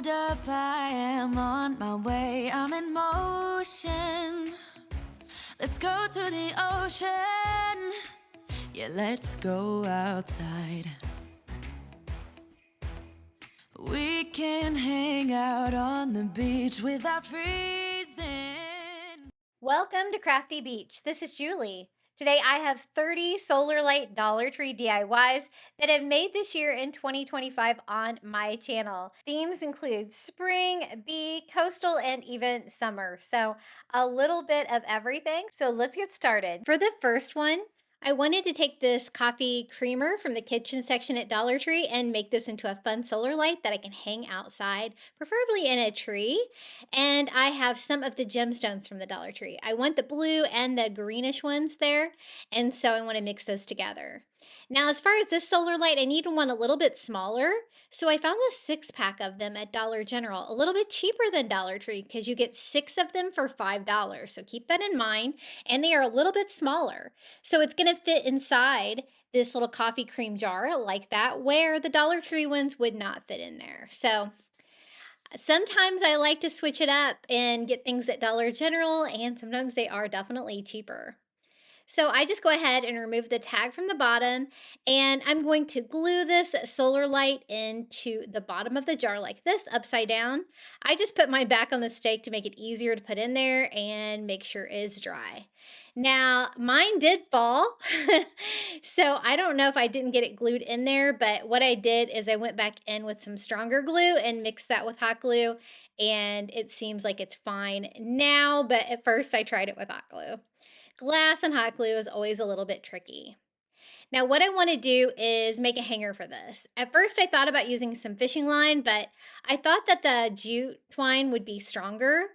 Hold up, I am on my way, I'm in motion. Let's go to the ocean. Yeah, let's go outside. We can hang out on the beach without freezing. Welcome to Crafty Beach. This is Julie. Today I have 30 Solar Light Dollar Tree DIYs that I've made this year in 2025 on my channel. Themes include spring, bee, coastal, and even summer. So a little bit of everything. So let's get started. For the first one, I wanted to take this coffee creamer from the kitchen section at Dollar Tree and make this into a fun solar light that I can hang outside, preferably in a tree. And I have some of the gemstones from the Dollar Tree. I want the blue and the greenish ones there, and so I want to mix those together. Now, as far as this solar light, I need one a little bit smaller, so I found this 6-pack of them at Dollar General, a little bit cheaper than Dollar Tree because you get 6 of them for $5, so keep that in mind, and they are a little bit smaller. So it's going to fit inside this little coffee cream jar like that, where the Dollar Tree ones would not fit in there. So sometimes I like to switch it up and get things at Dollar General, and sometimes they are definitely cheaper. So I just go ahead and remove the tag from the bottom, and I'm going to glue this solar light into the bottom of the jar like this, upside down. I just put my back on the stake to make it easier to put in there and make sure it is dry. Now, mine did fall, so I don't know if I didn't get it glued in there, but what I did is I went back in with some stronger glue and mixed that with hot glue, and it seems like it's fine now, but at first I tried it with hot glue. Glass and hot glue is always a little bit tricky. Now, what I want to do is make a hanger for this. At first, I thought about using some fishing line, but I thought that the jute twine would be stronger.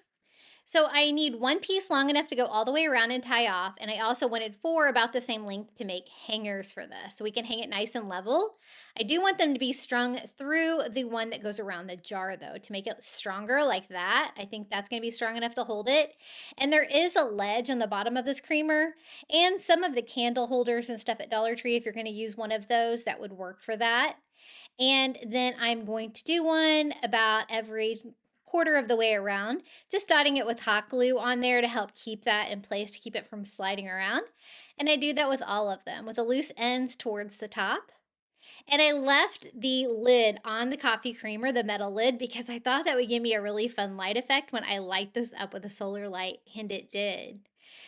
So I need one piece long enough to go all the way around and tie off, and I also wanted 4 about the same length to make hangers for this, so we can hang it nice and level. I do want them to be strung through the one that goes around the jar, though, to make it stronger like that. I think that's going to be strong enough to hold it. And there is a ledge on the bottom of this creamer, and some of the candle holders and stuff at Dollar Tree, if you're going to use one of those, that would work for that. And then I'm going to do one about every quarter of the way around, just dotting it with hot glue on there to help keep that in place, to keep it from sliding around. And I do that with all of them, with the loose ends towards the top. And I left the lid on the coffee creamer, the metal lid, because I thought that would give me a really fun light effect when I light this up with a solar light, and it did.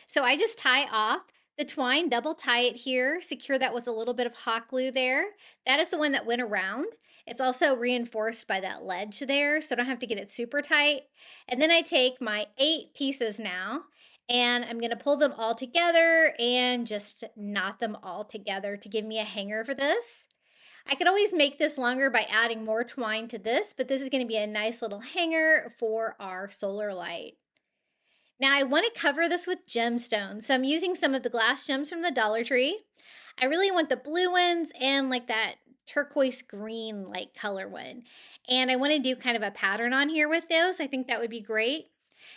So I just tie off the twine, double tie it here, secure that with a little bit of hot glue there. That is the one that went around. It's also reinforced by that ledge there, so I don't have to get it super tight. And then I take my 8 pieces now, and I'm going to pull them all together and just knot them all together to give me a hanger for this. I could always make this longer by adding more twine to this, but this is going to be a nice little hanger for our solar light. Now I want to cover this with gemstones, so I'm using some of the glass gems from the Dollar Tree. I really want the blue ones and like that turquoise green like color one. And I want to do kind of a pattern on here with those. I think that would be great.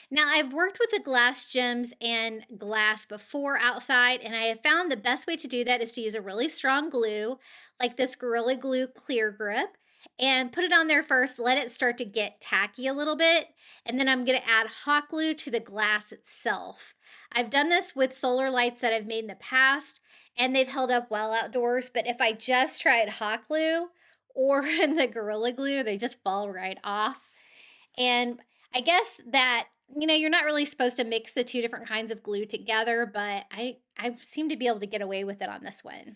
Now, I've worked with the glass gems and glass before outside, and I have found the best way to do that is to use a really strong glue, like this Gorilla Glue Clear Grip, and put it on there first, let it start to get tacky a little bit, and then I'm going to add hot glue to the glass itself. I've done this with solar lights that I've made in the past, and they've held up well outdoors, but if I just tried hot glue or in the Gorilla Glue, they just fall right off. And I guess that, you know, you're not really supposed to mix the 2 different kinds of glue together, but I seem to be able to get away with it on this one.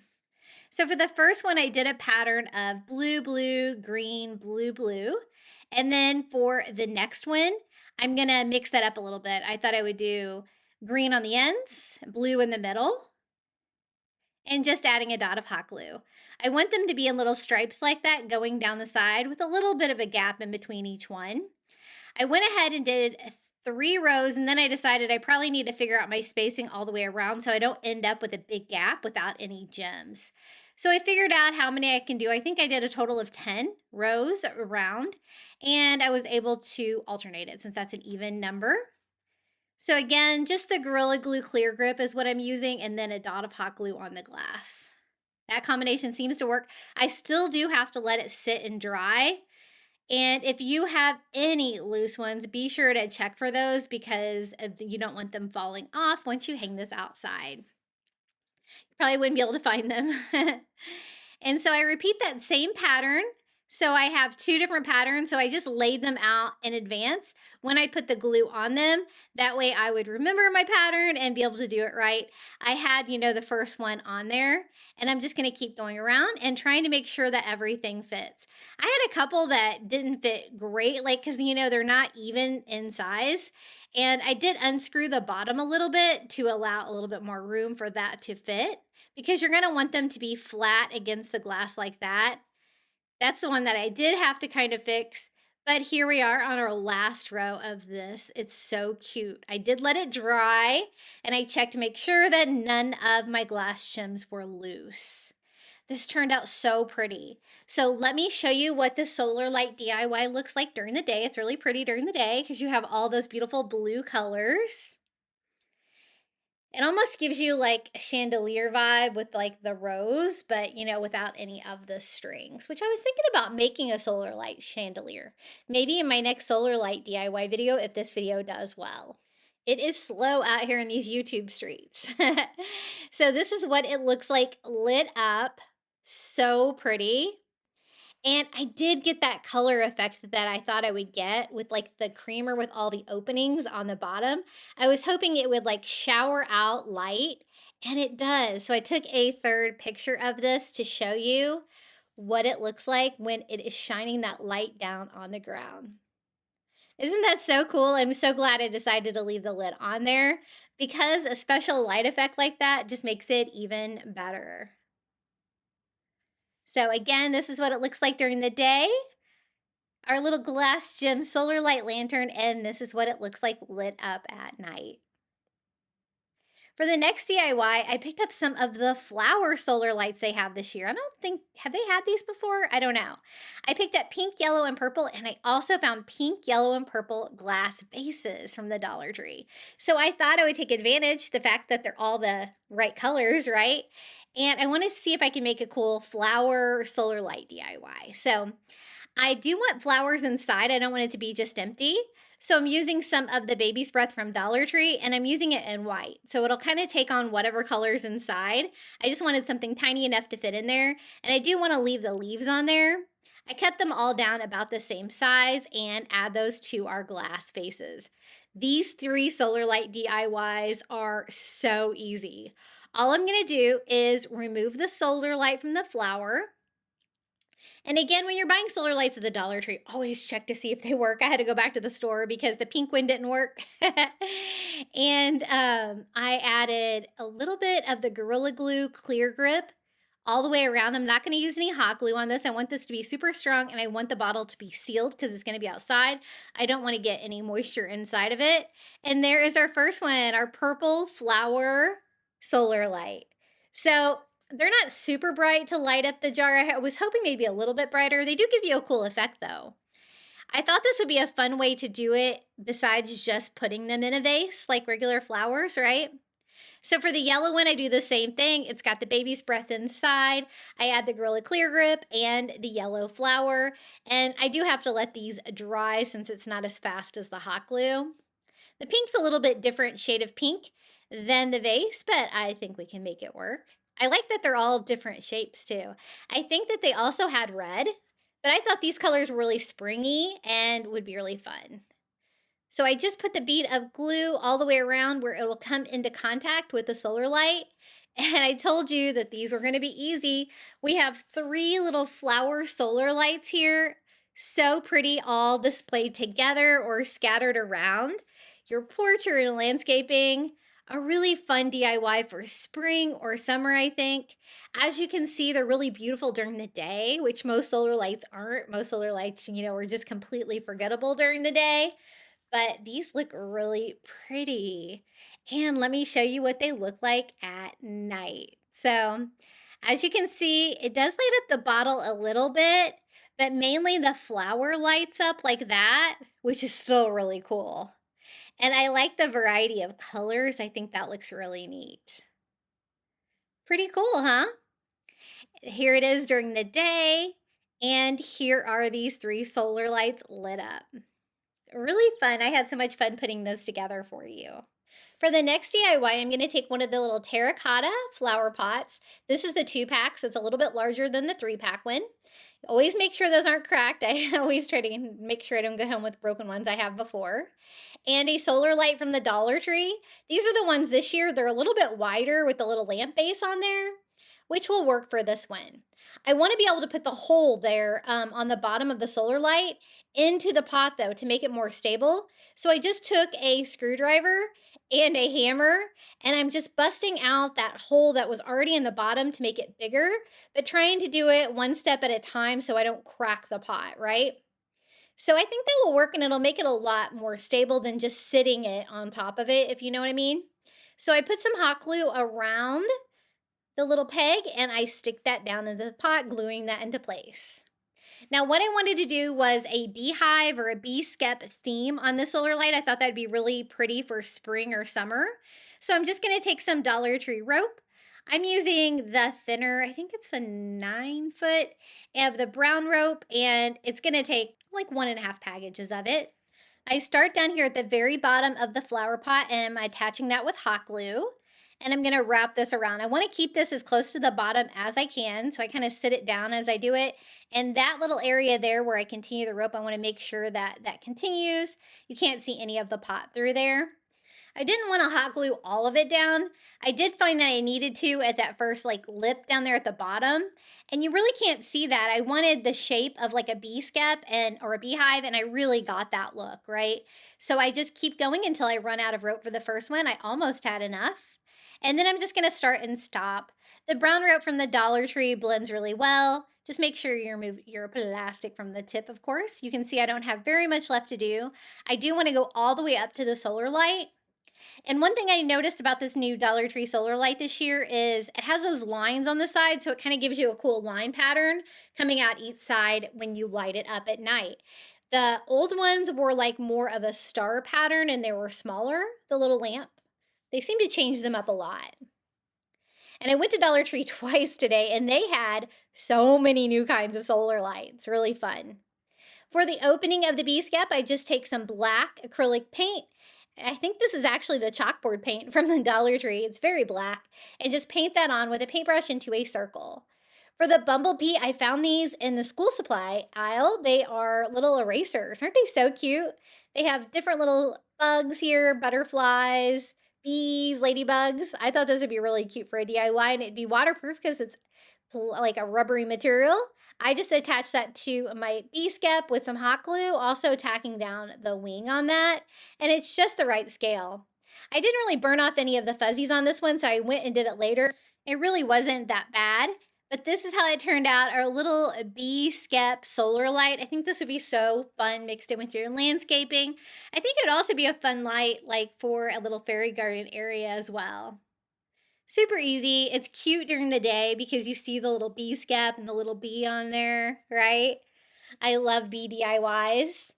So for the first one, I did a pattern of blue, blue, green, blue, blue. And then for the next one, I'm going to mix that up a little bit. I thought I would do green on the ends, blue in the middle, and just adding a dot of hot glue. I want them to be in little stripes like that going down the side with a little bit of a gap in between each one. I went ahead and did 3 rows, and then I decided I probably need to figure out my spacing all the way around so I don't end up with a big gap without any gems. So I figured out how many I can do. I think I did a total of 10 rows around, and I was able to alternate it since that's an even number. So again, just the Gorilla Glue Clear Grip is what I'm using, and then a dot of hot glue on the glass. That combination seems to work. I still do have to let it sit and dry, And if you have any loose ones, be sure to check for those because you don't want them falling off once you hang this outside. You probably wouldn't be able to find them. And so I repeat that same pattern. So I have 2 different patterns. So I just laid them out in advance when I put the glue on them. That way I would remember my pattern and be able to do it right. I had, the first one on there, and I'm just going to keep going around and trying to make sure that everything fits. I had a couple that didn't fit great, because, they're not even in size. And I did unscrew the bottom a little bit to allow a little bit more room for that to fit, because you're going to want them to be flat against the glass like that. That's the one that I did have to kind of fix. But here we are on our last row of this. It's so cute. I did let it dry, and I checked to make sure that none of my glass shims were loose. This turned out so pretty. So let me show you what the solar light DIY looks like during the day. It's really pretty during the day because you have all those beautiful blue colors. It almost gives you like a chandelier vibe with like the rose, but without any of the strings, which I was thinking about making a solar light chandelier. Maybe in my next solar light DIY video, if this video does well. It is slow out here in these YouTube streets. So this is what it looks like lit up. So pretty. And I did get that color effect that I thought I would get with like the creamer with all the openings on the bottom. I was hoping it would like shower out light, and it does. So I took a third picture of this to show you what it looks like when it is shining that light down on the ground. Isn't that so cool? I'm so glad I decided to leave the lid on there, because a special light effect like that just makes it even better. So again, this is what it looks like during the day. Our little glass gem solar light lantern, and this is what it looks like lit up at night. For the next DIY, I picked up some of the flower solar lights they have this year. I don't think, have they had these before? I don't know. I picked up pink, yellow, and purple, and I also found pink, yellow, and purple glass vases from the Dollar Tree. So I thought I would take advantage of the fact that they're all the right colors, right? And I want to see if I can make a cool flower solar light DIY. So I do want flowers inside. I don't want it to be just empty. So I'm using some of the baby's breath from Dollar Tree, and I'm using it in white. So it'll kind of take on whatever color's inside. I just wanted something tiny enough to fit in there. And I do want to leave the leaves on there. I cut them all down about the same size and add those to our glass vases. These 3 solar light DIYs are so easy. All I'm going to do is remove the solar light from the flower. And again, when you're buying solar lights at the Dollar Tree, always check to see if they work. I had to go back to the store because the pink one didn't work. And I added a little bit of the Gorilla Glue Clear Grip all the way around. I'm not going to use any hot glue on this. I want this to be super strong, and I want the bottle to be sealed because it's going to be outside. I don't want to get any moisture inside of it. And there is our first one, our purple flower solar light. So they're not super bright to light up the jar. I was hoping they'd be a little bit brighter. They do give you a cool effect though. I thought this would be a fun way to do it besides just putting them in a vase like regular flowers, right? So for the yellow one, I do the same thing. It's got the baby's breath inside. I add the Gorilla Clear Grip and the yellow flower. And I do have to let these dry since it's not as fast as the hot glue. The pink's a little bit different shade of pink than the vase, but I think we can make it work. I like that they're all different shapes too. I think that they also had red, but I thought these colors were really springy and would be really fun. So I just put the bead of glue all the way around where it will come into contact with the solar light. And I told you that these were going to be easy. We have 3 little flower solar lights here. So pretty, all displayed together or scattered around your porch or in landscaping. A really fun DIY for spring or summer, I think. As you can see, they're really beautiful during the day, which most solar lights aren't. Most solar lights, are just completely forgettable during the day. But these look really pretty. And let me show you what they look like at night. So as you can see, it does light up the bottle a little bit, but mainly the flower lights up like that, which is still really cool. And I like the variety of colors. I think that looks really neat. Pretty cool, huh? Here it is during the day. And here are these 3 solar lights lit up. Really fun. I had so much fun putting those together for you. For the next DIY, I'm going to take one of the little terracotta flower pots. This is the 2-pack, so it's a little bit larger than the 3-pack one. Always make sure those aren't cracked. I always try to make sure I don't go home with broken ones I have before. And a solar light from the Dollar Tree. These are the ones this year. They're a little bit wider with the little lamp base on there, which will work for this one. I want to be able to put the hole there on the bottom of the solar light into the pot though to make it more stable. So I just took a screwdriver and a hammer and I'm just busting out that hole that was already in the bottom to make it bigger, but trying to do it one step at a time so I don't crack the pot, right? So I think that will work and it'll make it a lot more stable than just sitting it on top of it, if you know what I mean. So I put some hot glue around the little peg and I stick that down into the pot, gluing that into place. Now, what I wanted to do was a beehive or a bee skep theme on the solar light. I thought that'd be really pretty for spring or summer. So I'm just going to take some Dollar Tree rope. I'm using the thinner, I think it's a 9-foot of the brown rope, and it's going to take like 1.5 packages of it. I start down here at the very bottom of the flower pot and I'm attaching that with hot glue. And I'm going to wrap this around. I want to keep this as close to the bottom as I can. So I kind of sit it down as I do it. And that little area there where I continue the rope, I want to make sure that that continues. You can't see any of the pot through there. I didn't want to hot glue all of it down. I did find that I needed to at that first like lip down there at the bottom. And you really can't see that. I wanted the shape of like a bee skep or a beehive, and I really got that look, right? So I just keep going until I run out of rope for the first one. I almost had enough. And then I'm just going to start and stop. The brown rope from the Dollar Tree blends really well. Just make sure you remove your plastic from the tip, of course. You can see I don't have very much left to do. I do want to go all the way up to the solar light. And one thing I noticed about this new Dollar Tree solar light this year is it has those lines on the side, so it kind of gives you a cool line pattern coming out each side when you light it up at night. The old ones were like more of a star pattern and they were smaller, the little lamp. They seem to change them up a lot. And I went to Dollar Tree twice today and they had so many new kinds of solar lights. Really fun. For the opening of the bee skep, I just take some black acrylic paint. I think this is actually the chalkboard paint from the Dollar Tree. It's very black. And just paint that on with a paintbrush into a circle. For the bumblebee, I found these in the school supply aisle. They are little erasers. Aren't they so cute? They have different little bugs here, butterflies, bees, ladybugs. I thought those would be really cute for a DIY, and it'd be waterproof because it's like a rubbery material. I just attached that to my bee skep with some hot glue, also tacking down the wing on that, and it's just the right scale. I didn't really burn off any of the fuzzies on this one, so I went and did it later. It really wasn't that bad. But this is how it turned out, our little bee skep solar light. I think this would be so fun mixed in with your landscaping. I think it would also be a fun light like for a little fairy garden area as well. Super easy. It's cute during the day because you see the little bee skep and the little bee on there, right? I love bee DIYs.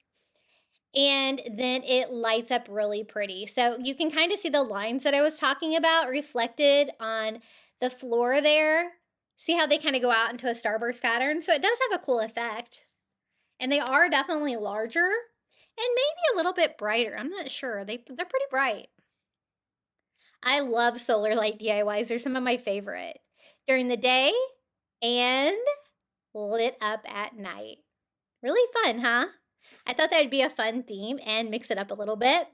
And then it lights up really pretty. So you can kind of see the lines that I was talking about reflected on the floor there. See how they kind of go out into a starburst pattern? So it does have a cool effect. And they are definitely larger and maybe a little bit brighter. I'm not sure. They're pretty bright. I love solar light DIYs. They're some of my favorite. During the day and lit up at night. Really fun, huh? I thought that would be a fun theme and mix it up a little bit.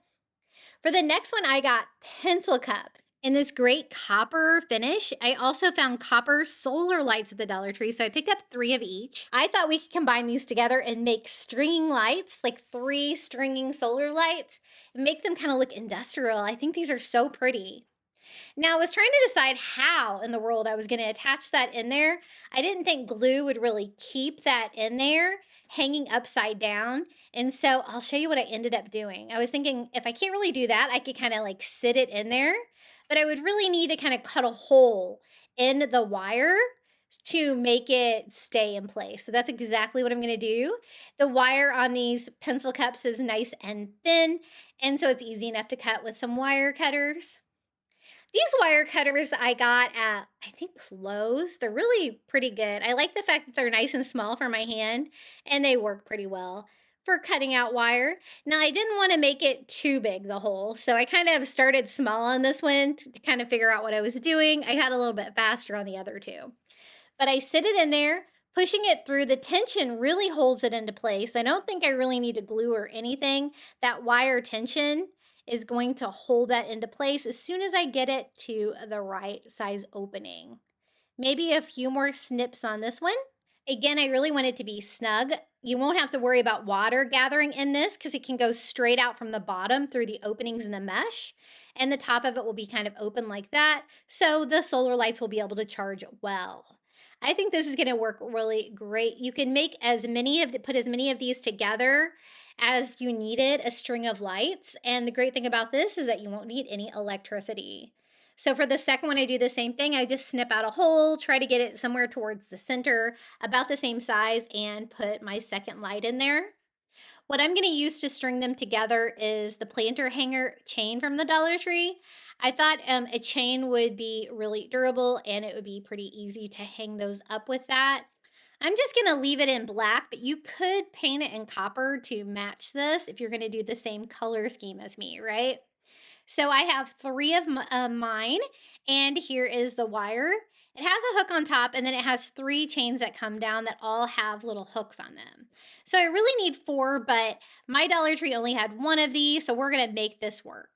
For the next one, I got pencil cups in this great copper finish. I also found copper solar lights at the Dollar Tree, so I picked up 3 of each. I thought we could combine these together and make stringing lights, like 3 stringing solar lights, and make them kind of look industrial. I think these are so pretty. Now, I was trying to decide how in the world I was going to attach that in there. I didn't think glue would really keep that in there hanging upside down. And so I'll show you what I ended up doing. I was thinking if I can't really do that, I could kind of like sit it in there. But I would really need to kind of cut a hole in the wire to make it stay in place. So that's exactly what I'm going to do. The wire on these pencil cups is nice and thin, and so it's easy enough to cut with some wire cutters. These wire cutters I got at, I think, Lowe's. They're really pretty good. I like the fact that they're nice and small for my hand, and they work pretty well for cutting out wire. Now, I didn't want to make it too big, the hole, so I kind of started small on this one to kind of figure out what I was doing. I got a little bit faster on the other two. But I sit it in there, pushing it through. The tension really holds it into place. I don't think I really need to glue or anything. That wire tension is going to hold that into place as soon as I get it to the right size opening. Maybe a few more snips on this one. Again, I really want it to be snug. You won't have to worry about water gathering in this because it can go straight out from the bottom through the openings in the mesh. And the top of it will be kind of open like that. So the solar lights will be able to charge well. I think this is going to work really great. You can make put as many of these together as you needed, a string of lights. And the great thing about this is that you won't need any electricity. So for the second one, I do the same thing. I just snip out a hole, try to get it somewhere towards the center, about the same size, and put my second light in there. What I'm going to use to string them together is the planter hanger chain from the Dollar Tree. I thought a chain would be really durable and it would be pretty easy to hang those up with that. I'm just going to leave it in black, but you could paint it in copper to match this if you're going to do the same color scheme as me, right? So I have 3 of mine, and here is the wire. It has a hook on top, and then it has 3 chains that come down that all have little hooks on them. So I really need 4, but my Dollar Tree only had 1 of these, so we're going to make this work.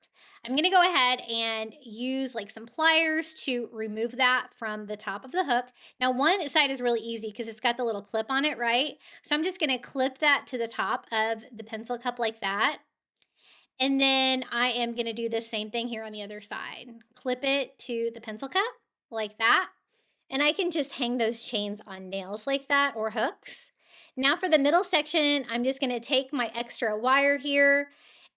I'm going to go ahead and use like some pliers to remove that from the top of the hook. Now, one side is really easy because it's got the little clip on it, right? So I'm just going to clip that to the top of the pencil cup like that. And then I am going to do the same thing here on the other side. Clip it to the pencil cup like that. And I can just hang those chains on nails like that or hooks. Now for the middle section, I'm just going to take my extra wire here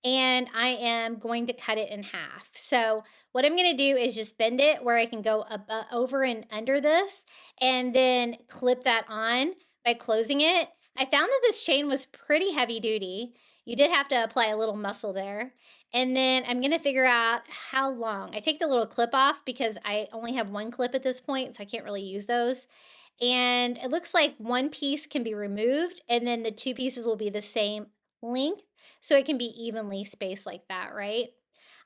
and I am going to cut it in half. So what I'm going to do is just bend it where I can go over and under this and then clip that on by closing it. I found that this chain was pretty heavy duty. You did have to apply a little muscle there. And then I'm going to figure out how long. I take the little clip off because I only have 1 clip at this point, so I can't really use those. And it looks like 1 piece can be removed, and then the 2 pieces will be the same length, so it can be evenly spaced like that, right?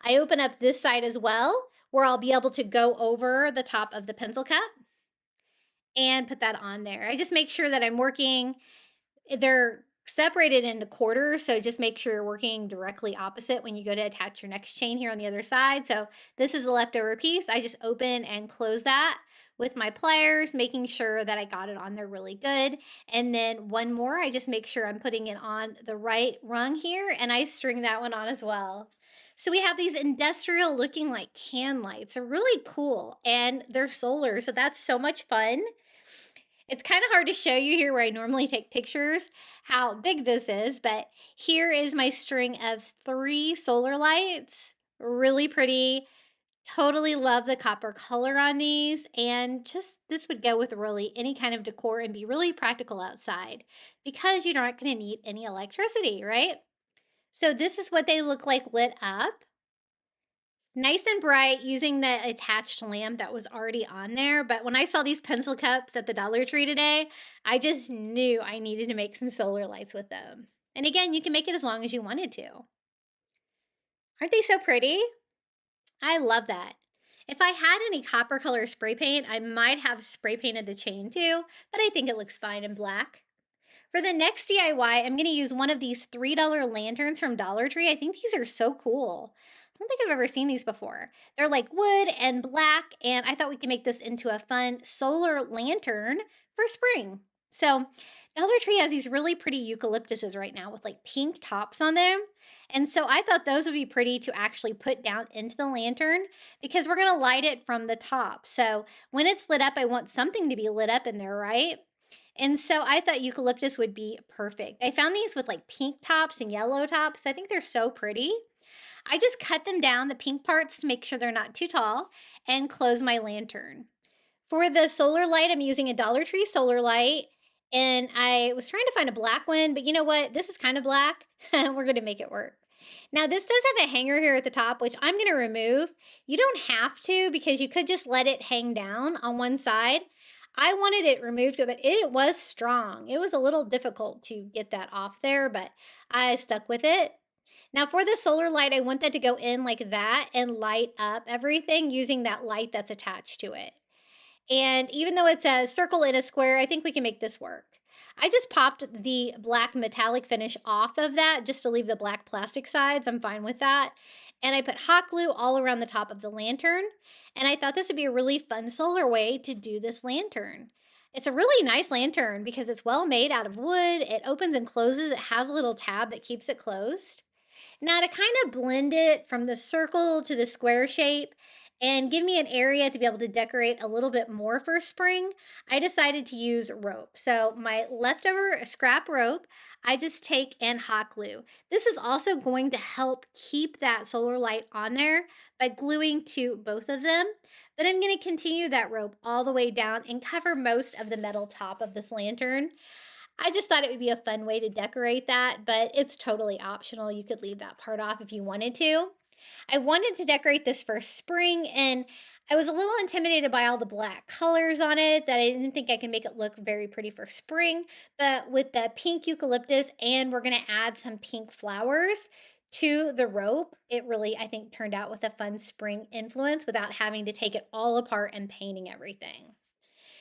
I open up this side as well, where I'll be able to go over the top of the pencil cup and put that on there. I just make sure that I'm working, they're separated into quarters, so just make sure you're working directly opposite when you go to attach your next chain here on the other side. So this is the leftover piece. I just open and close that with my pliers, making sure that I got it on there really good. And then 1 more, I just make sure I'm putting it on the right rung here, and I string that one on as well. So we have these industrial looking like can lights. They're really cool, and they're solar, so that's so much fun. It's kind of hard to show you here where I normally take pictures how big this is, but here is my string of 3 solar lights. Really pretty. Totally love the copper color on these, and just this would go with really any kind of decor and be really practical outside because you're not going to need any electricity, right? So this is what they look like lit up. Nice and bright using the attached lamp that was already on there. But when I saw these pencil cups at the Dollar Tree today, I just knew I needed to make some solar lights with them. And again, you can make it as long as you wanted to. Aren't they so pretty? I love that. If I had any copper color spray paint, I might have spray painted the chain too, but I think it looks fine in black. For the next DIY, I'm going to use one of these $3 lanterns from Dollar Tree. I think these are so cool. I don't think I've ever seen these before. They're like wood and black, and I thought we could make this into a fun solar lantern for spring. So Dollar Tree has these really pretty eucalyptuses right now with like pink tops on them. And so I thought those would be pretty to actually put down into the lantern because we're going to light it from the top. So when it's lit up, I want something to be lit up in there, right? And so I thought eucalyptus would be perfect. I found these with like pink tops and yellow tops. I think they're so pretty. I just cut them down, the pink parts, to make sure they're not too tall, and close my lantern. For the solar light, I'm using a Dollar Tree solar light, and I was trying to find a black one, but you know what? This is kind of black. We're going to make it work. Now this does have a hanger here at the top, which I'm going to remove. You don't have to because you could just let it hang down on one side. I wanted it removed, but it was strong. It was a little difficult to get that off there, but I stuck with it. Now for the solar light, I want that to go in like that and light up everything using that light that's attached to it. And even though it's a circle in a square, I think we can make this work. I just popped the black metallic finish off of that just to leave the black plastic sides. I'm fine with that. And I put hot glue all around the top of the lantern. And I thought this would be a really fun solar way to do this lantern. It's a really nice lantern because it's well made out of wood. It opens and closes. It has a little tab that keeps it closed. Now to kind of blend it from the circle to the square shape and give me an area to be able to decorate a little bit more for spring, I decided to use rope. So my leftover scrap rope, I just take and hot glue. This is also going to help keep that solar light on there by gluing to both of them. But I'm going to continue that rope all the way down and cover most of the metal top of this lantern. I just thought it would be a fun way to decorate that, but it's totally optional. You could leave that part off if you wanted to. I wanted to decorate this for spring, and I was a little intimidated by all the black colors on it that I didn't think I could make it look very pretty for spring. But with the pink eucalyptus, and we're going to add some pink flowers to the rope, it really, I think, turned out with a fun spring influence without having to take it all apart and painting everything.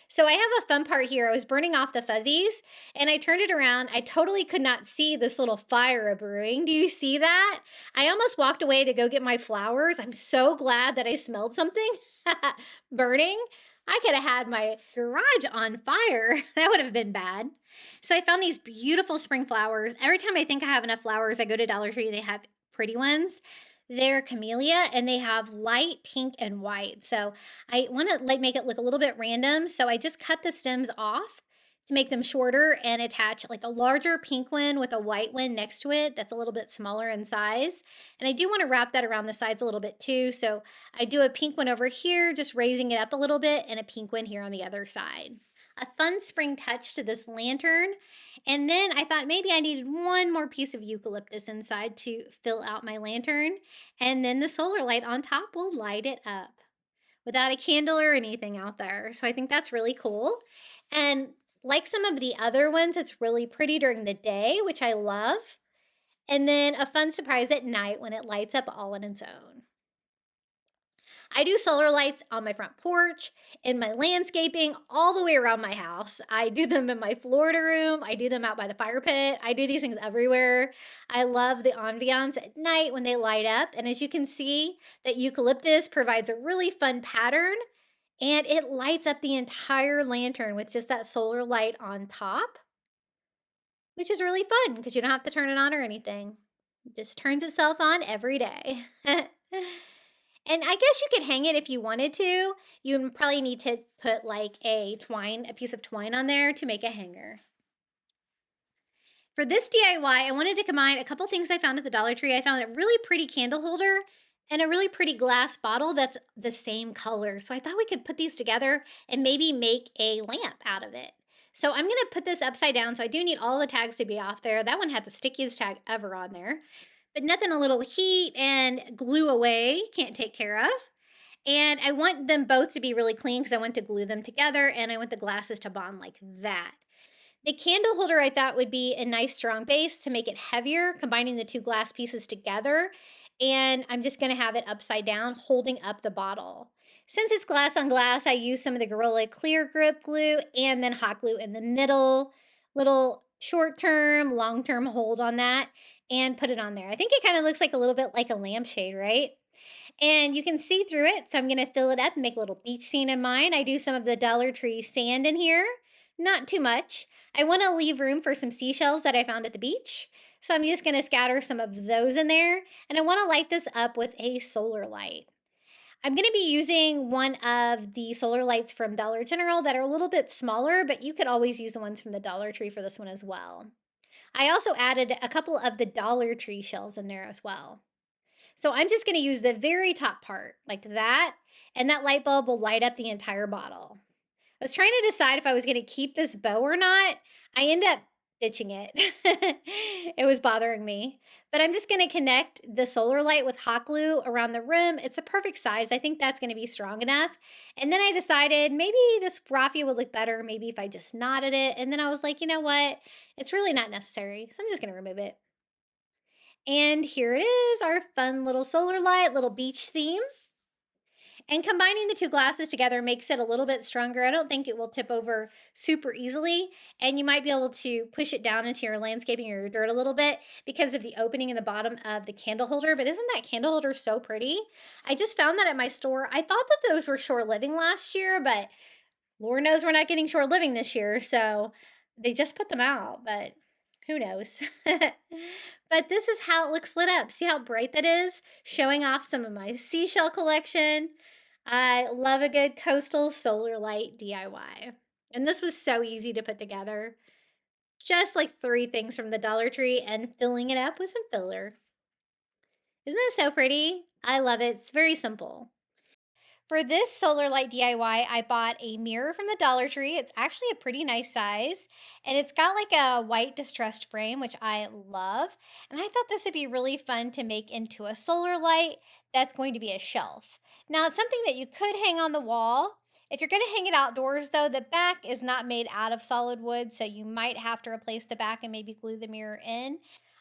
So I have a fun part here. I was burning off the fuzzies and I turned it around. I totally could not see this little fire brewing. Do you see that? I almost walked away to go get my flowers. I'm so glad that I smelled something burning. I could have had my garage on fire. That would have been bad. So I found these beautiful spring flowers. Every time I think I have enough flowers, I go to Dollar Tree and they have pretty ones. They're camellia and they have light pink and white. So I want to make it look a little bit random. So I just cut the stems off to make them shorter and attach like a larger pink one with a white one next to it that's a little bit smaller in size. And I do want to wrap that around the sides a little bit too. So I do a pink one over here, just raising it up a little bit, and a pink one here on the other side. A fun spring touch to this lantern. And then I thought maybe I needed one more piece of eucalyptus inside to fill out my lantern. And then the solar light on top will light it up without a candle or anything out there. So I think that's really cool. And like some of the other ones, it's really pretty during the day, which I love. And then a fun surprise at night when it lights up all on its own. I do solar lights on my front porch, in my landscaping, all the way around my house. I do them in my Florida room. I do them out by the fire pit. I do these things everywhere. I love the ambiance at night when they light up. And as you can see, that eucalyptus provides a really fun pattern, and it lights up the entire lantern with just that solar light on top, which is really fun because you don't have to turn it on or anything. It just turns itself on every day. And I guess you could hang it if you wanted to. You would probably need to put like a piece of twine on there to make a hanger. For this DIY, I wanted to combine a couple things I found at the Dollar Tree. I found a really pretty candle holder and a really pretty glass bottle that's the same color. So I thought we could put these together and maybe make a lamp out of it. So I'm gonna put this upside down. So I do need all the tags to be off there. That one had the stickiest tag ever on there. But nothing a little heat and glue away can't take care of. And I want them both to be really clean because I want to glue them together, and I want the glasses to bond like that. The candle holder I thought would be a nice strong base to make it heavier, combining the two glass pieces together. And I'm just gonna have it upside down, holding up the bottle. Since it's glass on glass, I use some of the Gorilla Clear Grip glue and then hot glue in the middle, little short-term, long-term hold on that, and put it on there. I think it kind of looks like a little bit like a lampshade, right? And you can see through it, so I'm going to fill it up and make a little beach scene in mine. I do some of the Dollar Tree sand in here, not too much. I want to leave room for some seashells that I found at the beach, so I'm just going to scatter some of those in there, and I want to light this up with a solar light. I'm going to be using one of the solar lights from Dollar General that are a little bit smaller, but you could always use the ones from the Dollar Tree for this one as well. I also added a couple of the Dollar Tree shells in there as well. So I'm just going to use the very top part like that, and that light bulb will light up the entire bottle. I was trying to decide if I was going to keep this bow or not. I end up ditching it. It was bothering me. But I'm just going to connect the solar light with hot glue around the rim. It's a perfect size. I think that's going to be strong enough. And then I decided maybe this raffia would look better maybe if I just knotted it. And then I was like, you know what? It's really not necessary. So I'm just going to remove it. And here it is, our fun little solar light, little beach theme. And combining the two glasses together makes it a little bit stronger. I don't think it will tip over super easily. And you might be able to push it down into your landscaping or your dirt a little bit because of the opening in the bottom of the candle holder. But isn't that candle holder so pretty? I just found that at my store. I thought that those were short living last year, but Lord knows we're not getting short living this year. So they just put them out, but who knows? But this is how it looks lit up. See how bright that is? Showing off some of my seashell collection. I love a good coastal solar light DIY. And this was so easy to put together. Just like 3 things from the Dollar Tree and filling it up with some filler. Isn't that so pretty? I love it. It's very simple. For this solar light DIY, I bought a mirror from the Dollar Tree. It's actually a pretty nice size, and it's got like a white distressed frame, which I love. And I thought this would be really fun to make into a solar light that's going to be a shelf. Now, it's something that you could hang on the wall. If you're going to hang it outdoors, though, the back is not made out of solid wood, so you might have to replace the back and maybe glue the mirror in.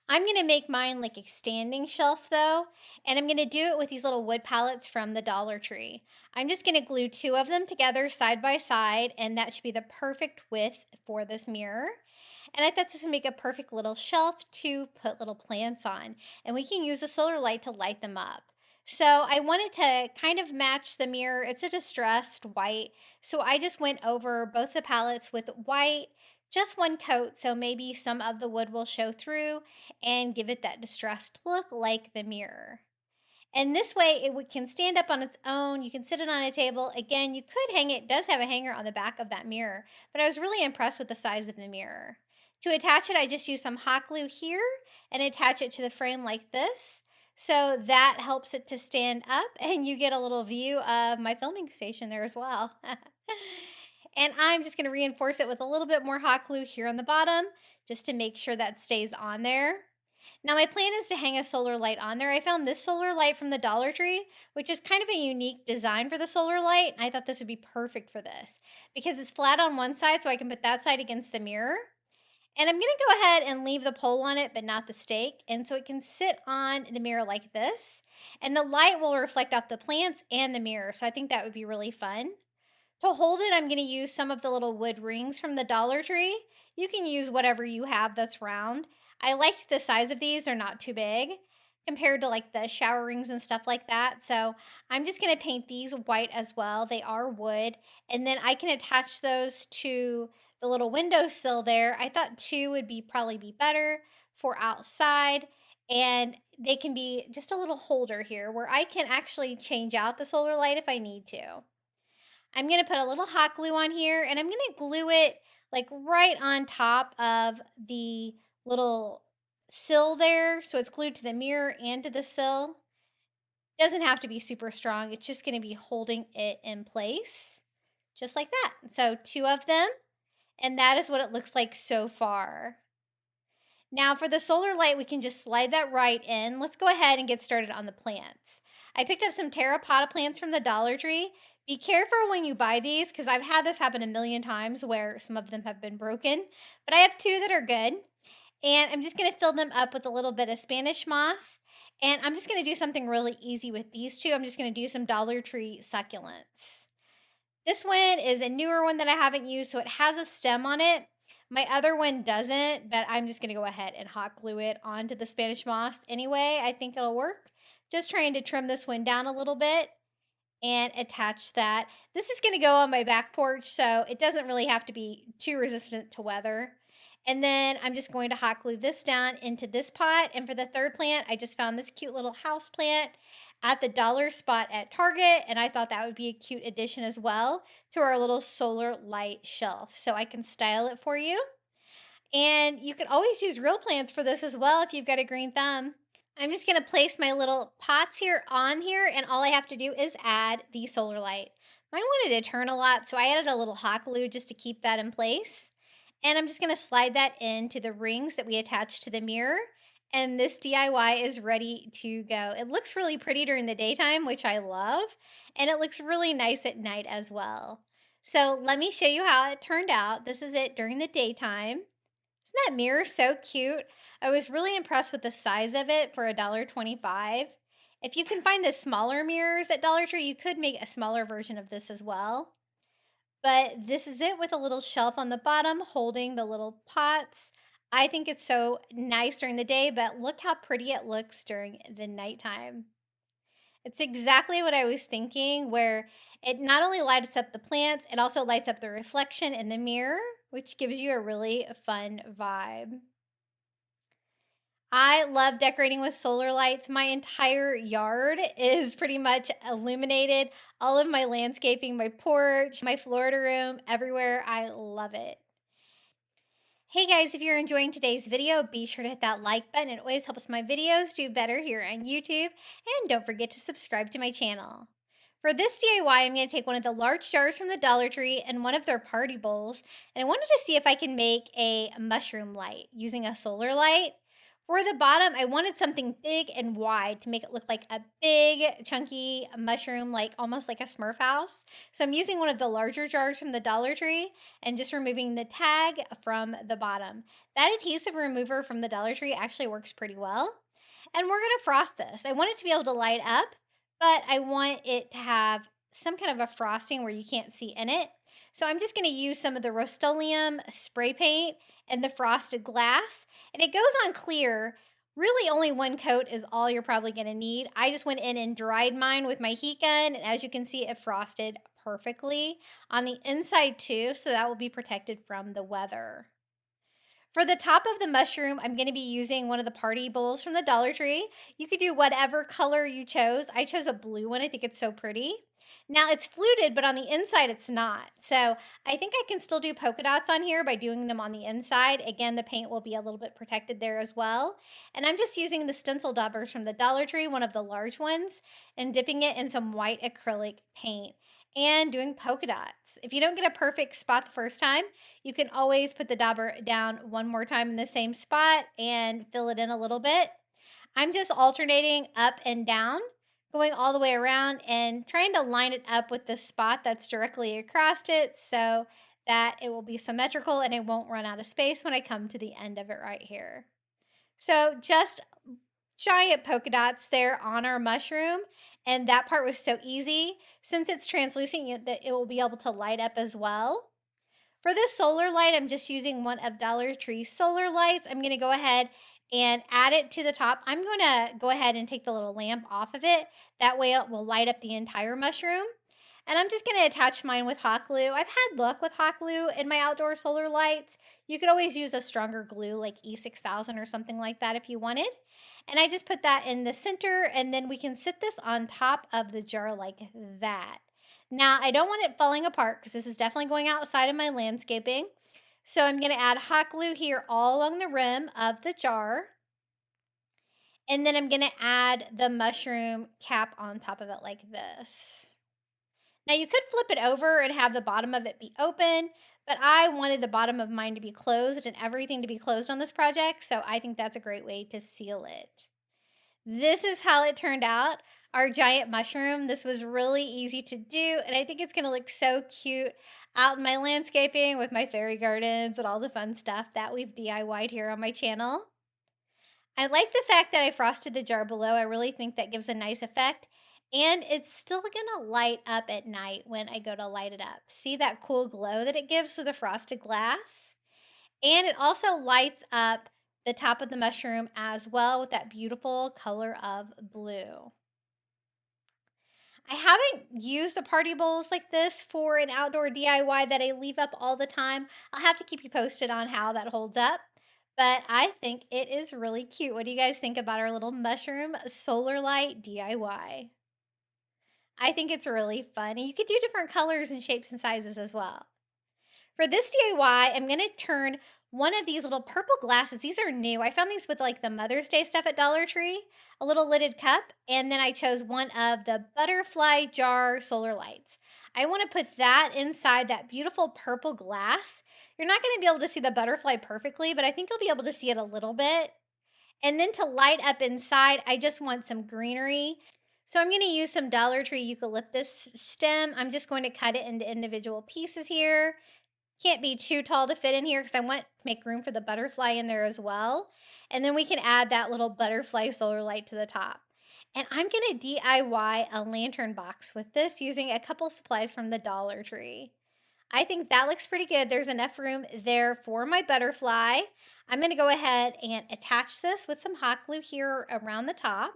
I'm going to make mine like a standing shelf though, and I'm going to do it with these little wood pallets from the Dollar Tree. I'm just going to glue 2 of them together side by side, and that should be the perfect width for this mirror. And I thought this would make a perfect little shelf to put little plants on, and we can use a solar light to light them up. So I wanted to kind of match the mirror. It's a distressed white, so I just went over both the palettes with white, just 1 coat, so maybe some of the wood will show through and give it that distressed look like the mirror. And this way it can stand up on its own. You can sit it on a table. Again, you could hang it. It does have a hanger on the back of that mirror, but I was really impressed with the size of the mirror. To attach it, I just use some hot glue here and attach it to the frame like this. So that helps it to stand up, and you get a little view of my filming station there as well. And I'm just going to reinforce it with a little bit more hot glue here on the bottom, just to make sure that stays on there. Now my plan is to hang a solar light on there. I found this solar light from the Dollar Tree, which is kind of a unique design for the solar light. And I thought this would be perfect for this because it's flat on one side, so I can put that side against the mirror. And I'm going to go ahead and leave the pole on it, but not the stake. And so it can sit on the mirror like this. And the light will reflect off the plants and the mirror. So I think that would be really fun. To hold it, I'm going to use some of the little wood rings from the Dollar Tree. You can use whatever you have that's round. I liked the size of these. They're not too big compared to like the shower rings and stuff like that. So I'm just going to paint these white as well. They are wood. And then I can attach those to the little windowsill there. I thought 2 would probably be better for outside. And they can be just a little holder here where I can actually change out the solar light if I need to. I'm going to put a little hot glue on here, and I'm going to glue it like right on top of the little sill there. So it's glued to the mirror and to the sill. Doesn't have to be super strong. It's just going to be holding it in place just like that. So 2 of them, and that is what it looks like so far. Now for the solar light, we can just slide that right in. Let's go ahead and get started on the plants. I picked up some terra plants from the Dollar Tree. Be careful when you buy these because I've had this happen a million times where some of them have been broken, but I have 2 that are good. And I'm just going to fill them up with a little bit of Spanish moss. And I'm just going to do something really easy with these 2. I'm just going to do some Dollar Tree succulents. This one is a newer one that I haven't used, so it has a stem on it. My other one doesn't, but I'm just going to go ahead and hot glue it onto the Spanish moss anyway. I think it'll work. Just trying to trim this one down a little bit and attach that. This is going to go on my back porch, so it doesn't really have to be too resistant to weather. And then I'm just going to hot glue this down into this pot. And for the third plant, I just found this cute little house plant at the dollar spot at Target, and I thought that would be a cute addition as well to our little solar light shelf. So I can style it for you. And you can always use real plants for this as well if you've got a green thumb. I'm just going to place my little pots here on here, and all I have to do is add the solar light. I wanted to turn a lot, so I added a little hot glue just to keep that in place. And I'm just going to slide that into the rings that we attached to the mirror. And this DIY is ready to go. It looks really pretty during the daytime, which I love. And it looks really nice at night as well. So let me show you how it turned out. This is it during the daytime. Isn't that mirror so cute? I was really impressed with the size of it for $1.25. If you can find the smaller mirrors at Dollar Tree, you could make a smaller version of this as well. But this is it with a little shelf on the bottom holding the little pots. I think it's so nice during the day, but look how pretty it looks during the nighttime. It's exactly what I was thinking, where it not only lights up the plants, it also lights up the reflection in the mirror, which gives you a really fun vibe. I love decorating with solar lights. My entire yard is pretty much illuminated. All of my landscaping, my porch, my Florida room, everywhere. I love it. Hey guys, if you're enjoying today's video, be sure to hit that like button. It always helps my videos do better here on YouTube. And don't forget to subscribe to my channel. For this DIY, I'm going to take one of the large jars from the Dollar Tree and one of their party bowls. And I wanted to see if I can make a mushroom light using a solar light. For the bottom, I wanted something big and wide to make it look like a big, chunky mushroom, like almost like a Smurf house. So I'm using one of the larger jars from the Dollar Tree and just removing the tag from the bottom. That adhesive remover from the Dollar Tree actually works pretty well. And we're going to frost this. I want it to be able to light up, but I want it to have some kind of a frosting where you can't see in it. So I'm just going to use some of the Rust-Oleum spray paint and the frosted glass. And it goes on clear. Really only one coat is all you're probably going to need. I just went in and dried mine with my heat gun. And as you can see, it frosted perfectly on the inside too. So that will be protected from the weather. For the top of the mushroom, I'm going to be using one of the party bowls from the Dollar Tree. You could do whatever color you chose. I chose a blue one. I think it's so pretty. Now it's fluted, but on the inside it's not. So I think I can still do polka dots on here by doing them on the inside. Again, the paint will be a little bit protected there as well. And I'm just using the stencil daubers from the Dollar Tree, one of the large ones, and dipping it in some white acrylic paint and doing polka dots. If you don't get a perfect spot the first time, you can always put the dauber down one more time in the same spot and fill it in a little bit. I'm just alternating up and down, going all the way around and trying to line it up with the spot that's directly across it so that it will be symmetrical and it won't run out of space when I come to the end of it right here. So just giant polka dots there on our mushroom, and that part was so easy. Since it's translucent, that it will be able to light up as well. For this solar light, I'm just using one of Dollar Tree solar lights. I'm going to go ahead and add it to the top. I'm going to go ahead and take the little lamp off of it. That way it will light up the entire mushroom. And I'm just going to attach mine with hot glue. I've had luck with hot glue in my outdoor solar lights. You could always use a stronger glue like E6000 or something like that if you wanted. And I just put that in the center, and then we can sit this on top of the jar like that. Now, I don't want it falling apart because this is definitely going outside of my landscaping. So I'm going to add hot glue here all along the rim of the jar. And then I'm going to add the mushroom cap on top of it like this. Now you could flip it over and have the bottom of it be open, but I wanted the bottom of mine to be closed and everything to be closed on this project, so I think that's a great way to seal it. This is how it turned out, our giant mushroom. This was really easy to do, and I think it's going to look so cute out in my landscaping with my fairy gardens and all the fun stuff that we've DIY'd here on my channel. I like the fact that I frosted the jar below. I really think that gives a nice effect. And it's still gonna light up at night when I go to light it up. See that cool glow that it gives with the frosted glass? And it also lights up the top of the mushroom as well with that beautiful color of blue. I haven't used the party bowls like this for an outdoor DIY that I leave up all the time. I'll have to keep you posted on how that holds up. But I think it is really cute. What do you guys think about our little mushroom solar light DIY? I think it's really fun. And you could do different colors and shapes and sizes as well. For this DIY, I'm going to turn one of these little purple glasses. These are new. I found these with like the Mother's Day stuff at Dollar Tree, a little lidded cup. And then I chose one of the butterfly jar solar lights. I want to put that inside that beautiful purple glass. You're not going to be able to see the butterfly perfectly, but I think you'll be able to see it a little bit. And then to light up inside, I just want some greenery. So I'm going to use some Dollar Tree eucalyptus stem. I'm just going to cut it into individual pieces here. Can't be too tall to fit in here because I want to make room for the butterfly in there as well. And then we can add that little butterfly solar light to the top. And I'm going to DIY a lantern box with this using a couple supplies from the Dollar Tree. I think that looks pretty good. There's enough room there for my butterfly. I'm going to go ahead and attach this with some hot glue here around the top.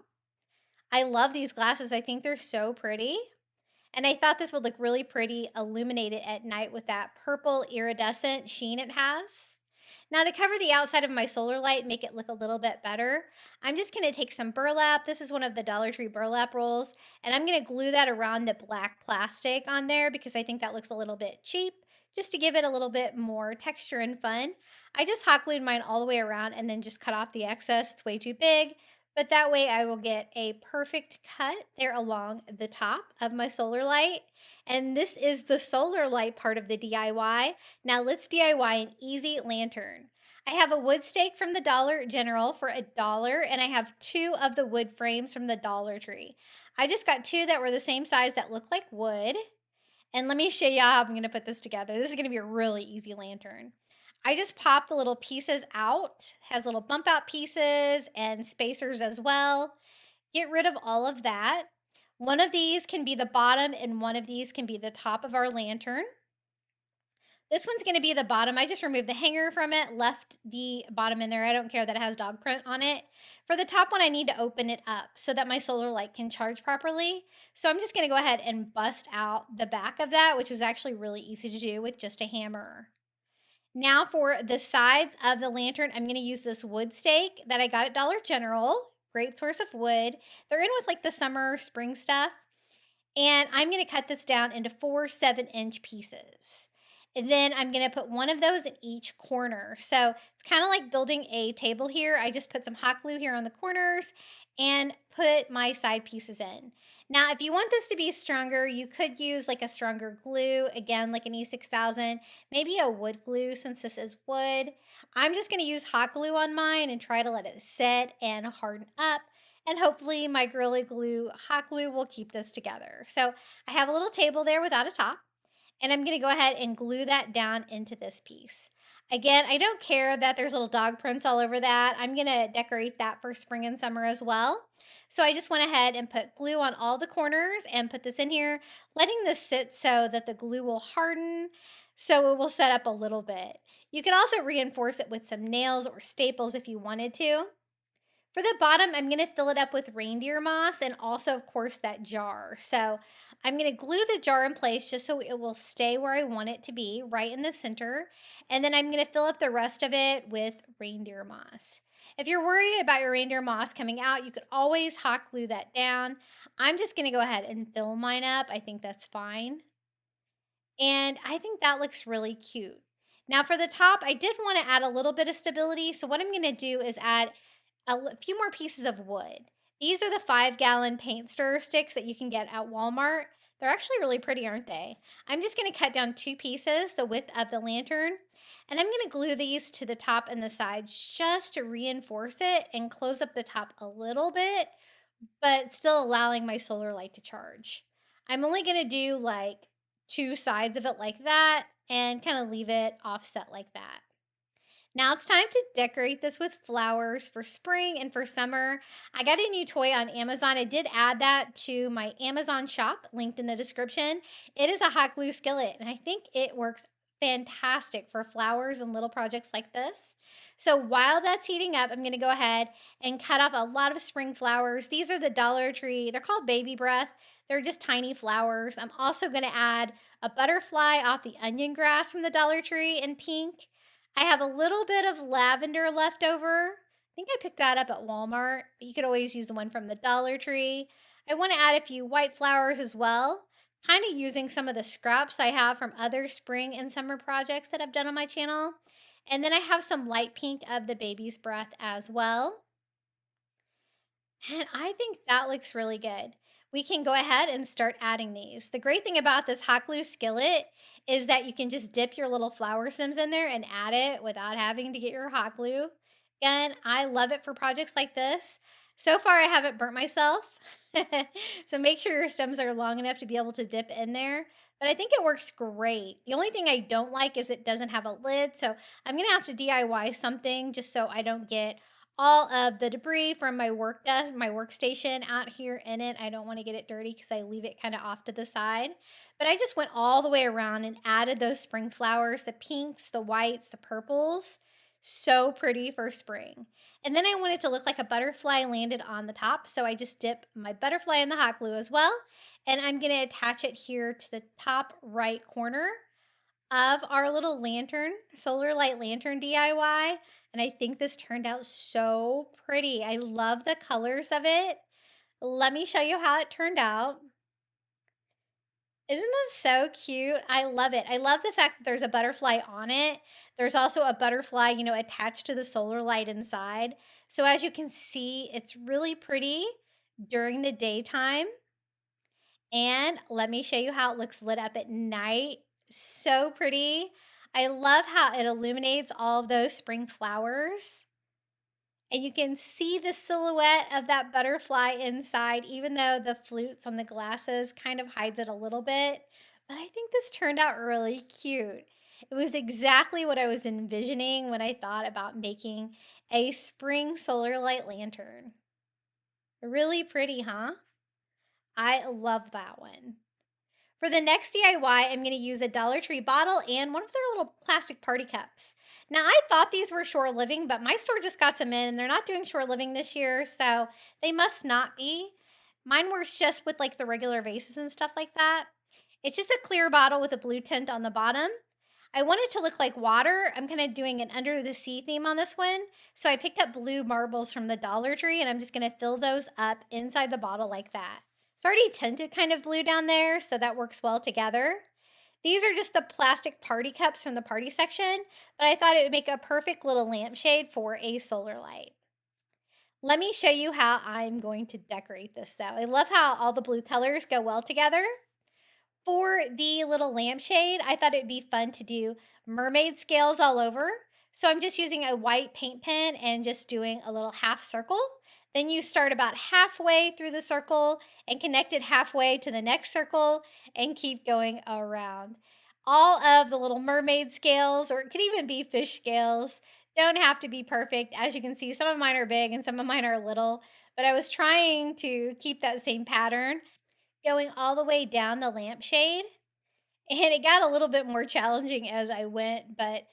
I love these glasses. I think they're so pretty. And I thought this would look really pretty illuminated at night with that purple iridescent sheen it has. Now to cover the outside of my solar light, make it look a little bit better, I'm just going to take some burlap. This is one of the Dollar Tree burlap rolls. And I'm going to glue that around the black plastic on there because I think that looks a little bit cheap, just to give it a little bit more texture and fun. I just hot glued mine all the way around and then just cut off the excess. It's way too big. But that way I will get a perfect cut there along the top of my solar light. And this is the solar light part of the DIY. Now let's DIY an easy lantern. I have a wood stake from the Dollar General for $1, and I have 2 of the wood frames from the Dollar Tree. I just got 2 that were the same size that look like wood. And let me show you how I'm going to put this together. This is going to be a really easy lantern. I just pop the little pieces out. It has little bump out pieces and spacers as well. Get rid of all of that. One of these can be the bottom and one of these can be the top of our lantern. This one's going to be the bottom. I just removed the hanger from it, left the bottom in there. I don't care that it has dog print on it. For the top one, I need to open it up so that my solar light can charge properly. So I'm just going to go ahead and bust out the back of that, which was actually really easy to do with just a hammer. Now for the sides of the lantern, I'm going to use this wood stake that I got at Dollar General. Great source of wood. They're in with like the summer, spring stuff. And I'm going to cut this down into 4 7-inch pieces. And then I'm going to put one of those in each corner. So it's kind of like building a table here. I just put some hot glue here on the corners and put my side pieces in. Now, if you want this to be stronger, you could use like a stronger glue, again, like an E6000, maybe a wood glue since this is wood. I'm just going to use hot glue on mine and try to let it set and harden up. And hopefully my Gorilla Glue hot glue will keep this together. So I have a little table there without a top. And I'm going to go ahead and glue that down into this piece. Again, I don't care that there's little dog prints all over that. I'm going to decorate that for spring and summer as well. So I just went ahead and put glue on all the corners and put this in here, letting this sit so that the glue will harden, so it will set up a little bit. You can also reinforce it with some nails or staples if you wanted to. For the bottom, I'm going to fill it up with reindeer moss and also, of course, that jar. So I'm going to glue the jar in place just so it will stay where I want it to be, right in the center. And then I'm going to fill up the rest of it with reindeer moss. If you're worried about your reindeer moss coming out, you could always hot glue that down. I'm just going to go ahead and fill mine up. I think that's fine. And I think that looks really cute. Now for the top, I did want to add a little bit of stability. So what I'm going to do is add a few more pieces of wood. These are the 5-gallon paint stirrer sticks that you can get at Walmart. They're actually really pretty, aren't they? I'm just going to cut down 2 pieces, the width of the lantern, and I'm going to glue these to the top and the sides just to reinforce it and close up the top a little bit, but still allowing my solar light to charge. I'm only going to do like 2 sides of it like that and kind of leave it offset like that. Now it's time to decorate this with flowers for spring and for summer. I got a new toy on Amazon. I did add that to my Amazon shop, linked in the description. It is a hot glue skillet, and I think it works fantastic for flowers and little projects like this. So while that's heating up, I'm going to go ahead and cut off a lot of spring flowers. These are the Dollar Tree. They're called Baby Breath. They're just tiny flowers. I'm also going to add a butterfly off the onion grass from the Dollar Tree in pink. I have a little bit of lavender left over. I think I picked that up at Walmart, but you could always use the one from the Dollar Tree. I want to add a few white flowers as well, kind of using some of the scraps I have from other spring and summer projects that I've done on my channel. And then I have some light pink of the baby's breath as well. And I think that looks really good. We can go ahead and start adding these. The great thing about this hot glue skillet is that you can just dip your little flower stems in there and add it without having to get your hot glue. Again, I love it for projects like this. So far, I haven't burnt myself. So make sure your stems are long enough to be able to dip in there. But I think it works great. The only thing I don't like is it doesn't have a lid. So I'm going to have to DIY something just so I don't get all of the debris from my work desk, my workstation out here in it. I don't want to get it dirty because I leave it kind of off to the side. But I just went all the way around and added those spring flowers, the pinks, the whites, the purples. So pretty for spring. And then I want it to look like a butterfly landed on the top. So I just dip my butterfly in the hot glue as well. And I'm going to attach it here to the top right corner of our little lantern, solar light lantern DIY. And I think this turned out so pretty. I love the colors of it. Let me show you how it turned out. Isn't this so cute? I love it. I love the fact that there's a butterfly on it. There's also a butterfly, attached to the solar light inside. So as you can see, it's really pretty during the daytime. And let me show you how it looks lit up at night. So pretty. I love how it illuminates all of those spring flowers. And you can see the silhouette of that butterfly inside, even though the flutes on the glasses kind of hides it a little bit. But I think this turned out really cute. It was exactly what I was envisioning when I thought about making a spring solar light lantern. Really pretty, huh? I love that one. For the next DIY, I'm going to use a Dollar Tree bottle and one of their little plastic party cups. Now, I thought these were Shore Living, but my store just got some in, and they're not doing Shore Living this year, so they must not be. Mine works just with like the regular vases and stuff like that. It's just a clear bottle with a blue tint on the bottom. I want it to look like water. I'm kind of doing an under the sea theme on this one. So I picked up blue marbles from the Dollar Tree, and I'm just going to fill those up inside the bottle like that. It's already tinted kind of blue down there, so that works well together. These are just the plastic party cups from the party section, but I thought it would make a perfect little lampshade for a solar light. Let me show you how I'm going to decorate this though. I love how all the blue colors go well together. For the little lampshade, I thought it'd be fun to do mermaid scales all over. So I'm just using a white paint pen and just doing a little half circle. Then you start about halfway through the circle and connect it halfway to the next circle and keep going around. All of the little mermaid scales, or it could even be fish scales, don't have to be perfect. As you can see, some of mine are big and some of mine are little, but I was trying to keep that same pattern going all the way down the lampshade. And it got a little bit more challenging as I went, but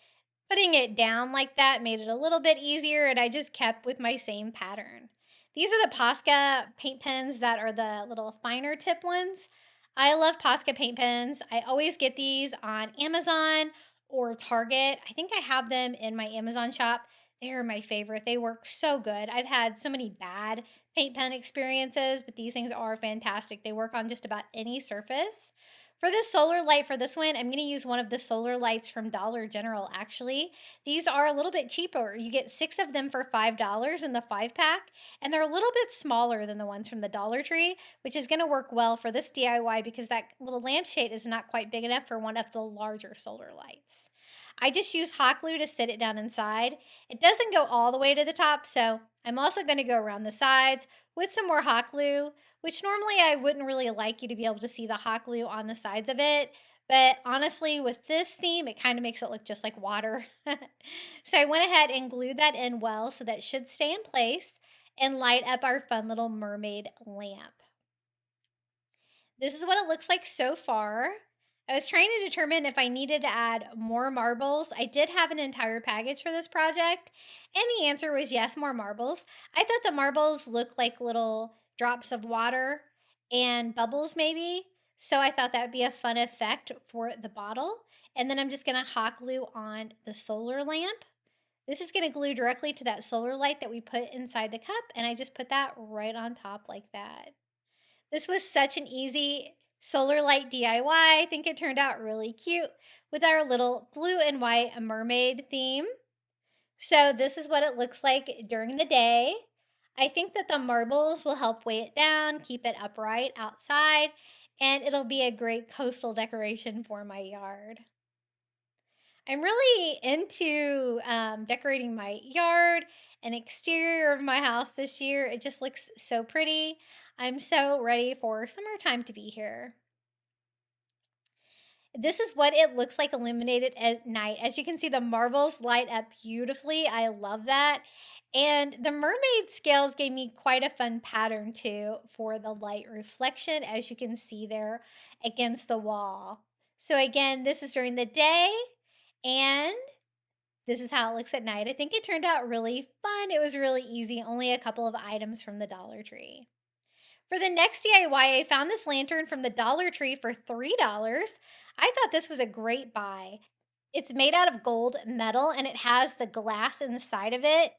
putting it down like that made it a little bit easier, and I just kept with my same pattern. These are the Posca paint pens that are the little finer tip ones. I love Posca paint pens. I always get these on Amazon or Target. I think I have them in my Amazon shop. They're my favorite. They work so good. I've had so many bad paint pen experiences, but these things are fantastic. They work on just about any surface. For this solar light for this one, I'm going to use one of the solar lights from Dollar General, actually. These are a little bit cheaper. You get 6 of them for $5 in the 5-pack, and they're a little bit smaller than the ones from the Dollar Tree, which is going to work well for this DIY because that little lampshade is not quite big enough for one of the larger solar lights. I just use hot glue to sit it down inside. It doesn't go all the way to the top, so I'm also going to go around the sides with some more hot glue, which normally I wouldn't really like you to be able to see the hot glue on the sides of it. But honestly, with this theme, it kind of makes it look just like water. So I went ahead and glued that in well so that should stay in place and light up our fun little mermaid lamp. This is what it looks like so far. I was trying to determine if I needed to add more marbles. I did have an entire package for this project, and the answer was yes, more marbles. I thought the marbles looked like little drops of water and bubbles maybe, so I thought that would be a fun effect for the bottle. And then I'm just going to hot glue on the solar lamp. This is going to glue directly to that solar light that we put inside the cup, and I just put that right on top like that. This was such an easy solar light DIY. I think it turned out really cute with our little blue and white mermaid theme. So this is what it looks like during the day. I think that the marbles will help weigh it down, keep it upright outside, and it'll be a great coastal decoration for my yard. I'm really into decorating my yard and exterior of my house this year. It just looks so pretty. I'm so ready for summertime to be here. This is what it looks like illuminated at night. As you can see, the marbles light up beautifully. I love that. And the mermaid scales gave me quite a fun pattern too for the light reflection, as you can see there against the wall. So again, this is during the day, and this is how it looks at night. I think it turned out really fun. It was really easy, only a couple of items from the Dollar Tree. For the next DIY, I found this lantern from the Dollar Tree for $3. I thought this was a great buy. It's made out of gold metal, and it has the glass inside of it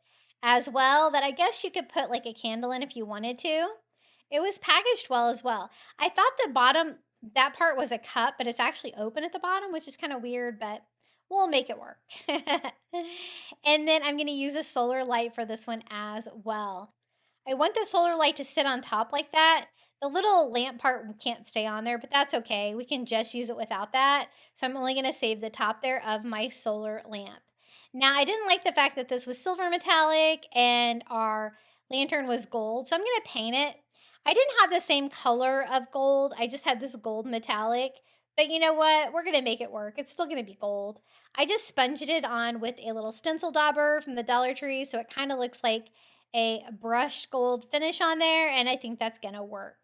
as well that I guess you could put like a candle in if you wanted to. It was packaged well as well. I thought the bottom, that part was a cup, but it's actually open at the bottom, which is kind of weird, but we'll make it work. And then I'm going to use a solar light for this one as well. I want the solar light to sit on top like that. The little lamp part can't stay on there, but that's okay. We can just use it without that. So I'm only going to save the top there of my solar lamp. Now, I didn't like the fact that this was silver metallic and our lantern was gold, so I'm going to paint it. I didn't have the same color of gold. I just had this gold metallic. But you know what? We're going to make it work. It's still going to be gold. I just sponged it on with a little stencil dauber from the Dollar Tree, so it kind of looks like a brushed gold finish on there, and I think that's gonna work.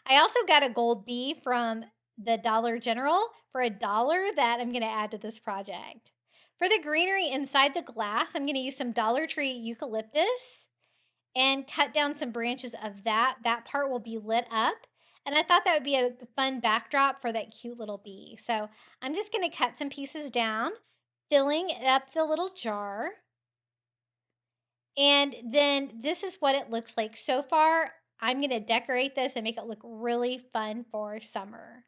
I also got a gold bee from the Dollar General for $1 that I'm gonna add to this project. For the greenery inside the glass, I'm gonna use some Dollar Tree eucalyptus and cut down some branches of that. That part will be lit up, and I thought that would be a fun backdrop for that cute little bee. So I'm just gonna cut some pieces down, filling up the little jar. And then this is what it looks like so far. I'm going to decorate this and make it look really fun for summer.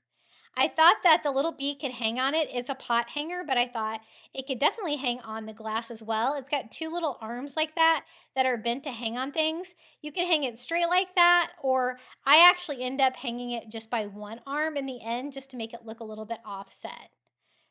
I thought that the little bee could hang on it. It's a pot hanger, but I thought it could definitely hang on the glass as well. It's got two little arms like that are bent to hang on things. You can hang it straight like that, or I actually end up hanging it just by one arm in the end just to make it look a little bit offset.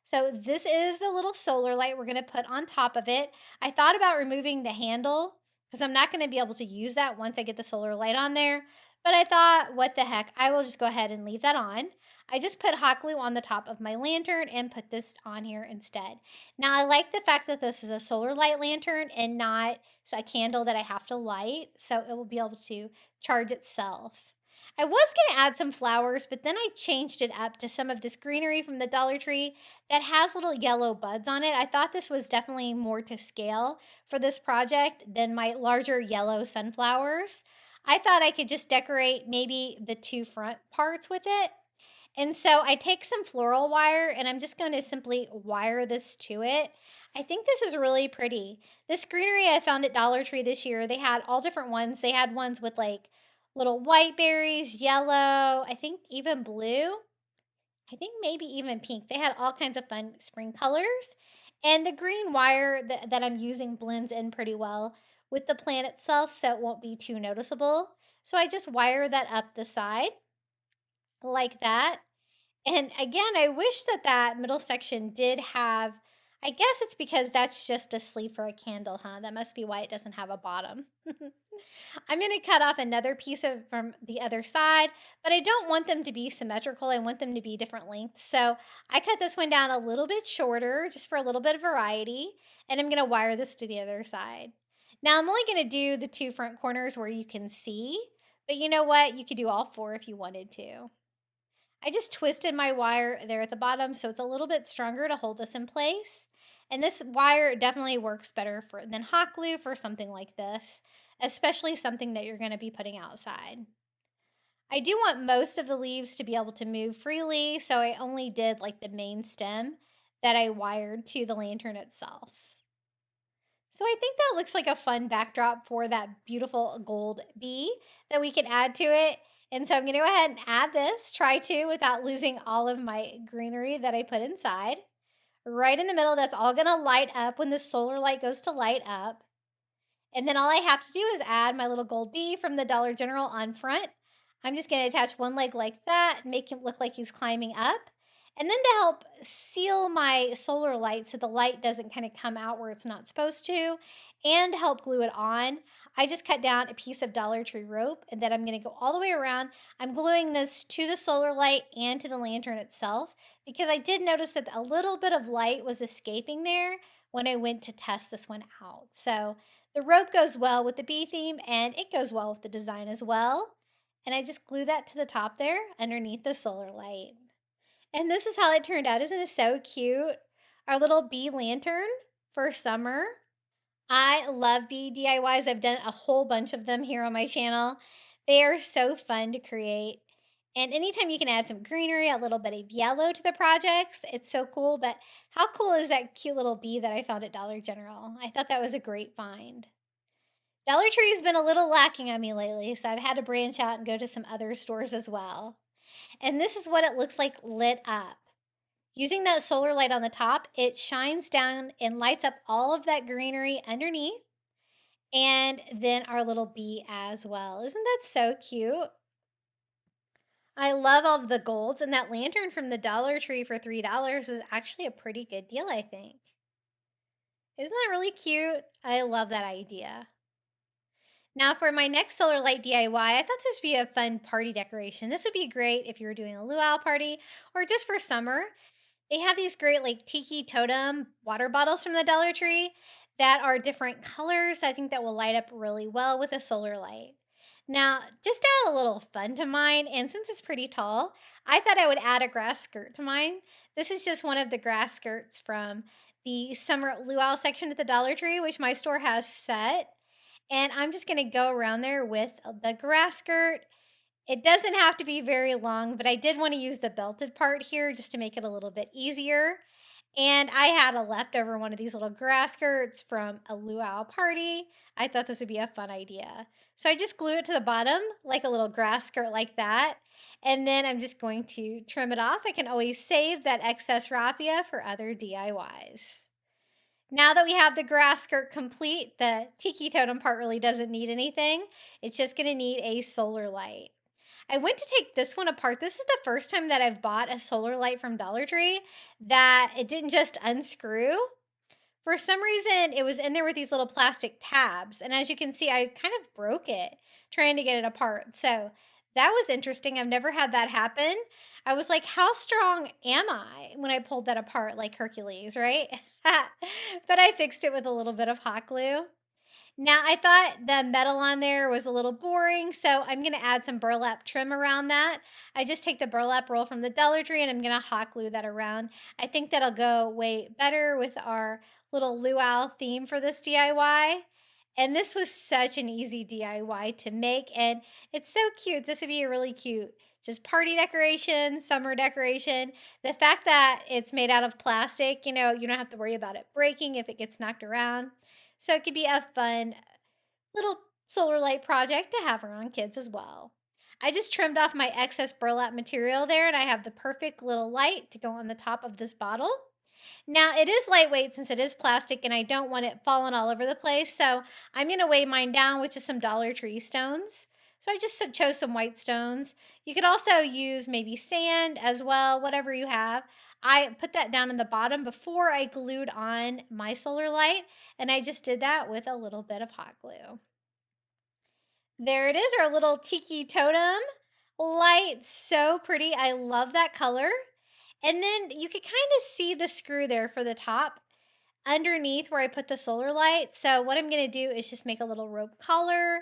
So this is the little solar light we're going to put on top of it. I thought about removing the handle because I'm not going to be able to use that once I get the solar light on there. But I thought, what the heck, I will just go ahead and leave that on. I just put hot glue on the top of my lantern and put this on here instead. Now, I like the fact that this is a solar light lantern and not a candle that I have to light, so it will be able to charge itself. I was going to add some flowers, but then I changed it up to some of this greenery from the Dollar Tree that has little yellow buds on it. I thought this was definitely more to scale for this project than my larger yellow sunflowers. I thought I could just decorate maybe the two front parts with it. And so I take some floral wire and I'm just going to simply wire this to it. I think this is really pretty. This greenery I found at Dollar Tree this year, they had all different ones. They had ones with like little white berries, yellow, I think even blue. I think maybe even pink. They had all kinds of fun spring colors. And the green wire that I'm using blends in pretty well with the plant itself, so it won't be too noticeable. So I just wire that up the side like that. And again, I wish that middle section did have, I guess it's because that's just a sleeve for a candle, huh? That must be why it doesn't have a bottom. I'm going to cut off another piece from the other side, but I don't want them to be symmetrical. I want them to be different lengths. So I cut this one down a little bit shorter just for a little bit of variety, and I'm going to wire this to the other side. Now I'm only going to do the two front corners where you can see, but you know what? You could do all four if you wanted to. I just twisted my wire there at the bottom so it's a little bit stronger to hold this in place. And this wire definitely works better than hot glue for something like this, especially something that you're going to be putting outside. I do want most of the leaves to be able to move freely, so I only did like the main stem that I wired to the lantern itself. So I think that looks like a fun backdrop for that beautiful gold bee that we can add to it. And so I'm going to go ahead and add this, try to, without losing all of my greenery that I put inside. right in the middle. That's all gonna light up when the solar light goes to light up. And then all I have to do is add my little gold bee from the Dollar General on front. I'm just going to attach one leg like that, make him look like he's climbing up. And then to help seal my solar light so the light doesn't kind of come out where it's not supposed to, and help glue it on, I just cut down a piece of Dollar Tree rope, and then I'm going to go all the way around. I'm gluing this to the solar light and to the lantern itself because I did notice that a little bit of light was escaping there when I went to test this one out. So the rope goes well with the bee theme, and it goes well with the design as well. And I just glue that to the top there underneath the solar light. And this is how it turned out. Isn't it so cute? Our little bee lantern for summer. I love bee DIYs. I've done a whole bunch of them here on my channel. They are so fun to create. And anytime you can add some greenery, a little bit of yellow to the projects, it's so cool. But how cool is that cute little bee that I found at Dollar General? I thought that was a great find. Dollar Tree has been a little lacking on me lately, so I've had to branch out and go to some other stores as well. And this is what it looks like lit up. Using that solar light on the top, it shines down and lights up all of that greenery underneath, and then our little bee as well. Isn't that so cute? I love all of the golds, and that lantern from the Dollar Tree for $3 was actually a pretty good deal, I think. Isn't that really cute? I love that idea. Now for my next solar light DIY, I thought this would be a fun party decoration. This would be great if you were doing a luau party or just for summer. They have these great like Tiki Totem water bottles from the Dollar Tree that are different colors. I think that will light up really well with a solar light. Now, just to add a little fun to mine, and since it's pretty tall, I thought I would add a grass skirt to mine. This is just one of the grass skirts from the summer luau section at the Dollar Tree, which my store has set. And I'm just going to go around there with the grass skirt. It doesn't have to be very long, but I did want to use the belted part here just to make it a little bit easier. And I had a leftover one of these little grass skirts from a luau party. I thought this would be a fun idea. So I just glue it to the bottom like a little grass skirt like that. And then I'm just going to trim it off. I can always save that excess raffia for other DIYs. Now that we have the grass skirt complete, the Tiki Totem part really doesn't need anything. It's just going to need a solar light. I went to take this one apart. This is the first time that I've bought a solar light from Dollar Tree that it didn't just unscrew. For some reason, it was in there with these little plastic tabs. And as you can see, I kind of broke it trying to get it apart. So that was interesting. I've never had that happen. I was like, how strong am I when I pulled that apart like Hercules, right? But I fixed it with a little bit of hot glue. Now, I thought the metal on there was a little boring, so I'm going to add some burlap trim around that. I just take the burlap roll from the Dollar Tree and I'm going to hot glue that around. I think that'll go way better with our little luau theme for this DIY. And this was such an easy DIY to make, and it's so cute. This would be a really cute just party decoration, summer decoration. The fact that it's made out of plastic, you know, you don't have to worry about it breaking if it gets knocked around. So it could be a fun little solar light project to have around kids as well. I just trimmed off my excess burlap material there, and I have the perfect little light to go on the top of this bottle. Now, it is lightweight since it is plastic, and I don't want it falling all over the place, so I'm going to weigh mine down with just some Dollar Tree stones. So I just chose some white stones. You could also use maybe sand as well, whatever you have. I put that down in the bottom before I glued on my solar light, and I just did that with a little bit of hot glue. There it is, our little Tiki Totem light. So pretty. I love that color. And then you could kind of see the screw there for the top underneath where I put the solar light. So what I'm going to do is just make a little rope collar.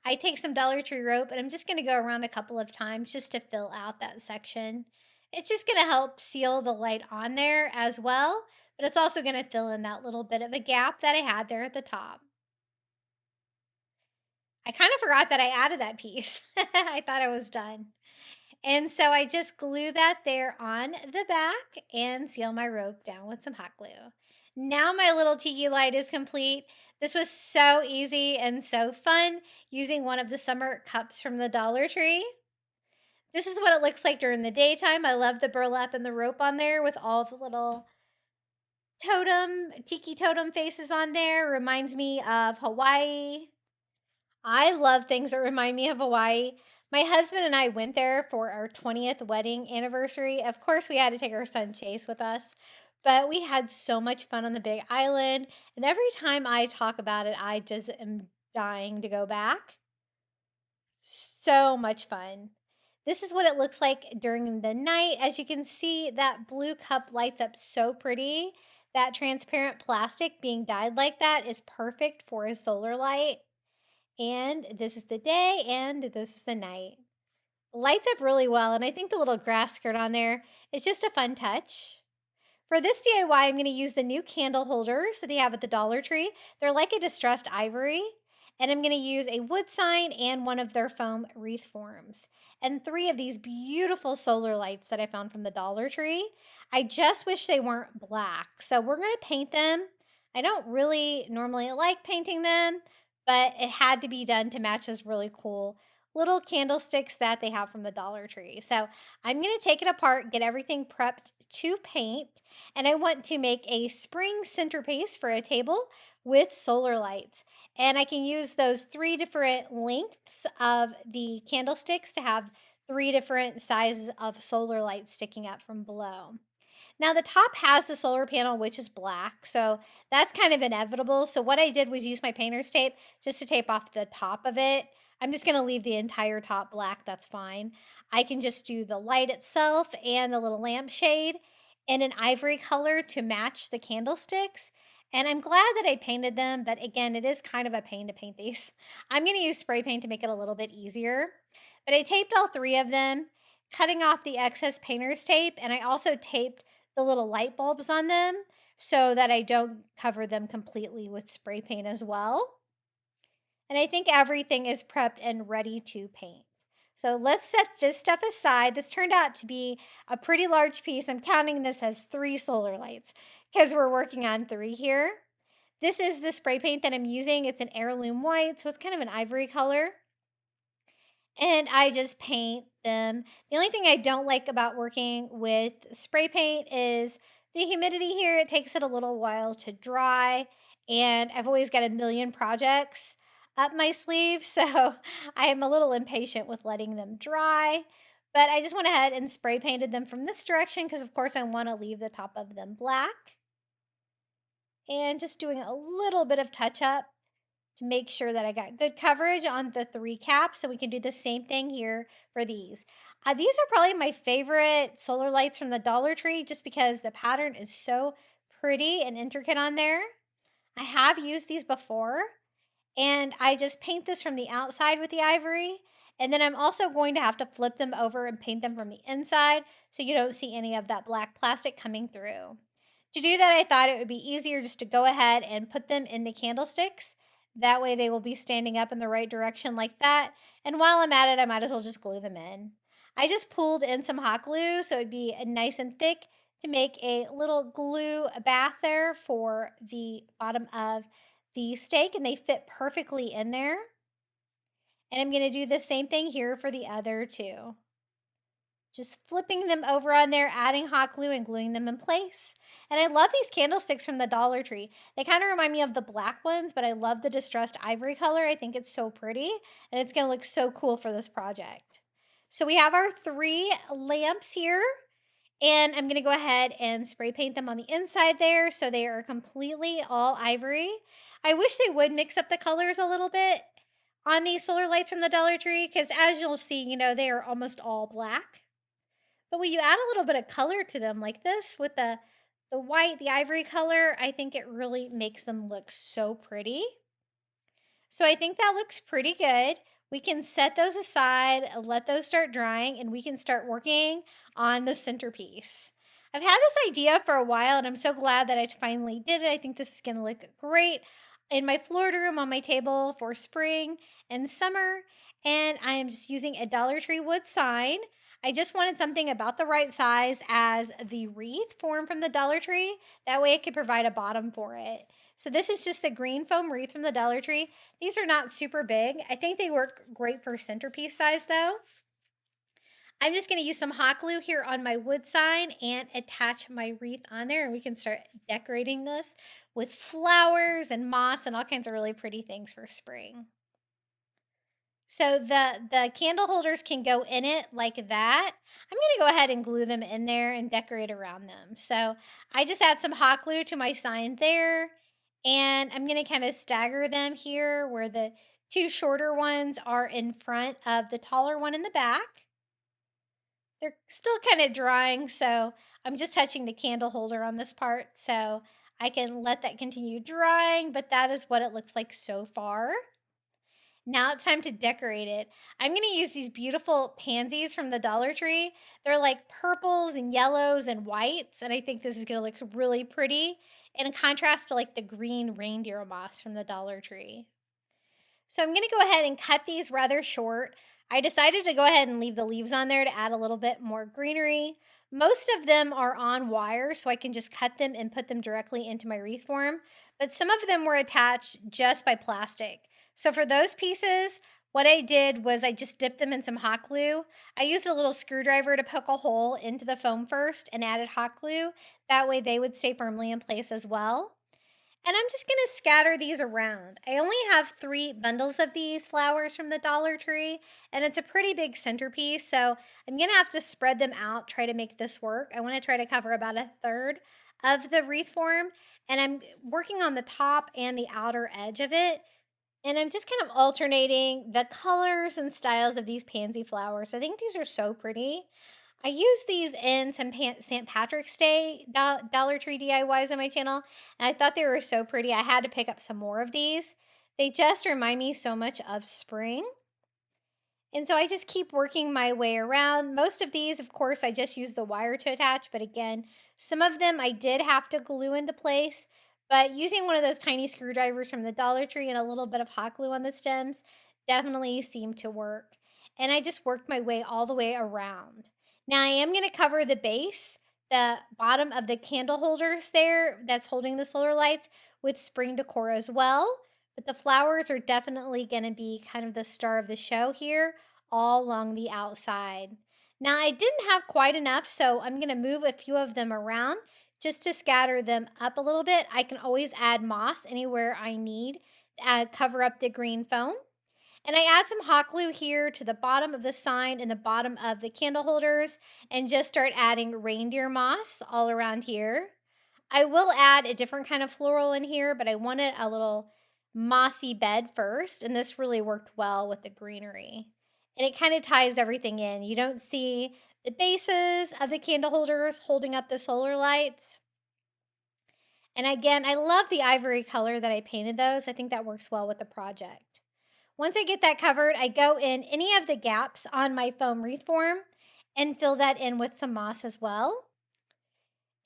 I take some Dollar Tree rope and I'm just going to go around a couple of times just to fill out that section. It's just going to help seal the light on there as well, but it's also going to fill in that little bit of a gap that I had there at the top. I kind of forgot that I added that piece. I thought I was done. And so I just glue that there on the back and seal my rope down with some hot glue. Now my little tiki light is complete. This was so easy and so fun using one of the summer cups from the Dollar Tree. This is what it looks like during the daytime. I love the burlap and the rope on there with all the little totem, tiki totem faces on there. Reminds me of Hawaii. I love things that remind me of Hawaii. My husband and I went there for our 20th wedding anniversary. Of course, we had to take our son Chase with us, but we had so much fun on the big island. And every time I talk about it, I just am dying to go back. So much fun. This is what it looks like during the night. As you can see, that blue cup lights up so pretty. That transparent plastic being dyed like that is perfect for a solar light. And this is the day and this is the night. Lights up really well, and I think the little grass skirt on there is just a fun touch. For this DIY, I'm going to use the new candle holders that they have at the Dollar Tree. They're like a distressed ivory. And I'm going to use a wood sign and one of their foam wreath forms. And 3 of these beautiful solar lights that I found from the Dollar Tree. I just wish they weren't black. So we're going to paint them. I don't really normally like painting them, but it had to be done to match those really cool little candlesticks that they have from the Dollar Tree. So I'm going to take it apart, get everything prepped to paint, and I want to make a spring centerpiece for a table with solar lights. And I can use those 3 different lengths of the candlesticks to have 3 different sizes of solar lights sticking up from below. Now the top has the solar panel, which is black, so that's kind of inevitable. So what I did was use my painter's tape just to tape off the top of it. I'm just going to leave the entire top black. That's fine. I can just do the light itself and the little lampshade in an ivory color to match the candlesticks. And I'm glad that I painted them, but again, it is kind of a pain to paint these. I'm going to use spray paint to make it a little bit easier. But I taped all 3 of them, cutting off the excess painter's tape, and I also taped the little light bulbs on them so that I don't cover them completely with spray paint as well. And I think everything is prepped and ready to paint. So let's set this stuff aside. This turned out to be a pretty large piece. I'm counting this as 3 solar lights because we're working on 3 here. This is the spray paint that I'm using. It's an heirloom white, so it's kind of an ivory color. And I just paint them. The only thing I don't like about working with spray paint is the humidity here. It takes it a little while to dry, and I've always got a million projects up my sleeve, so I am a little impatient with letting them dry. But I just went ahead and spray painted them from this direction because, of course, I want to leave the top of them black. And just doing a little bit of touch up to make sure that I got good coverage on the 3 caps. So we can do the same thing here for these. These are probably my favorite solar lights from the Dollar Tree just because the pattern is so pretty and intricate on there. I have used these before, and I just paint this from the outside with the ivory. And then I'm also going to have to flip them over and paint them from the inside so you don't see any of that black plastic coming through. To do that, I thought it would be easier just to go ahead and put them in the candlesticks. That way they will be standing up in the right direction like that. And while I'm at it, I might as well just glue them in. I just pulled in some hot glue so it'd be nice and thick to make a little glue bath there for the bottom of the stake, and they fit perfectly in there. And I'm going to do the same thing here for the other 2. Just flipping them over on there, adding hot glue and gluing them in place. And I love these candlesticks from the Dollar Tree. They kind of remind me of the black ones, but I love the distressed ivory color. I think it's so pretty, and it's going to look so cool for this project. So we have our 3 lamps here, and I'm going to go ahead and spray paint them on the inside there so they are completely all ivory. I wish they would mix up the colors a little bit on these solar lights from the Dollar Tree because, as you'll see, they are almost all black. But when you add a little bit of color to them like this with the white, the ivory color, I think it really makes them look so pretty. So I think that looks pretty good. We can set those aside, let those start drying, and we can start working on the centerpiece. I've had this idea for a while, and I'm so glad that I finally did it. I think this is going to look great in my Florida room on my table for spring and summer. And I am just using a Dollar Tree wood sign. I just wanted something about the right size as the wreath form from the Dollar Tree. That way I could provide a bottom for it. So this is just the green foam wreath from the Dollar Tree. These are not super big. I think they work great for centerpiece size though. I'm just going to use some hot glue here on my wood sign and attach my wreath on there, and we can start decorating this with flowers and moss and all kinds of really pretty things for spring. So the candle holders can go in it like that. I'm going to go ahead and glue them in there and decorate around them. So I just add some hot glue to my sign there, and I'm going to kind of stagger them here where the two shorter ones are in front of the taller one in the back. They're still kind of drying, so I'm just touching the candle holder on this part so I can let that continue drying, but that is what it looks like so far. Now it's time to decorate it. I'm going to use these beautiful pansies from the Dollar Tree. They're like purples and yellows and whites, and I think this is going to look really pretty in contrast to like the green reindeer moss from the Dollar Tree. So I'm going to go ahead and cut these rather short. I decided to go ahead and leave the leaves on there to add a little bit more greenery. Most of them are on wire, so I can just cut them and put them directly into my wreath form. But some of them were attached just by plastic. So for those pieces, what I did was I just dipped them in some hot glue. I used a little screwdriver to poke a hole into the foam first and added hot glue. That way they would stay firmly in place as well. And I'm just going to scatter these around. I only have 3 bundles of these flowers from the Dollar Tree, and it's a pretty big centerpiece, so I'm going to have to spread them out, try to make this work. I want to try to cover about 1/3 of the wreath form, and I'm working on the top and the outer edge of it. And I'm just kind of alternating the colors and styles of these pansy flowers. I think these are so pretty. I use these in some St. Patrick's Day Dollar Tree DIYs on my channel, and I thought they were so pretty. I had to pick up some more of these. They just remind me so much of spring. And so I just keep working my way around. Most of these, of course, I just use the wire to attach, but again, some of them I did have to glue into place. But using one of those tiny screwdrivers from the Dollar Tree and a little bit of hot glue on the stems definitely seemed to work. And I just worked my way all the way around. Now I am going to cover the base, the bottom of the candle holders there that's holding the solar lights, with spring decor as well. But the flowers are definitely going to be kind of the star of the show here, all along the outside. Now I didn't have quite enough, so I'm going to move a few of them around just to scatter them up a little bit. I can always add moss anywhere I need to cover up the green foam. And I add some hot glue here to the bottom of the sign and the bottom of the candle holders and just start adding reindeer moss all around here. I will add a different kind of floral in here, but I wanted a little mossy bed first, and this really worked well with the greenery. And it kind of ties everything in. You don't see the bases of the candle holders holding up the solar lights. And again, I love the ivory color that I painted those. I think that works well with the project. Once I get that covered, I go in any of the gaps on my foam wreath form and fill that in with some moss as well.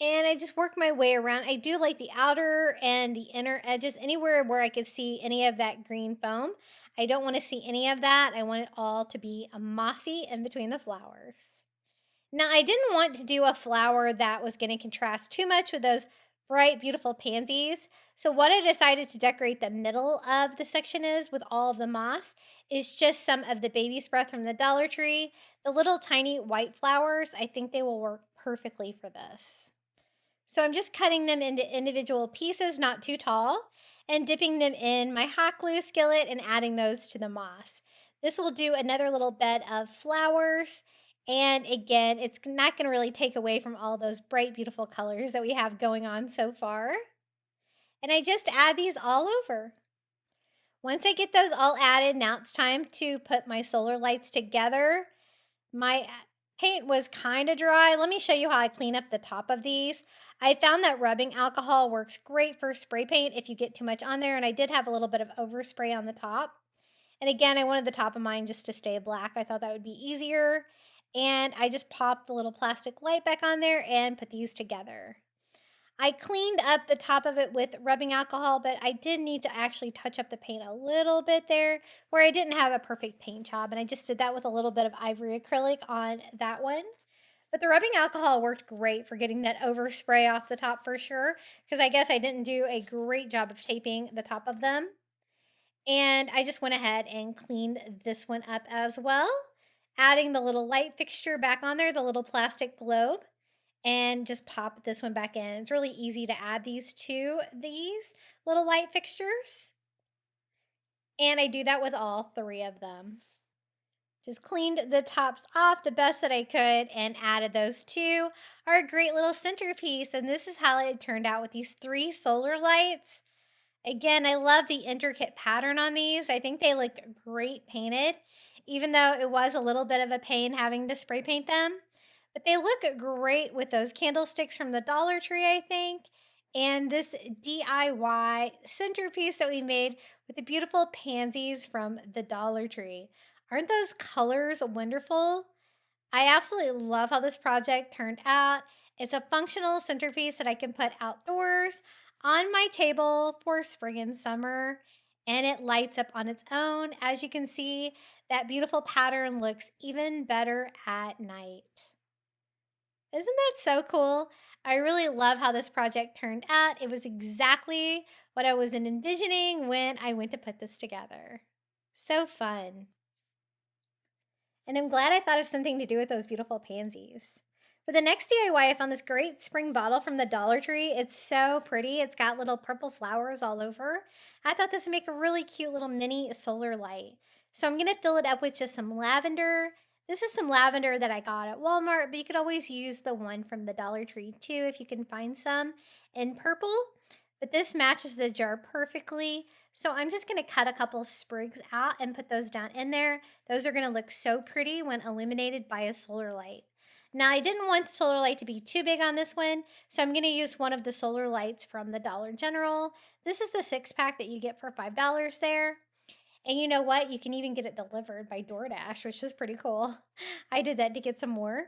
And I just work my way around. I do like the outer and the inner edges, anywhere where I could see any of that green foam. I don't want to see any of that. I want it all to be mossy in between the flowers. Now, I didn't want to do a flower that was going to contrast too much with those bright, beautiful pansies. So what I decided to decorate the middle of the section is with all of the moss is just some of the baby's breath from the Dollar Tree. The little tiny white flowers, I think they will work perfectly for this. So I'm just cutting them into individual pieces, not too tall, and dipping them in my hot glue skillet and adding those to the moss. This will do another little bed of flowers. And again, it's not going to really take away from all those bright, beautiful colors that we have going on so far. And I just add these all over. Once I get those all added, now it's time to put my solar lights together. My paint was kind of dry. Let me show you how I clean up the top of these. I found that rubbing alcohol works great for spray paint if you get too much on there, and I did have a little bit of overspray on the top. And again, I wanted the top of mine just to stay black. I thought that would be easier. And I just popped the little plastic light back on there and put these together. I cleaned up the top of it with rubbing alcohol, but I did need to actually touch up the paint a little bit there where I didn't have a perfect paint job. And I just did that with a little bit of ivory acrylic on that one. But the rubbing alcohol worked great for getting that overspray off the top for sure, because I guess I didn't do a great job of taping the top of them. And I just went ahead and cleaned this one up as well. adding the little light fixture back on there, the little plastic globe, and just pop this one back in. It's really easy to add these to these little light fixtures. And I do that with all 3 of them. Just cleaned the tops off the best that I could and added those to our great little centerpiece. And this is how it turned out with these 3 solar lights. Again, I love the intricate pattern on these. I think they look great painted, even though it was a little bit of a pain having to spray paint them. But they look great with those candlesticks from the Dollar Tree, I think. And this DIY centerpiece that we made with the beautiful pansies from the Dollar Tree. Aren't those colors wonderful? I absolutely love how this project turned out. It's a functional centerpiece that I can put outdoors on my table for spring and summer, and it lights up on its own. As you can see, that beautiful pattern looks even better at night. Isn't that so cool? I really love how this project turned out. It was exactly what I was envisioning when I went to put this together. So fun. And I'm glad I thought of something to do with those beautiful pansies. For the next DIY, I found this great spring bottle from the Dollar Tree. It's so pretty. It's got little purple flowers all over. I thought this would make a really cute little mini solar light. So I'm going to fill it up with just some lavender. This is some lavender that I got at Walmart, but you could always use the one from the Dollar Tree too if you can find some in purple. But this matches the jar perfectly. So I'm just going to cut a couple sprigs out and put those down in there. Those are going to look so pretty when illuminated by a solar light. Now, I didn't want the solar light to be too big on this one, so I'm going to use one of the solar lights from the Dollar General. This is the 6-pack that you get for $5 there. And you know what? You can even get it delivered by DoorDash, which is pretty cool. I did that to get some more.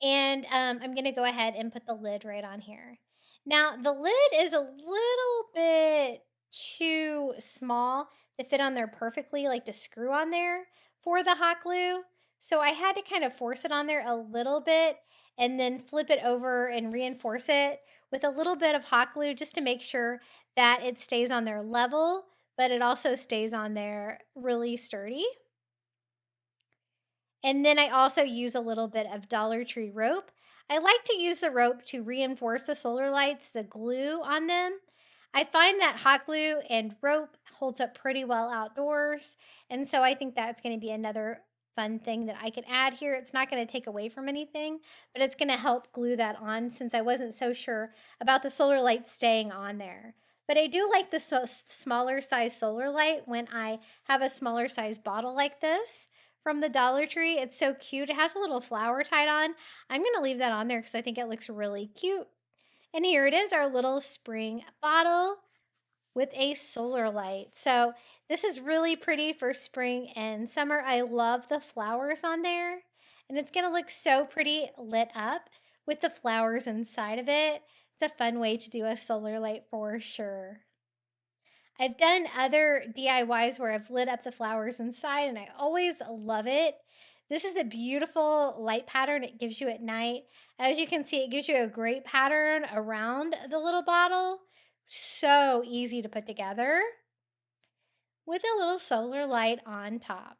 And I'm going to go ahead and put the lid right on here. Now, the lid is a little bit too small to fit on there perfectly, like to screw on there for the hot glue. So I had to kind of force it on there a little bit and then flip it over and reinforce it with a little bit of hot glue just to make sure that it stays on there level, but it also stays on there really sturdy. And then I also use a little bit of Dollar Tree rope. I like to use the rope to reinforce the solar lights, the glue on them. I find that hot glue and rope holds up pretty well outdoors. And so I think that's going to be another fun thing that I can add here. It's not going to take away from anything, but it's going to help glue that on since I wasn't so sure about the solar light staying on there. But I do like the smaller size solar light when I have a smaller size bottle like this from the Dollar Tree. It's so cute. It has a little flower tied on. I'm going to leave that on there because I think it looks really cute. And here it is, our little spring bottle with a solar light. So this is really pretty for spring and summer. I love the flowers on there. And it's going to look so pretty lit up with the flowers inside of it. It's a fun way to do a solar light for sure. I've done other DIYs where I've lit up the flowers inside and I always love it. This is the beautiful light pattern it gives you at night. As you can see, it gives you a great pattern around the little bottle. So easy to put together with a little solar light on top.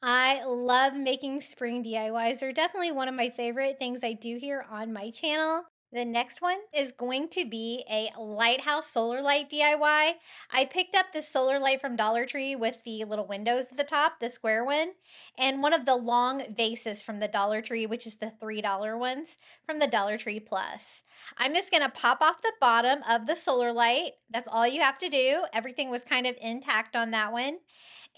I love making spring DIYs. They're definitely one of my favorite things I do here on my channel. The next one is going to be a Lighthouse Solar Light DIY. I picked up this solar light from Dollar Tree with the little windows at the top, the square one, and one of the long vases from the Dollar Tree, which is the $3 ones from the Dollar Tree Plus. I'm just going to pop off the bottom of the solar light. That's all you have to do. Everything was kind of intact on that one.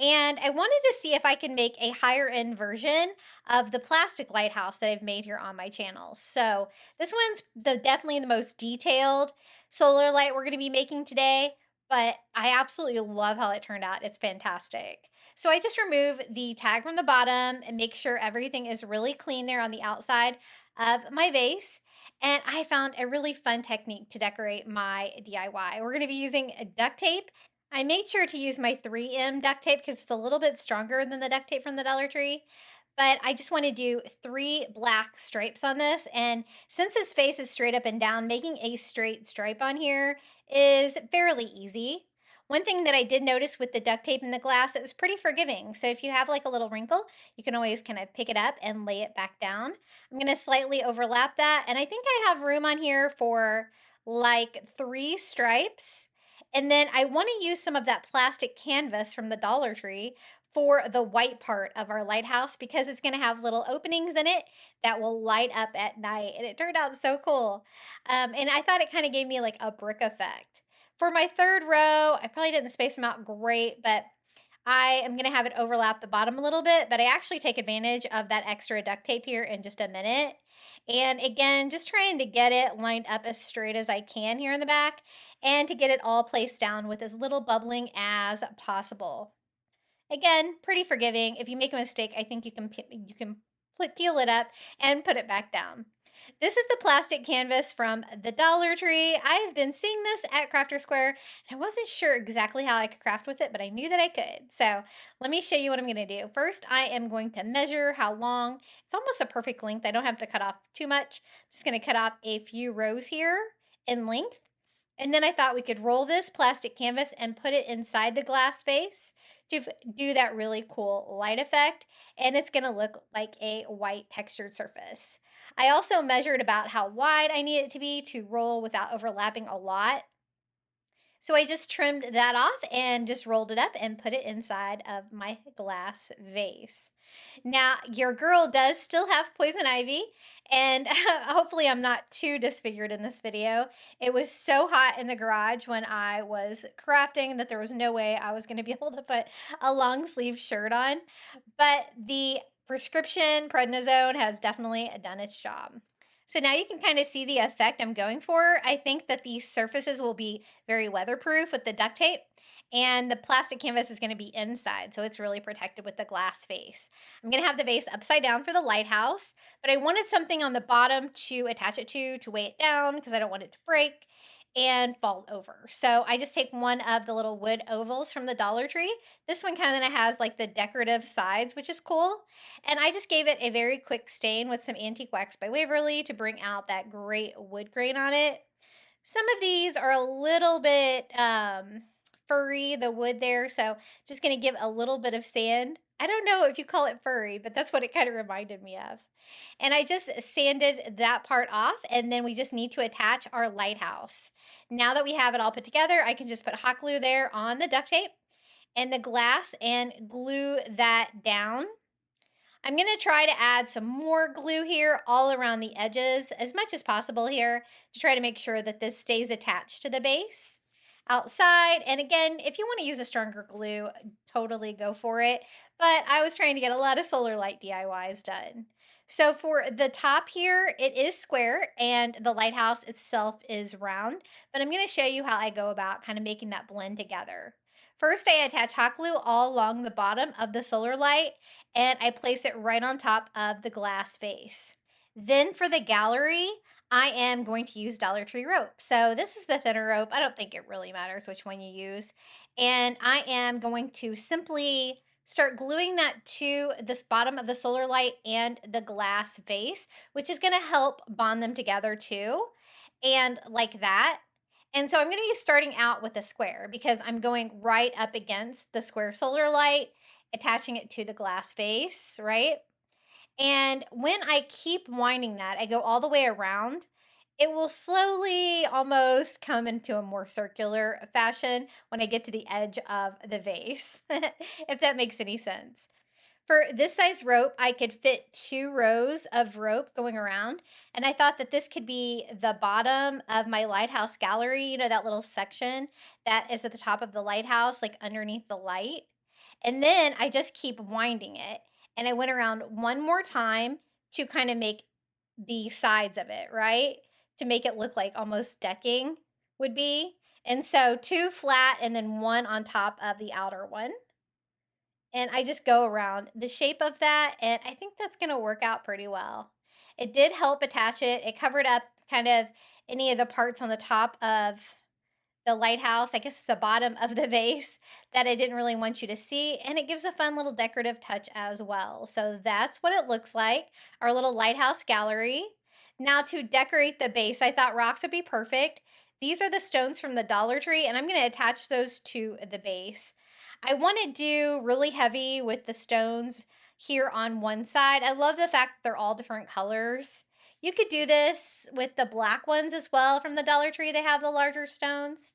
And I wanted to see if I can make a higher end version of the plastic lighthouse that I've made here on my channel. So this one's definitely the most detailed solar light we're going to be making today, but I absolutely love how it turned out. It's fantastic. So I just remove the tag from the bottom and make sure everything is really clean there on the outside of my vase. And I found a really fun technique to decorate my DIY. We're going to be using duct tape. I made sure to use my 3M duct tape because it's a little bit stronger than the duct tape from the Dollar Tree. But I just want to do 3 black stripes on this. And since his face is straight up and down, making a straight stripe on here is fairly easy. One thing that I did notice with the duct tape and the glass, it was pretty forgiving. So if you have like a little wrinkle, you can always kind of pick it up and lay it back down. I'm going to slightly overlap that. And I think I have room on here for like 3 stripes. And then I want to use some of that plastic canvas from the Dollar Tree for the white part of our lighthouse because it's going to have little openings in it that will light up at night. And it turned out so cool. And I thought it kind of gave me like a brick effect. For my third row, I probably didn't space them out great, but I am going to have it overlap the bottom a little bit, but I actually take advantage of that extra duct tape here in just a minute. And again, just trying to get it lined up as straight as I can here in the back and to get it all placed down with as little bubbling as possible. Again, pretty forgiving. If you make a mistake, I think you can peel it up and put it back down. This is the plastic canvas from the Dollar Tree. I've been seeing this at Crafter Square, and I wasn't sure exactly how I could craft with it, but I knew that I could. So let me show you what I'm going to do. First, I am going to measure how long. It's almost a perfect length. I don't have to cut off too much. I'm just going to cut off a few rows here in length. And then I thought we could roll this plastic canvas and put it inside the glass vase to do that really cool light effect. And it's going to look like a white textured surface. I also measured about how wide I need it to be to roll without overlapping a lot. So I just trimmed that off and just rolled it up and put it inside of my glass vase. Now, your girl does still have poison ivy, and hopefully I'm not too disfigured in this video. It was so hot in the garage when I was crafting that there was no way I was going to be able to put a long sleeve shirt on, but the prescription prednisone has definitely done its job. So now you can kind of see the effect I'm going for. I think that these surfaces will be very weatherproof with the duct tape, and the plastic canvas is going to be inside, so it's really protected with the glass vase. I'm going to have the vase upside down for the lighthouse, but I wanted something on the bottom to attach it to weigh it down because I don't want it to break and fall over. So I just take one of the little wood ovals from the Dollar Tree. This one kind of has like the decorative sides, which is cool. And I just gave it a very quick stain with some antique wax by Waverly to bring out that great wood grain on it. Some of these are a little bit furry, the wood there, so just going to give a little bit of sand. I don't know if you call it furry, but that's what it kind of reminded me of. And I just sanded that part off, and then we just need to attach our lighthouse. Now that we have it all put together, I can just put hot glue there on the duct tape and the glass and glue that down. I'm going to try to add some more glue here all around the edges as much as possible here to try to make sure that this stays attached to the base outside. And again, if you want to use a stronger glue, totally go for it. But I was trying to get a lot of solar light DIYs done. So for the top here, it is square and the lighthouse itself is round, but I'm going to show you how I go about kind of making that blend together. First, I attach hot glue all along the bottom of the solar light and I place it right on top of the glass vase. Then for the gallery, I am going to use Dollar Tree rope. So this is the thinner rope. I don't think it really matters which one you use. And I am going to simply start gluing that to this bottom of the solar light and the glass vase, which is going to help bond them together too. And like that. And so I'm going to be starting out with a square because I'm going right up against the square solar light, attaching it to the glass vase, right? And when I keep winding that, I go all the way around, it will slowly almost come into a more circular fashion when I get to the edge of the vase, if that makes any sense. For this size rope, I could fit 2 rows of rope going around, and I thought that this could be the bottom of my lighthouse gallery, you know, that little section that is at the top of the lighthouse, like underneath the light. And then I just keep winding it. And I went around one more time to kind of make the sides of it, right? To make it look like almost decking would be. And so 2 flat and then 1 on top of the outer one. And I just go around the shape of that, and I think that's going to work out pretty well. It did help attach it. It covered up kind of any of the parts on the top of the lighthouse, I guess it's the bottom of the vase that I didn't really want you to see, and it gives a fun little decorative touch as well. So that's what it looks like, our little lighthouse gallery. Now to decorate the base, I thought rocks would be perfect. These are the stones from the Dollar Tree, and I'm going to attach those to the base. I want to do really heavy with the stones here on one side. I love the fact that they're all different colors. You could do this with the black ones as well from the Dollar Tree. They have the larger stones.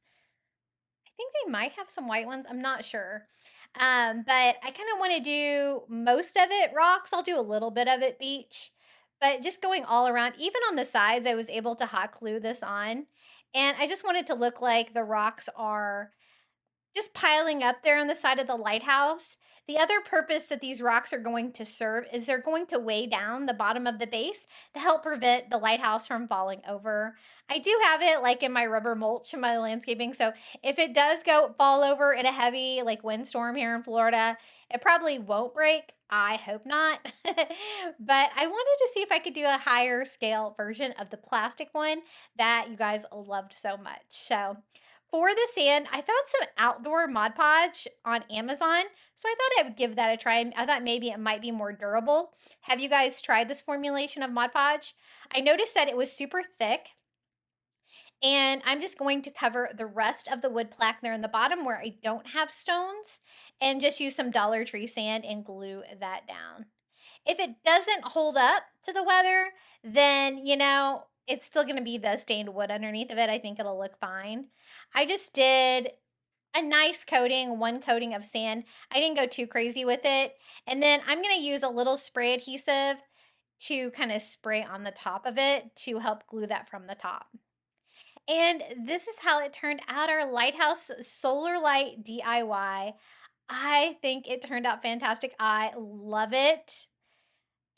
I think they might have some white ones. I'm not sure. But I kind of want to do most of it rocks. I'll do a little bit of it beach, but just going all around, even on the sides, I was able to hot glue this on. And I just want it to look like the rocks are just piling up there on the side of the lighthouse. The other purpose that these rocks are going to serve is they're going to weigh down the bottom of the base to help prevent the lighthouse from falling over. I do have it like in my rubber mulch in my landscaping, so if it does go fall over in a heavy like windstorm here in Florida, it probably won't break. I hope not. But I wanted to see if I could do a higher scale version of the plastic one that you guys loved so much. So for the sand, I found some outdoor Mod Podge on Amazon, so I thought I would give that a try. I thought maybe it might be more durable. Have you guys tried this formulation of Mod Podge? I noticed that it was super thick, and I'm just going to cover the rest of the wood plaque there in the bottom where I don't have stones, and just use some Dollar Tree sand and glue that down. If it doesn't hold up to the weather, then, it's still going to be the stained wood underneath of it. I think it'll look fine. I just did a nice coating, one coating of sand. I didn't go too crazy with it. And then I'm going to use a little spray adhesive to kind of spray on the top of it to help glue that from the top. And this is how it turned out, our Lighthouse Solar Light DIY. I think it turned out fantastic. I love it.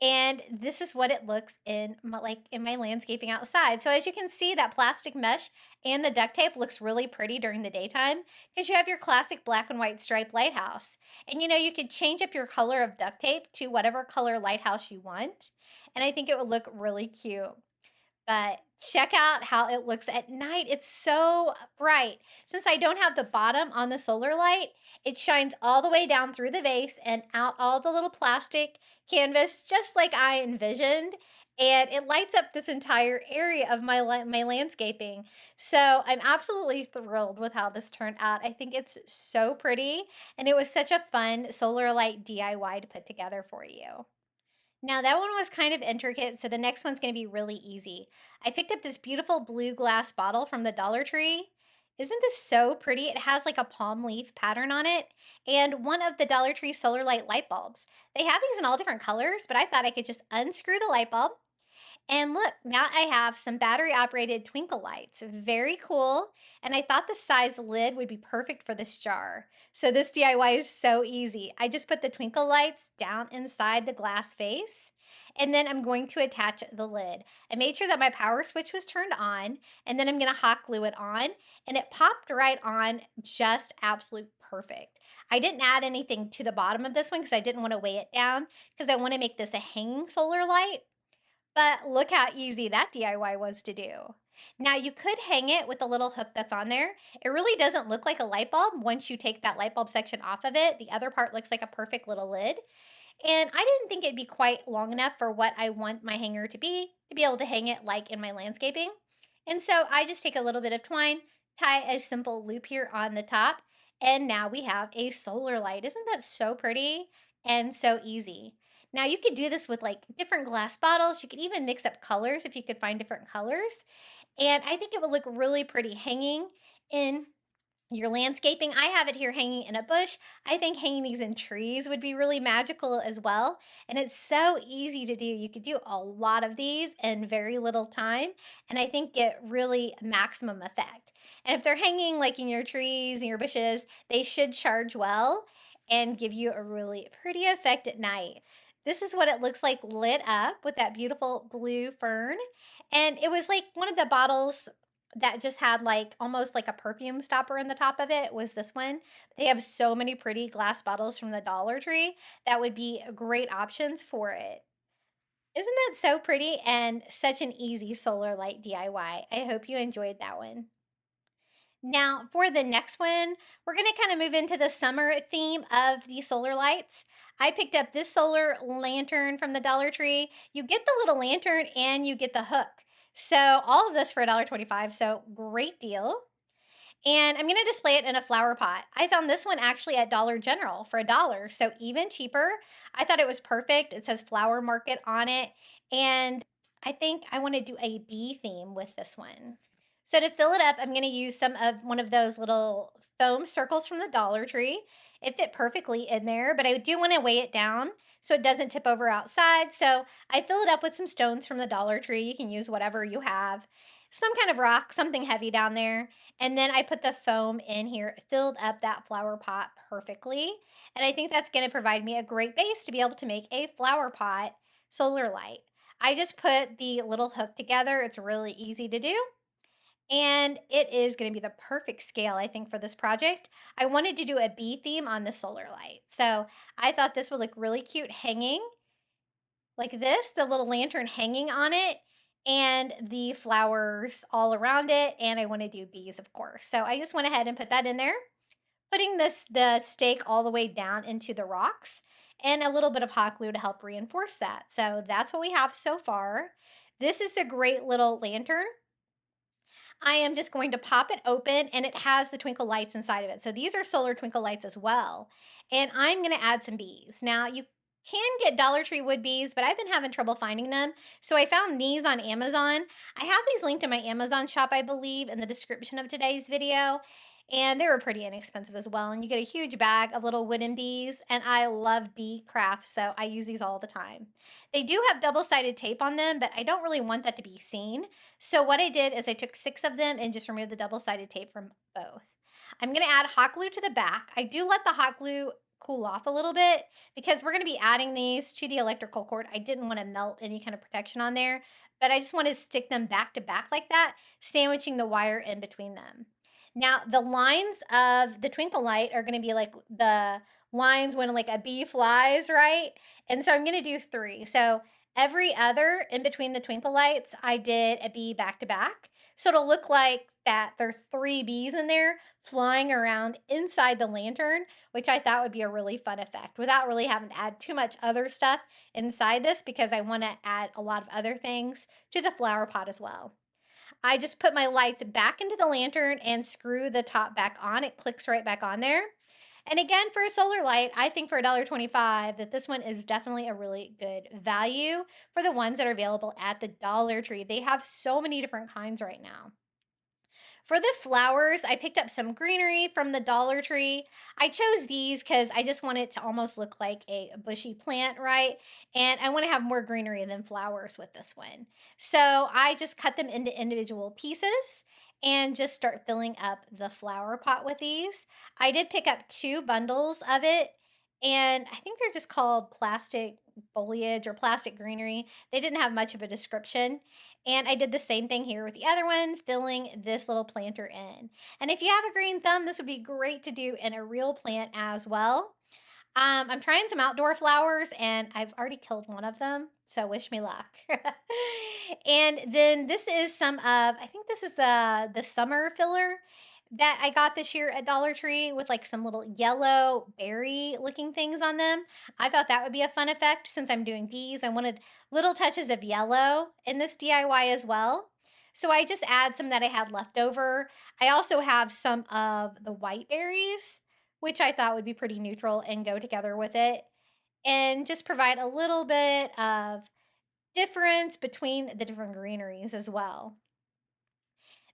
And this is what it looks in my landscaping outside. So as you can see, that plastic mesh and the duct tape looks really pretty during the daytime because you have your classic black and white striped lighthouse. And you could change up your color of duct tape to whatever color lighthouse you want. And I think it would look really cute. But check out how it looks at night. It's so bright. Since I don't have the bottom on the solar light, it shines all the way down through the vase and out all the little plastic canvas, just like I envisioned. And it lights up this entire area of my landscaping. So I'm absolutely thrilled with how this turned out. I think it's so pretty. And it was such a fun solar light DIY to put together for you. Now that one was kind of intricate, so the next one's going to be really easy. I picked up this beautiful blue glass bottle from the Dollar Tree. Isn't this so pretty? It has like a palm leaf pattern on it, and one of the Dollar Tree Solar light bulbs. They have these in all different colors, but I thought I could just unscrew the light bulb. And look, now I have some battery operated twinkle lights. Very cool. And I thought the size lid would be perfect for this jar. So this DIY is so easy. I just put the twinkle lights down inside the glass vase, and then I'm going to attach the lid. I made sure that my power switch was turned on, and then I'm going to hot glue it on, and it popped right on, just absolute perfect. I didn't add anything to the bottom of this one because I didn't want to weigh it down because I want to make this a hanging solar light. But look how easy that DIY was to do. Now you could hang it with the little hook that's on there. It really doesn't look like a light bulb once you take that light bulb section off of it. The other part looks like a perfect little lid. And I didn't think it'd be quite long enough for what I want my hanger to be able to hang it like in my landscaping. And so I just take a little bit of twine, tie a simple loop here on the top, and now we have a solar light. Isn't that so pretty and so easy? Now you could do this with like different glass bottles. You could even mix up colors if you could find different colors. And I think it would look really pretty hanging in your landscaping. I have it here hanging in a bush. I think hanging these in trees would be really magical as well. And it's so easy to do. You could do a lot of these in very little time, and I think get really maximum effect. And if they're hanging like in your trees and your bushes, they should charge well and give you a really pretty effect at night. This is what it looks like lit up with that beautiful blue fern. And it was like one of the bottles that just had like almost like a perfume stopper in the top of it was this one. They have so many pretty glass bottles from the Dollar Tree that would be great options for it. Isn't that so pretty and such an easy solar light DIY? I hope you enjoyed that one. Now, for the next one, we're going to kind of move into the summer theme of the solar lights. I picked up this solar lantern from the Dollar Tree. You get the little lantern and you get the hook. So all of this for $1.25, so great deal. And I'm going to display it in a flower pot. I found this one actually at Dollar General for $1, so even cheaper. I thought it was perfect. It says Flower Market on it. And I think I want to do a bee theme with this one. So to fill it up, I'm going to use one of those little foam circles from the Dollar Tree. It fit perfectly in there, but I do want to weigh it down so it doesn't tip over outside. So I fill it up with some stones from the Dollar Tree. You can use whatever you have. Some kind of rock, something heavy down there. And then I put the foam in here, filled up that flower pot perfectly. And I think that's going to provide me a great base to be able to make a flower pot solar light. I just put the little hook together. It's really easy to do. And it is going to be the perfect scale, I think, for this project. I wanted to do a bee theme on the solar light. So I thought this would look really cute hanging like this, the little lantern hanging on it, and the flowers all around it. And I want to do bees, of course. So I just went ahead and put that in there, putting the stake all the way down into the rocks and a little bit of hot glue to help reinforce that. So that's what we have so far. This is the great little lantern. I am just going to pop it open, and it has the twinkle lights inside of it. So these are solar twinkle lights as well. And I'm going to add some bees. Now you can get Dollar Tree wood bees, but I've been having trouble finding them. So I found these on Amazon. I have these linked in my Amazon shop, I believe, in the description of today's video. And they were pretty inexpensive as well. And you get a huge bag of little wooden bees. And I love bee crafts, so I use these all the time. They do have double-sided tape on them, but I don't really want that to be seen. So what I did is I took 6 of them and just removed the double-sided tape from both. I'm going to add hot glue to the back. I do let the hot glue cool off a little bit because we're going to be adding these to the electrical cord. I didn't want to melt any kind of protection on there, but I just want to stick them back to back like that, sandwiching the wire in between them. Now, the lines of the twinkle light are going to be like the lines when like a bee flies, right? And so I'm going to do 3. So every other in between the twinkle lights, I did a bee back to back. So it'll look like that there are 3 bees in there flying around inside the lantern, which I thought would be a really fun effect without really having to add too much other stuff inside this, because I want to add a lot of other things to the flower pot as well. I just put my lights back into the lantern and screw the top back on. It clicks right back on there. And again, for a solar light, I think for $1.25 that this one is definitely a really good value for the ones that are available at the Dollar Tree. They have so many different kinds right now. For the flowers, I picked up some greenery from the Dollar Tree. I chose these because I just want it to almost look like a bushy plant, right? And I want to have more greenery than flowers with this one. So I just cut them into individual pieces and just start filling up the flower pot with these. I did pick up 2 bundles of it, and I think they're just called plastic foliage or plastic greenery. They didn't have much of a description. And I did the same thing here with the other one, filling this little planter in. And if you have a green thumb, this would be great to do in a real plant as well. I'm trying some outdoor flowers, and I've already killed one of them, so wish me luck. And then this is I think this is the summer filler that I got this year at Dollar Tree with like some little yellow berry looking things on them. I thought that would be a fun effect since I'm doing bees. I wanted little touches of yellow in this DIY as well. So I just add some that I had left over. I also have some of the white berries, which I thought would be pretty neutral and go together with it, and just provide a little bit of difference between the different greeneries as well.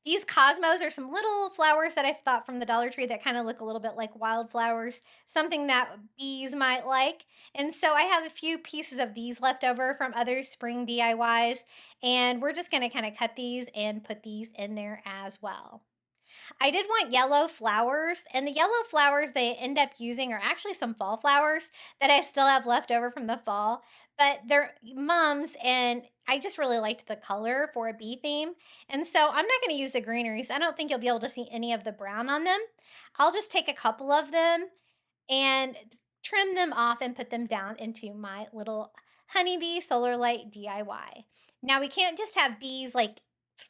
These cosmos are some little flowers that I thought from the Dollar Tree that kind of look a little bit like wildflowers, something that bees might like. And so I have a few pieces of these left over from other spring DIYs, and we're just going to kind of cut these and put these in there as well. I did want yellow flowers, and the yellow flowers they end up using are actually some fall flowers that I still have left over from the fall, but they're mums, and I just really liked the color for a bee theme. And so I'm not going to use the greeneries. I don't think you'll be able to see any of the brown on them. I'll just take a couple of them and trim them off and put them down into my little honeybee solar light DIY. Now we can't just have bees like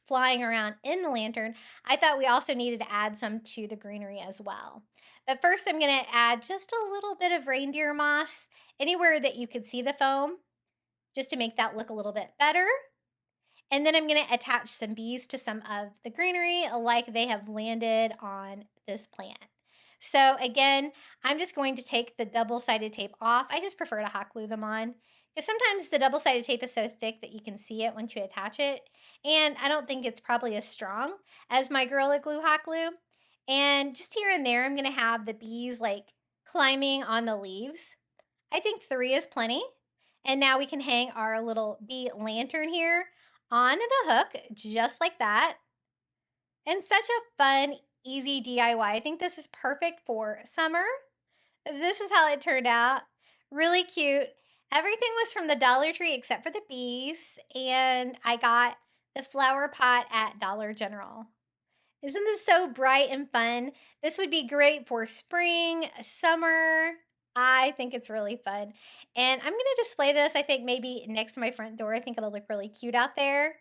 flying around in the lantern. I thought we also needed to add some to the greenery as well. But first I'm going to add just a little bit of reindeer moss anywhere that you could see the foam, just to make that look a little bit better. And then I'm going to attach some bees to some of the greenery like they have landed on this plant. So again, I'm just going to take the double-sided tape off. I just prefer to hot glue them on because sometimes the double-sided tape is so thick that you can see it once you attach it. And I don't think it's probably as strong as my Gorilla Glue hot glue. And just here and there, I'm going to have the bees like climbing on the leaves. I think 3 is plenty. And now we can hang our little bee lantern here on the hook, just like that. And such a fun, easy DIY. I think this is perfect for summer. This is how it turned out. Really cute. Everything was from the Dollar Tree except for the bees. And I got the flower pot at Dollar General. Isn't this so bright and fun? This would be great for spring, summer. I think it's really fun. And I'm going to display this, I think, maybe next to my front door. I think it'll look really cute out there.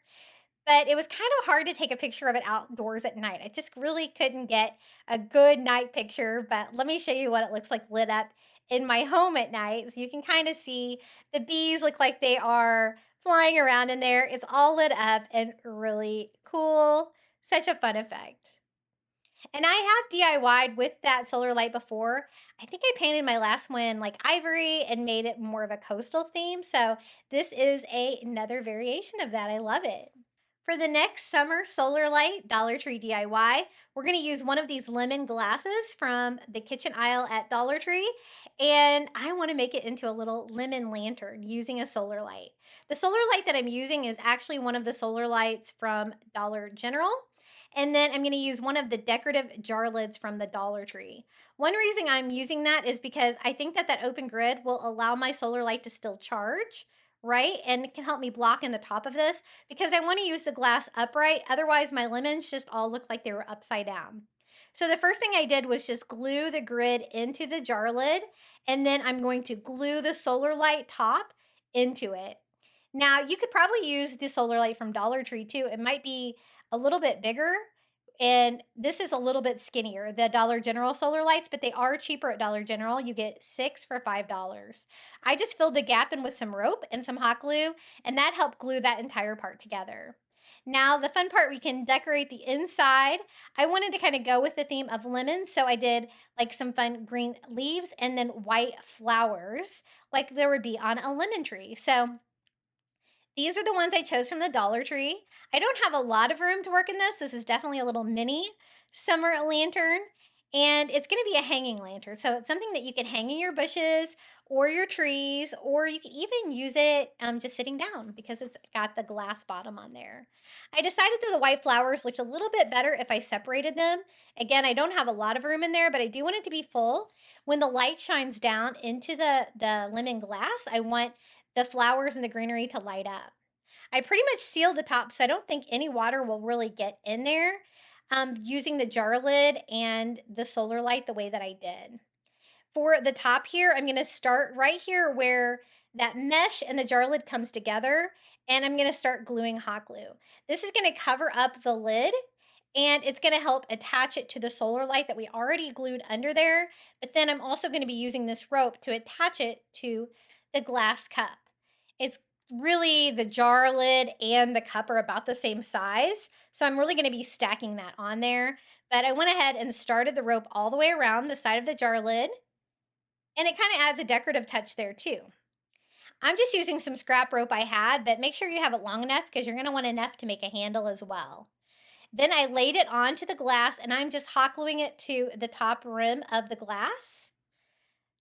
But it was kind of hard to take a picture of it outdoors at night. I just really couldn't get a good night picture. But let me show you what it looks like lit up in my home at night. So you can kind of see the bees look like they are flying around in there. It's all lit up and really cool. Such a fun effect. And I have DIY'd with that solar light before. I think I painted my last one like ivory and made it more of a coastal theme. So this is another variation of that. I love it. For the next summer solar light Dollar Tree DIY, we're going to use one of these lemon glasses from the kitchen aisle at Dollar Tree. And I want to make it into a little lemon lantern using a solar light. The solar light that I'm using is actually one of the solar lights from Dollar General. And then I'm going to use one of the decorative jar lids from the Dollar Tree. One reason I'm using that is because I think that that open grid will allow my solar light to still charge, right? And it can help me block in the top of this because I want to use the glass upright. Otherwise, my lemons just all look like they were upside down. So the first thing I did was just glue the grid into the jar lid, and then I'm going to glue the solar light top into it. Now, you could probably use the solar light from Dollar Tree too. It might be a little bit bigger, and this is a little bit skinnier, the Dollar General solar lights, but they are cheaper at Dollar General. You get 6 for $5. I just filled the gap in with some rope and some hot glue, and that helped glue that entire part together. Now, the fun part, we can decorate the inside. I wanted to kind of go with the theme of lemons, so I did like some fun green leaves and then white flowers like there would be on a lemon tree. So these are the ones I chose from the Dollar Tree. I don't have a lot of room to work in this. This is definitely a little mini summer lantern, and it's going to be a hanging lantern. So it's something that you can hang in your bushes or your trees, or you can even use it just sitting down because it's got the glass bottom on there. I decided that the white flowers looked a little bit better if I separated them. Again, I don't have a lot of room in there, but I do want it to be full. When the light shines down into the lemon glass, I want the flowers and the greenery to light up. I pretty much sealed the top, so I don't think any water will really get in there using the jar lid and the solar light the way that I did. For the top here, I'm going to start right here where that mesh and the jar lid comes together, and I'm going to start gluing hot glue. This is going to cover up the lid, and it's going to help attach it to the solar light that we already glued under there, but then I'm also going to be using this rope to attach it to the glass cup. It's really the jar lid and the cup are about the same size, so I'm really going to be stacking that on there. But I went ahead and started the rope all the way around the side of the jar lid, and it kind of adds a decorative touch there too. I'm just using some scrap rope I had, but make sure you have it long enough because you're going to want enough to make a handle as well. Then I laid it onto the glass, and I'm just hot gluing it to the top rim of the glass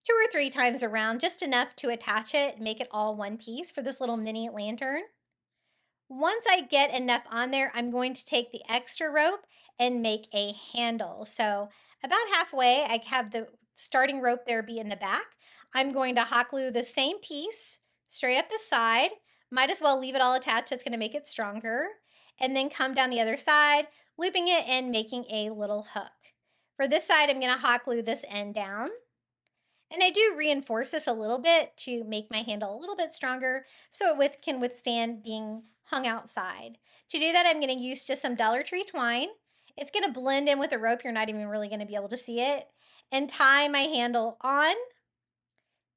2 or 3 times around, just enough to attach it and make it all one piece for this little mini lantern. Once I get enough on there, I'm going to take the extra rope and make a handle. So about halfway, I have the starting rope there be in the back. I'm going to hot glue the same piece straight up the side. Might as well leave it all attached. It's going to make it stronger. And then come down the other side, looping it and making a little hook. For this side, I'm going to hot glue this end down. And I do reinforce this a little bit to make my handle a little bit stronger so it can withstand being hung outside. To do that, I'm going to use just some Dollar Tree twine. It's going to blend in with the rope. You're not even really going to be able to see it. And tie my handle on,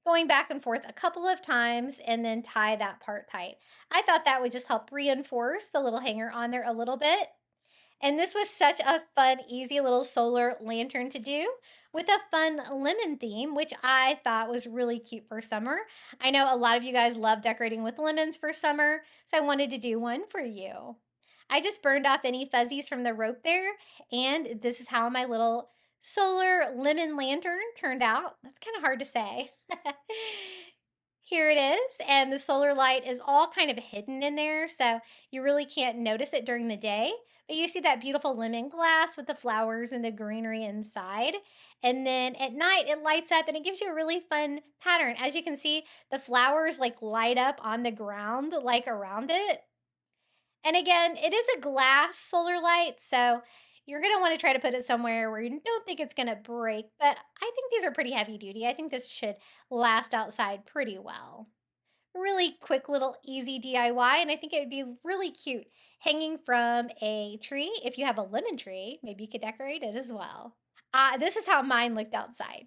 going back and forth a couple of times and then tie that part tight. I thought that would just help reinforce the little hanger on there a little bit. And this was such a fun, easy little solar lantern to do with a fun lemon theme, which I thought was really cute for summer. I know a lot of you guys love decorating with lemons for summer, so I wanted to do one for you. I just burned off any fuzzies from the rope there, and this is how my little solar lemon lantern turned out. That's kind of hard to say. Here it is, and the solar light is all kind of hidden in there, so you really can't notice it during the day. But you see that beautiful lemon glass with the flowers and the greenery inside. And then at night, it lights up and it gives you a really fun pattern. As you can see, the flowers like light up on the ground, like around it. And again, it is a glass solar light, so you're going to want to try to put it somewhere where you don't think it's going to break. But I think these are pretty heavy duty. I think this should last outside pretty well. Really quick little easy DIY, and I think it would be really cute hanging from a tree. If you have a lemon tree, maybe you could decorate it as well. This is how mine looked outside.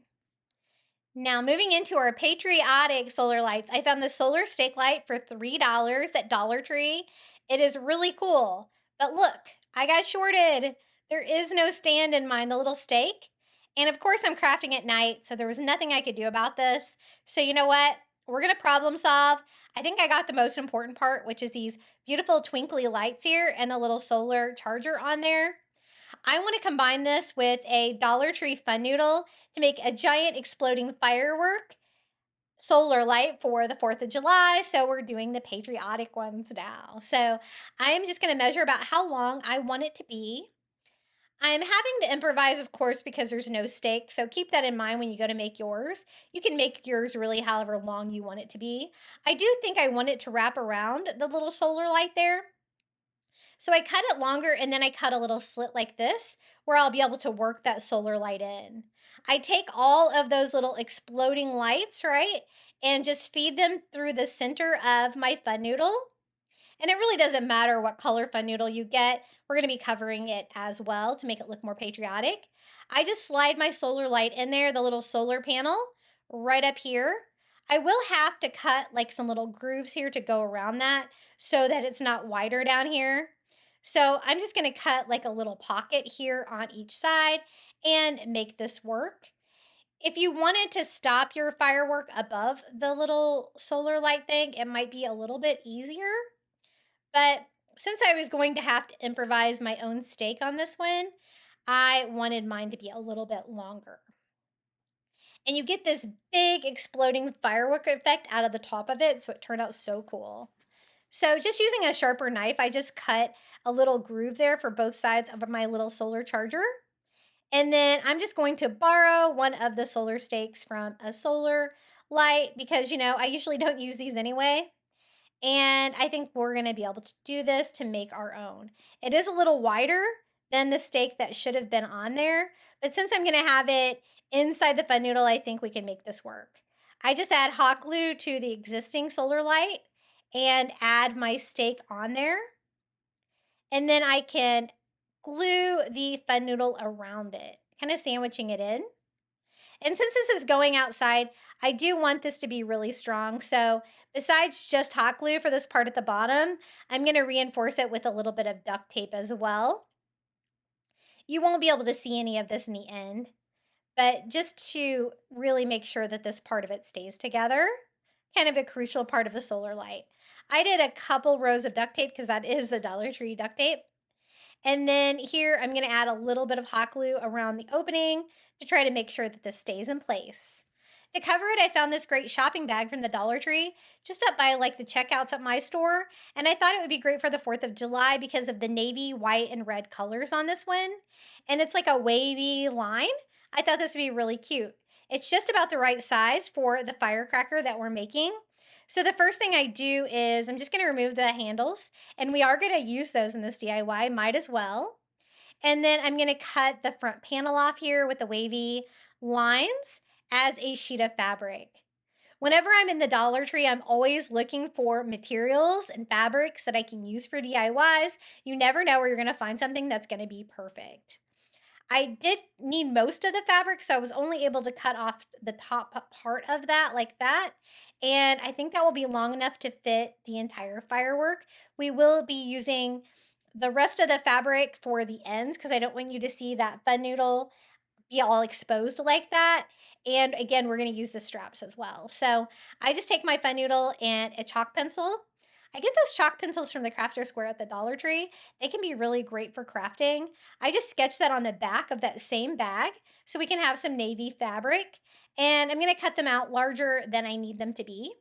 Now, moving into our Patriotic Solar Lights, I found the solar stake light for $3 at Dollar Tree. It is really cool, but look, I got shorted. There is no stand in mine, the little stake. And of course, I'm crafting at night, so there was nothing I could do about this. So you know what? We're going to problem solve. I think I got the most important part, which is these beautiful twinkly lights here and the little solar charger on there. I want to combine this with a Dollar Tree fun noodle to make a giant exploding firework solar light for the 4th of July. So we're doing the patriotic ones now. So I'm just going to measure about how long I want it to be. I'm having to improvise, of course, because there's no stake. So keep that in mind when you go to make yours. You can make yours really however long you want it to be. I do think I want it to wrap around the little solar light there. So I cut it longer and then I cut a little slit like this where I'll be able to work that solar light in. I take all of those little exploding lights, right, and just feed them through the center of my fun noodle. And it really doesn't matter what color fun noodle you get. We're going to be covering it as well to make it look more patriotic. I just slide my solar light in there, the little solar panel right up here. I will have to cut like some little grooves here to go around that so that it's not wider down here. So I'm just going to cut like a little pocket here on each side and make this work. If you wanted to stop your firework above the little solar light thing, it might be a little bit easier. But since I was going to have to improvise my own stake on this one, I wanted mine to be a little bit longer. And you get this big exploding firework effect out of the top of it, so it turned out so cool. So just using a sharper knife, I just cut a little groove there for both sides of my little solar charger. And then I'm just going to borrow one of the solar stakes from a solar light because, you know, I usually don't use these anyway. And I think we're going to be able to do this to make our own. It is a little wider than the stake that should have been on there. But since I'm going to have it inside the fun noodle, I think we can make this work. I just add hot glue to the existing solar light and add my stake on there. And then I can glue the fun noodle around it, kind of sandwiching it in. And since this is going outside, I do want this to be really strong. So besides just hot glue for this part at the bottom, I'm going to reinforce it with a little bit of duct tape as well. You won't be able to see any of this in the end, but just to really make sure that this part of it stays together, kind of a crucial part of the solar light. I did a couple rows of duct tape because that is the Dollar Tree duct tape. And then here I'm going to add a little bit of hot glue around the opening to try to make sure that this stays in place. To cover it, I found this great shopping bag from the Dollar Tree just up by like the checkouts at my store. And I thought it would be great for the 4th of July because of the navy, white, and red colors on this one. And it's like a wavy line. I thought this would be really cute. It's just about the right size for the firecracker that we're making. So the first thing I do is I'm just going to remove the handles, and we are going to use those in this DIY, might as well. And then I'm going to cut the front panel off here with the wavy lines as a sheet of fabric. Whenever I'm in the Dollar Tree, I'm always looking for materials and fabrics that I can use for DIYs. You never know where you're going to find something that's going to be perfect. I did need most of the fabric, so I was only able to cut off the top part of that like that. And I think that will be long enough to fit the entire firework. We will be using the rest of the fabric for the ends because I don't want you to see that fun noodle be all exposed like that. And again, we're going to use the straps as well. So I just take my fun noodle and a chalk pencil. I get those chalk pencils from the Crafter Square at the Dollar Tree. They can be really great for crafting. I just sketch that on the back of that same bag so we can have some navy fabric. And I'm going to cut them out larger than I need them to be.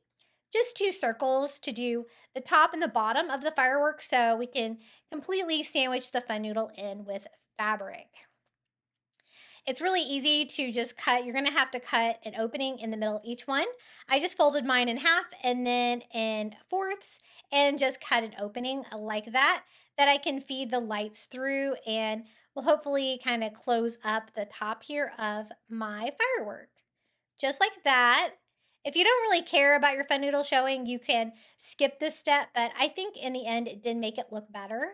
Just 2 circles to do the top and the bottom of the fireworks so we can completely sandwich the fun noodle in with fabric. It's really easy to just cut. You're going to have to cut an opening in the middle of each one. I just folded mine in half and then in fourths and just cut an opening like that I can feed the lights through and will hopefully kind of close up the top here of my firework. Just like that. If you don't really care about your fun noodle showing, you can skip this step, but I think in the end it did make it look better.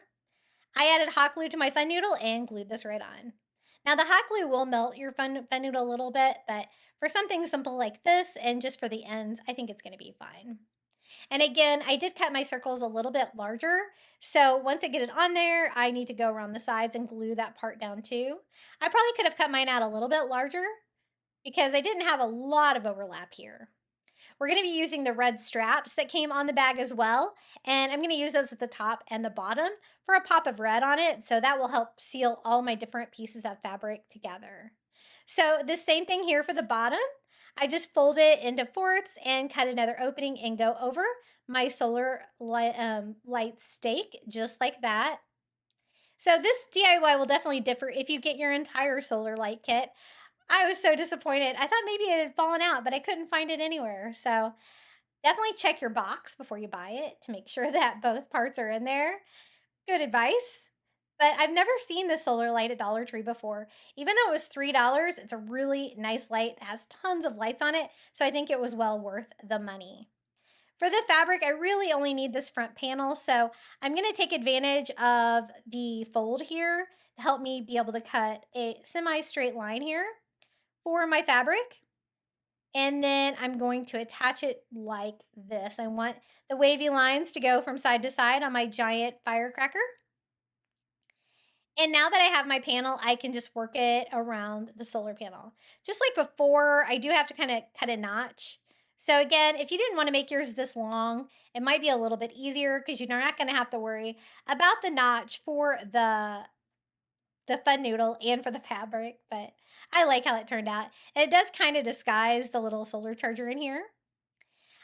I added hot glue to my fun noodle and glued this right on. Now the hot glue will melt your fun noodle a little bit, but for something simple like this and just for the ends, I think it's going to be fine. And again, I did cut my circles a little bit larger. So once I get it on there, I need to go around the sides and glue that part down too. I probably could have cut mine out a little bit larger because I didn't have a lot of overlap here. We're going to be using the red straps that came on the bag as well. And I'm going to use those at the top and the bottom for a pop of red on it. So that will help seal all my different pieces of fabric together. So the same thing here for the bottom. I just fold it into fourths and cut another opening and go over my solar light stake just like that. So this DIY will definitely differ if you get your entire solar light kit. I was so disappointed. I thought maybe it had fallen out, but I couldn't find it anywhere. So definitely check your box before you buy it to make sure that both parts are in there. Good advice. But I've never seen this solar light at Dollar Tree before. Even though it was $3, it's a really nice light that has tons of lights on it. So I think it was well worth the money. For the fabric, I really only need this front panel. So I'm going to take advantage of the fold here to help me be able to cut a semi-straight line here for my fabric. And then I'm going to attach it like this. I want the wavy lines to go from side to side on my giant firecracker. And now that I have my panel, I can just work it around the solar panel. Just like before, I do have to kind of cut a notch. So again, if you didn't want to make yours this long, it might be a little bit easier because you're not going to have to worry about the notch for the fun noodle and for the fabric, but I like how it turned out. And it does kind of disguise the little solar charger in here.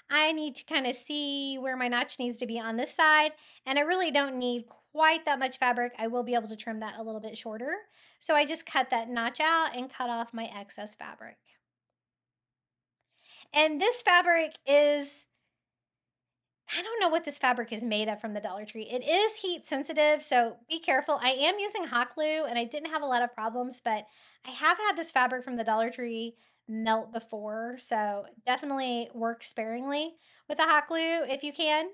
I need to kind of see where my notch needs to be on this side, and I really don't need quite that much fabric. I will be able to trim that a little bit shorter. So I just cut that notch out and cut off my excess fabric. And this fabric is, I don't know what this fabric is made of from the Dollar Tree. It is heat sensitive, so be careful. I am using hot glue and I didn't have a lot of problems, but I have had this fabric from the Dollar Tree melt before, so definitely work sparingly with the hot glue if you can.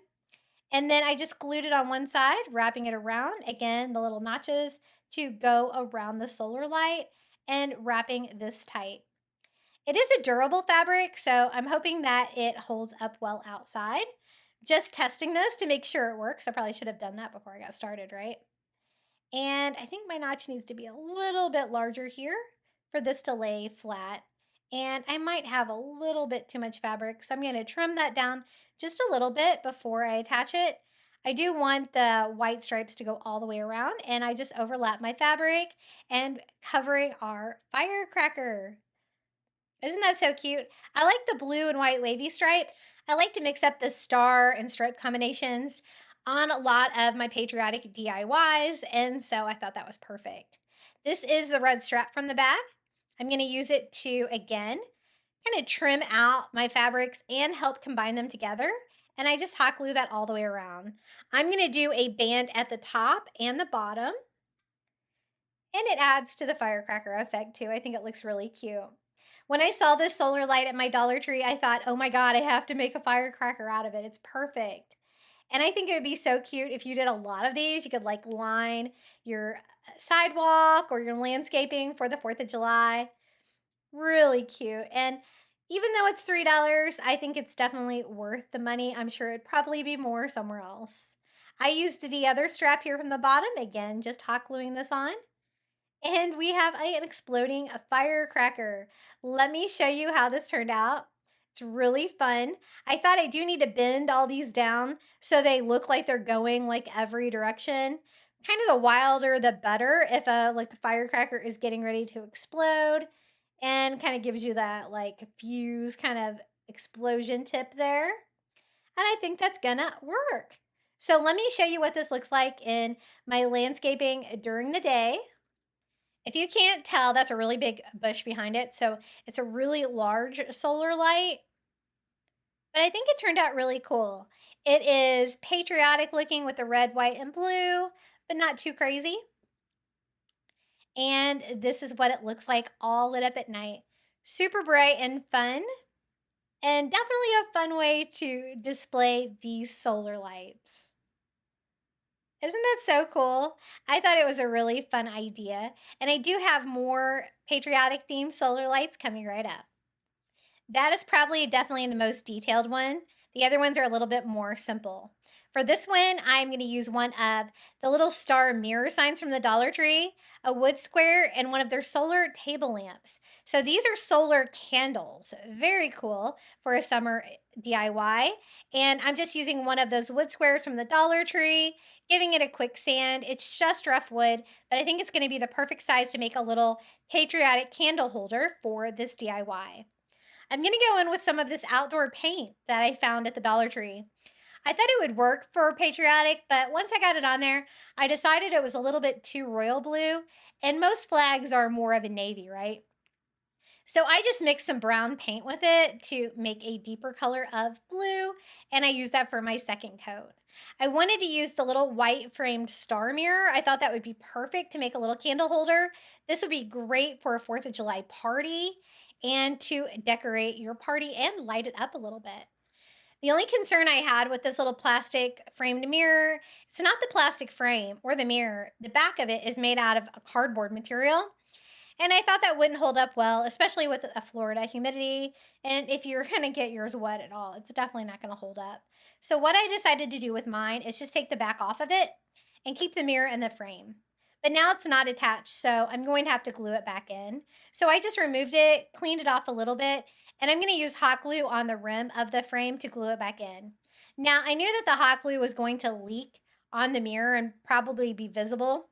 And then I just glued it on one side, wrapping it around, again, the little notches to go around the solar light and wrapping this tight. It is a durable fabric, so I'm hoping that it holds up well outside. Just testing this to make sure it works. I probably should have done that before I got started, right? And I think my notch needs to be a little bit larger here for this to lay flat. And I might have a little bit too much fabric, so I'm going to trim that down just a little bit before I attach it. I do want the white stripes to go all the way around, and I just overlap my fabric and covering our firecracker. Isn't that so cute? I like the blue and white wavy stripe. I like to mix up the star and stripe combinations on a lot of my Patriotic DIYs, and so I thought that was perfect. This is the red strap from the bag. I'm going to use it to, again, kind of trim out my fabrics and help combine them together. And I just hot glue that all the way around. I'm going to do a band at the top and the bottom. And it adds to the firecracker effect too. I think it looks really cute. When I saw this solar light at my Dollar Tree, I thought, oh my God, I have to make a firecracker out of it. It's perfect. And I think it would be so cute if you did a lot of these. You could like line your sidewalk or your landscaping for the 4th of July. Really cute. And even though it's $3, I think it's definitely worth the money. I'm sure it'd probably be more somewhere else. I used the other strap here from the bottom, again, just hot gluing this on. And we have an exploding firecracker. Let me show you how this turned out. It's really fun. I thought I do need to bend all these down so they look like they're going like every direction. Kind of the wilder, the better if a firecracker is getting ready to explode, and kind of gives you that like fuse kind of explosion tip there. And I think that's gonna work. So let me show you what this looks like in my landscaping during the day. If you can't tell, that's a really big bush behind it. So it's a really large solar light, but I think it turned out really cool. It is patriotic looking with the red, white, and blue, but not too crazy. And this is what it looks like all lit up at night. Super bright and fun, and definitely a fun way to display these solar lights. Isn't that so cool? I thought it was a really fun idea, and I do have more patriotic themed solar lights coming right up. That is probably definitely the most detailed one. The other ones are a little bit more simple. For this one, I'm going to use one of the little star mirror signs from the Dollar Tree, a wood square, and one of their solar table lamps. So these are solar candles. Very cool for a summer DIY. And I'm just using one of those wood squares from the Dollar Tree, giving it a quick sand. It's just rough wood, but I think it's going to be the perfect size to make a little patriotic candle holder for this DIY. I'm going to go in with some of this outdoor paint that I found at the Dollar Tree. I thought it would work for patriotic, but once I got it on there, I decided it was a little bit too royal blue, and most flags are more of a navy, right? So I just mixed some brown paint with it to make a deeper color of blue, and I used that for my second coat. I wanted to use the little white framed star mirror. I thought that would be perfect to make a little candle holder. This would be great for a 4th of July party and to decorate your party and light it up a little bit. The only concern I had with this little plastic framed mirror, it's not the plastic frame or the mirror. The back of it is made out of a cardboard material. And I thought that wouldn't hold up well, especially with a Florida humidity. And if you're going to get yours wet at all, it's definitely not going to hold up. So what I decided to do with mine is just take the back off of it and keep the mirror in the frame. But now it's not attached, so I'm going to have to glue it back in. So I just removed it, cleaned it off a little bit, and I'm going to use hot glue on the rim of the frame to glue it back in. Now, I knew that the hot glue was going to leak on the mirror and probably be visible.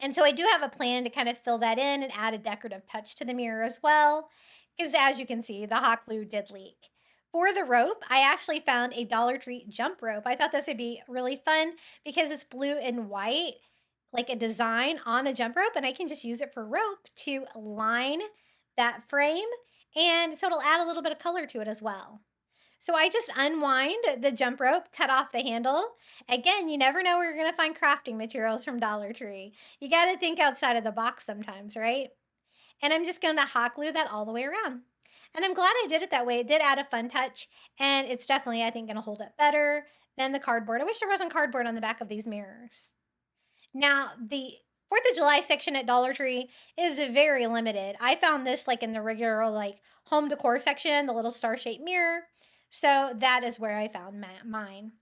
And so I do have a plan to kind of fill that in and add a decorative touch to the mirror as well, because as you can see, the hot glue did leak. For the rope, I actually found a Dollar Tree jump rope. I thought this would be really fun because it's blue and white, like a design on the jump rope, and I can just use it for rope to line that frame, and so it'll add a little bit of color to it as well. So I just unwind the jump rope, cut off the handle. Again, you never know where you're going to find crafting materials from Dollar Tree. You got to think outside of the box sometimes, right? And I'm just going to hot glue that all the way around. And I'm glad I did it that way. It did add a fun touch, and it's definitely, I think, going to hold up better than the cardboard. I wish there wasn't cardboard on the back of these mirrors. Now, the 4th of July section at Dollar Tree is very limited. I found this like in the regular like home decor section, the little star-shaped mirror. So that is where I found mine.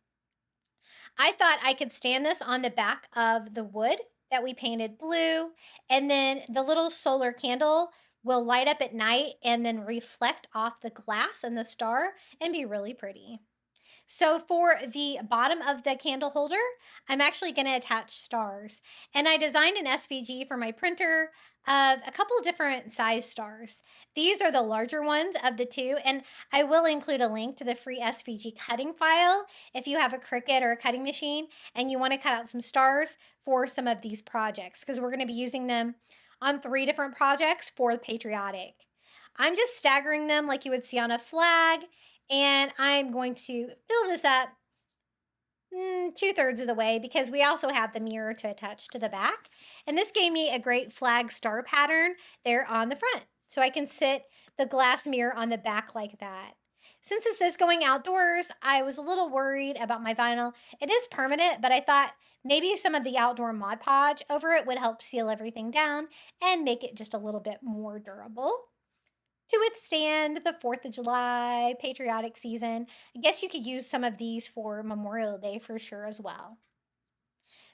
I thought I could stand this on the back of the wood that we painted blue, and then the little solar candle will light up at night and then reflect off the glass and the star and be really pretty. So for the bottom of the candle holder, I'm actually going to attach stars. And I designed an SVG for my printer of a couple different size stars. These are the larger ones of the two, and I will include a link to the free SVG cutting file if you have a Cricut or a cutting machine and you want to cut out some stars for some of these projects, because we're going to be using them on 3 different projects for the Patriotic. I'm just staggering them like you would see on a flag, and I'm going to fill this up 2/3 of the way because we also have the mirror to attach to the back. And this gave me a great flag star pattern there on the front. So I can sit the glass mirror on the back like that. Since this is going outdoors, I was a little worried about my vinyl. It is permanent, but I thought maybe some of the outdoor Mod Podge over it would help seal everything down and make it just a little bit more durable to withstand the 4th of July patriotic season. I guess you could use some of these for Memorial Day for sure as well.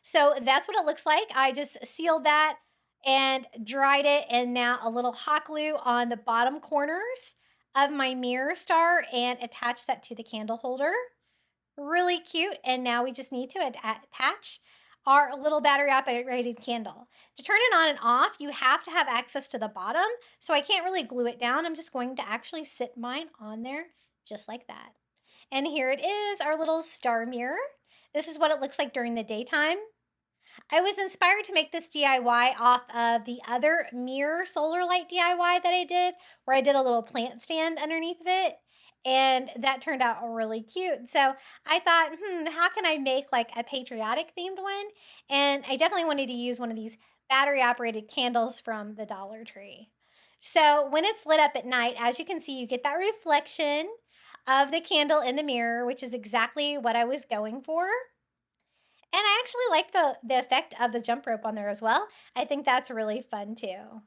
So that's what it looks like. I just sealed that and dried it, and now a little hot glue on the bottom corners of my mirror star and attach that to the candle holder. Really cute. And now we just need to attach our little battery operated candle. To turn it on and off, you have to have access to the bottom. So I can't really glue it down. I'm just going to actually sit mine on there just like that. And here it is, our little star mirror. This is what it looks like during the daytime. I was inspired to make this DIY off of the other mirror solar light DIY that I did, where I did a little plant stand underneath of it. And that turned out really cute. So I thought, how can I make like a patriotic themed one? And I definitely wanted to use one of these battery operated candles from the Dollar Tree. So when it's lit up at night, as you can see, you get that reflection of the candle in the mirror, which is exactly what I was going for. And I actually like the effect of the jump rope on there as well. I think that's really fun too.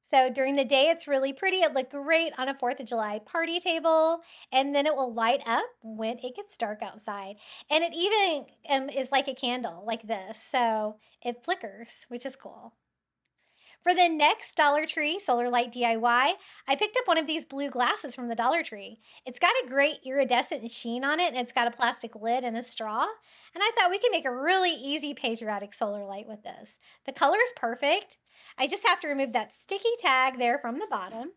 So during the day, it's really pretty. It looked great on a 4th of July party table, and then it will light up when it gets dark outside. And it even is like a candle like this. So it flickers, which is cool. For the next Dollar Tree Solar Light DIY, I picked up one of these blue glasses from the Dollar Tree. It's got a great iridescent sheen on it, and it's got a plastic lid and a straw. And I thought we could make a really easy patriotic solar light with this. The color is perfect. I just have to remove that sticky tag there from the bottom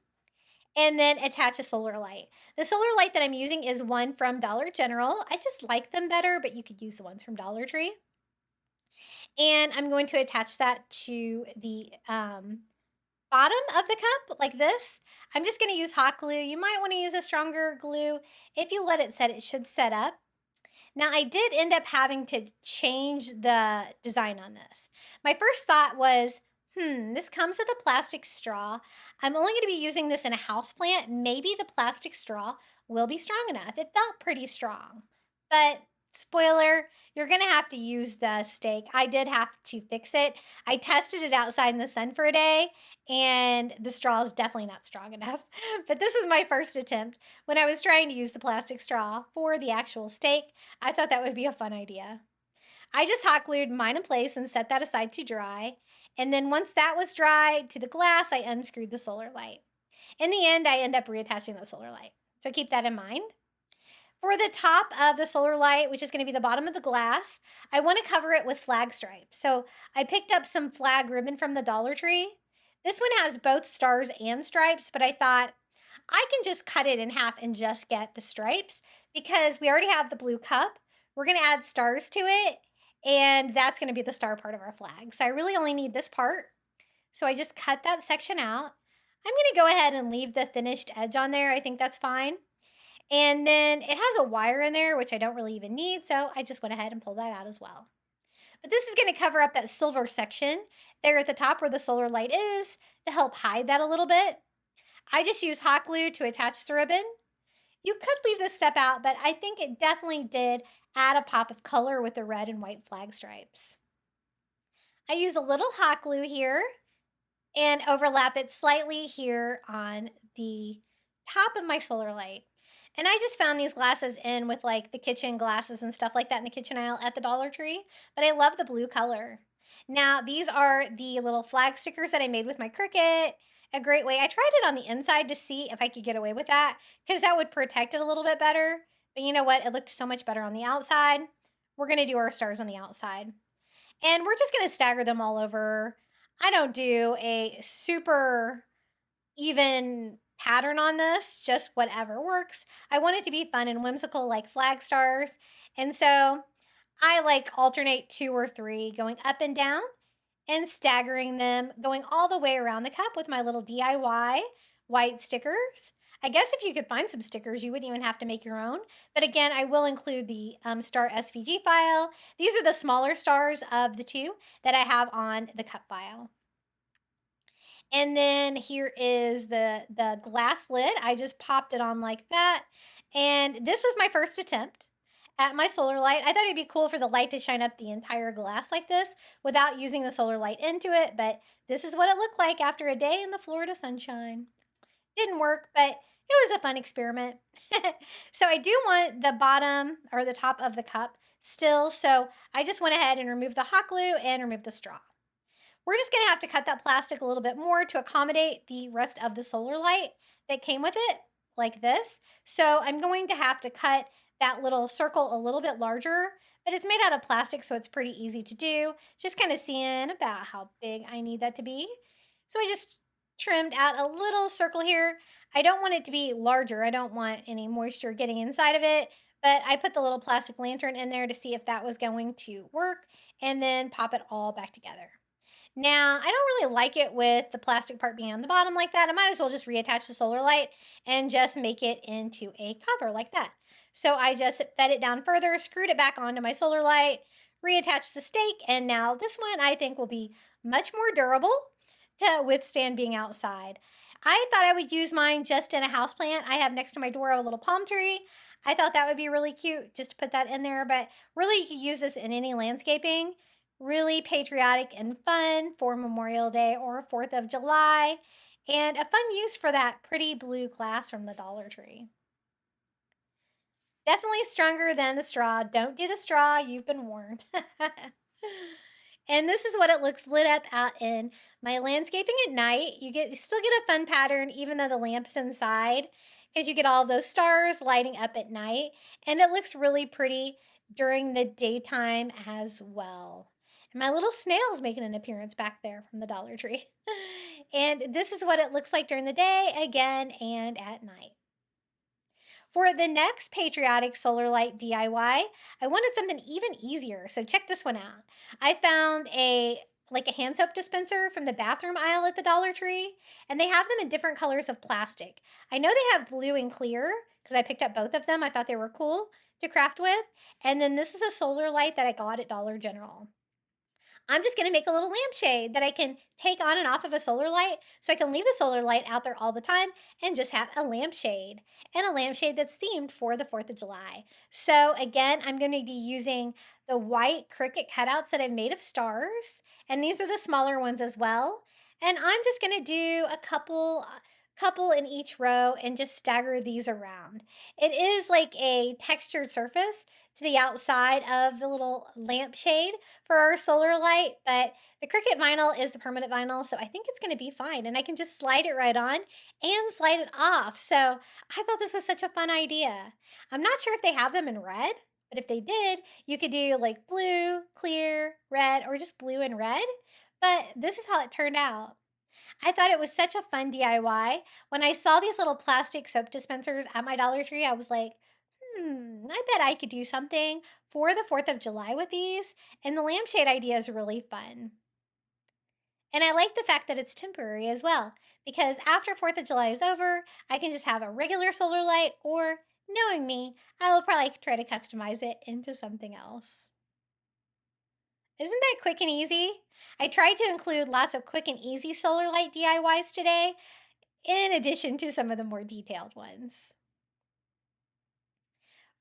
and then attach a solar light. The solar light that I'm using is one from Dollar General. I just like them better, but you could use the ones from Dollar Tree. And I'm going to attach that to the bottom of the cup like this. I'm just going to use hot glue. You might want to use a stronger glue. If you let it set, it should set up. Now, I did end up having to change the design on this. My first thought was, this comes with a plastic straw. I'm only going to be using this in a houseplant. Maybe the plastic straw will be strong enough. It felt pretty strong, but spoiler, you're going to have to use the stake. I did have to fix it. I tested it outside in the sun for a day, and the straw is definitely not strong enough. But this was my first attempt. When I was trying to use the plastic straw for the actual stake, I thought that would be a fun idea. I just hot glued mine in place and set that aside to dry. And then once that was dry to the glass, I unscrewed the solar light. In the end, I end up reattaching the solar light. So keep that in mind. For the top of the solar light, which is going to be the bottom of the glass, I want to cover it with flag stripes. So I picked up some flag ribbon from the Dollar Tree. This one has both stars and stripes, but I thought I can just cut it in half and just get the stripes because we already have the blue cup. We're going to add stars to it, and that's going to be the star part of our flag. So I really only need this part. So I just cut that section out. I'm going to go ahead and leave the finished edge on there. I think that's fine. And then it has a wire in there, which I don't really even need. So I just went ahead and pulled that out as well. But this is going to cover up that silver section there at the top where the solar light is to help hide that a little bit. I just use hot glue to attach the ribbon. You could leave this step out, but I think it definitely did add a pop of color with the red and white flag stripes. I use a little hot glue here and overlap it slightly here on the top of my solar light. And I just found these glasses in with like the kitchen glasses and stuff like that in the kitchen aisle at the Dollar Tree, but I love the blue color. Now, these are the little flag stickers that I made with my Cricut. A great way. I tried it on the inside to see if I could get away with that because that would protect it a little bit better. But you know what? It looked so much better on the outside. We're going to do our stars on the outside. And we're just going to stagger them all over. I don't do a super even pattern on this, just whatever works. I want it to be fun and whimsical like flag stars. And so I like alternate 2 or 3 going up and down and staggering them, going all the way around the cup with my little DIY white stickers. I guess if you could find some stickers, you wouldn't even have to make your own. But again, I will include the star SVG file. These are the smaller stars of the 2 that I have on the cup file. And then here is the glass lid. I just popped it on like that. And this was my first attempt at my solar light. I thought it'd be cool for the light to shine up the entire glass like this without using the solar light into it, but this is what it looked like after a day in the Florida sunshine. Didn't work, but it was a fun experiment. So I do want the bottom or the top of the cup still, so I just went ahead and removed the hot glue and removed the straw. We're just gonna have to cut that plastic a little bit more to accommodate the rest of the solar light that came with it, like this. So I'm going to have to cut that little circle a little bit larger, but it's made out of plastic, so it's pretty easy to do. Just kind of seeing about how big I need that to be. So I just trimmed out a little circle here. I don't want it to be larger. I don't want any moisture getting inside of it, but I put the little plastic lantern in there to see if that was going to work and then pop it all back together. Now, I don't really like it with the plastic part being on the bottom like that. I might as well just reattach the solar light and just make it into a cover like that. So I just fed it down further, screwed it back onto my solar light, reattached the stake, and now this one I think will be much more durable to withstand being outside. I thought I would use mine just in a houseplant. I have next to my door a little palm tree. I thought that would be really cute just to put that in there, but really you could use this in any landscaping. Really patriotic and fun for Memorial Day or 4th of July, and a fun use for that pretty blue glass from the Dollar Tree. Definitely stronger than the straw. Don't do the straw, you've been warned. And this is what it looks lit up out in my landscaping at night. You still get a fun pattern even though the lamp's inside, because you get all those stars lighting up at night, and it looks really pretty during the daytime as well. And my little snail's making an appearance back there from the Dollar Tree. And this is what it looks like during the day, again, and at night. For the next Patriotic Solar Light DIY, I wanted something even easier, so check this one out. I found a hand soap dispenser from the bathroom aisle at the Dollar Tree, and they have them in different colors of plastic. I know they have blue and clear, because I picked up both of them. I thought they were cool to craft with. And then this is a solar light that I got at Dollar General. I'm just going to make a little lampshade that I can take on and off of a solar light, so I can leave the solar light out there all the time and just have a lampshade, and a lampshade that's themed for the 4th of July. So again, I'm going to be using the white Cricut cutouts that I've made of stars, and these are the smaller ones as well. And I'm just going to do a couple in each row and just stagger these around. It is like a textured surface to the outside of the little lampshade for our solar light, but the Cricut vinyl is the permanent vinyl, so I think it's going to be fine, and I can just slide it right on and slide it off. So I thought this was such a fun idea. I'm not sure if they have them in red, but if they did, you could do like blue, clear, red, or just blue and red, but this is how it turned out. I thought it was such a fun DIY. When I saw these little plastic soap dispensers at my Dollar Tree, I was like, I bet I could do something for the 4th of July with these, and the lampshade idea is really fun. And I like the fact that it's temporary as well, because after 4th of July is over, I can just have a regular solar light, or, knowing me, I will probably try to customize it into something else. Isn't that quick and easy? I tried to include lots of quick and easy solar light DIYs today, in addition to some of the more detailed ones.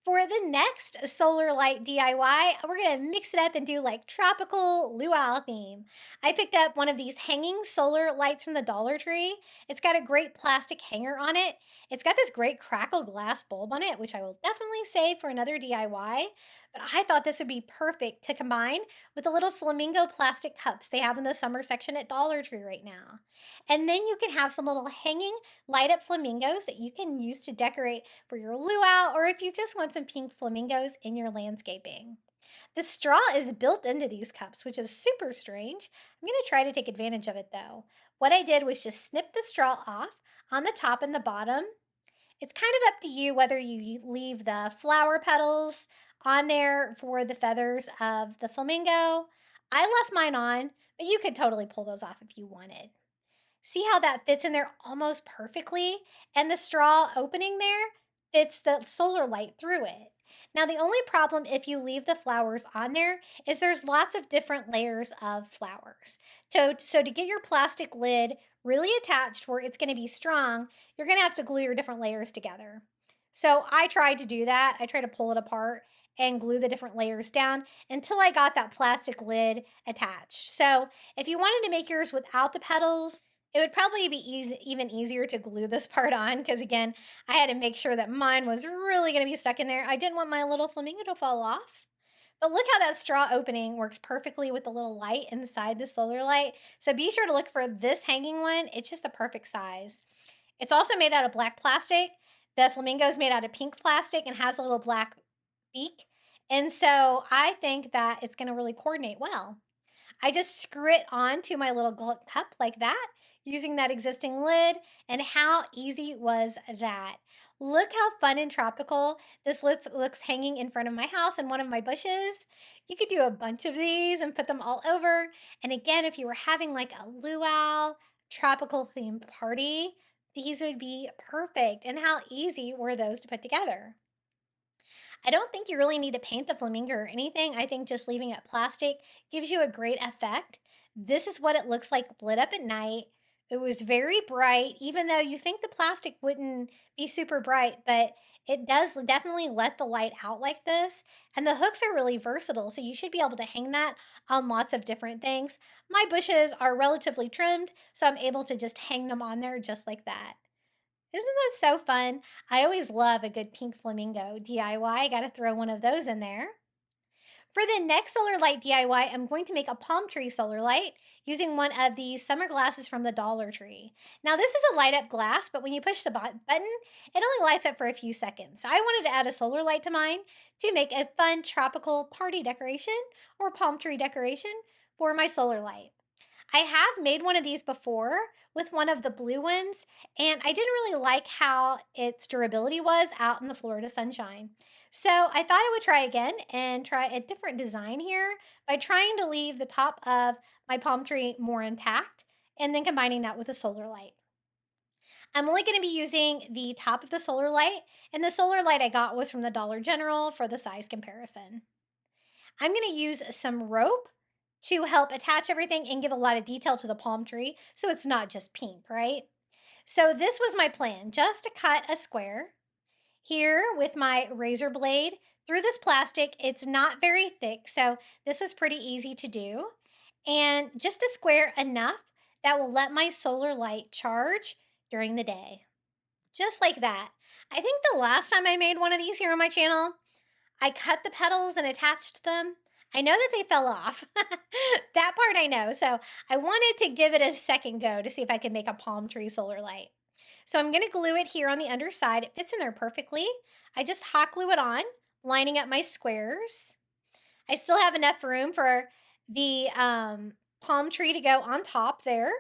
For the next solar light DIY, we're going to mix it up and do like tropical luau theme. I picked up one of these hanging solar lights from the Dollar Tree. It's got a great plastic hanger on it. It's got this great crackle glass bulb on it, which I will definitely save for another DIY. But I thought this would be perfect to combine with the little flamingo plastic cups they have in the summer section at Dollar Tree right now. And then you can have some little hanging light up flamingos that you can use to decorate for your luau, or if you just want some pink flamingos in your landscaping. The straw is built into these cups, which is super strange. I'm going to try to take advantage of it though. What I did was just snip the straw off on the top and the bottom. It's kind of up to you whether you leave the flower petals on there for the feathers of the flamingo. I left mine on, but you could totally pull those off if you wanted. See how that fits in there almost perfectly? And the straw opening there fits the solar light through it. Now, the only problem if you leave the flowers on there is there's lots of different layers of flowers. So to get your plastic lid really attached where it's going to be strong, you're going to have to glue your different layers together. So I tried to do that. I tried to pull it apart and glue the different layers down until I got that plastic lid attached. So if you wanted to make yours without the petals, it would probably be even easier to glue this part on because, again, I had to make sure that mine was really going to be stuck in there. I didn't want my little flamingo to fall off. But look how that straw opening works perfectly with the little light inside the solar light. So be sure to look for this hanging one. It's just the perfect size. It's also made out of black plastic. The flamingo is made out of pink plastic and has a little black beak. And so I think that it's going to really coordinate well. I just screw it onto my little cup like that using that existing lid. And how easy was that? Look how fun and tropical this looks hanging in front of my house in one of my bushes. You could do a bunch of these and put them all over. And again, if you were having like a luau tropical themed party, these would be perfect. And how easy were those to put together? I don't think you really need to paint the flamingo or anything. I think just leaving it plastic gives you a great effect. This is what it looks like lit up at night. It was very bright, even though you think the plastic wouldn't be super bright, but it does definitely let the light out like this. And the hooks are really versatile, so you should be able to hang that on lots of different things. My bushes are relatively trimmed, so I'm able to just hang them on there just like that. Isn't that so fun? I always love a good pink flamingo DIY. I got to throw one of those in there. For the next solar light DIY, I'm going to make a palm tree solar light using one of these summer glasses from the Dollar Tree. Now, this is a light up glass, but when you push the button, it only lights up for a few seconds. I wanted to add a solar light to mine to make a fun tropical party decoration or palm tree decoration for my solar light. I have made one of these before with one of the blue ones, and I didn't really like how its durability was out in the Florida sunshine. So I thought I would try again and try a different design here by trying to leave the top of my palm tree more intact and then combining that with a solar light. I'm only going to be using the top of the solar light, and the solar light I got was from the Dollar General for the size comparison. I'm going to use some rope to help attach everything and give a lot of detail to the palm tree so it's not just pink, right? So this was my plan, just to cut a square here with my razor blade through this plastic. It's not very thick, so this was pretty easy to do. And just a square enough that will let my solar light charge during the day. Just like that. I think the last time I made one of these here on my channel, I cut the petals and attached them. I know that they fell off. That part I know. So I wanted to give it a second go to see if I could make a palm tree solar light. So I'm going to glue it here on the underside. It fits in there perfectly. I just hot glue it on, lining up my squares. I still have enough room for the palm tree to go on top there,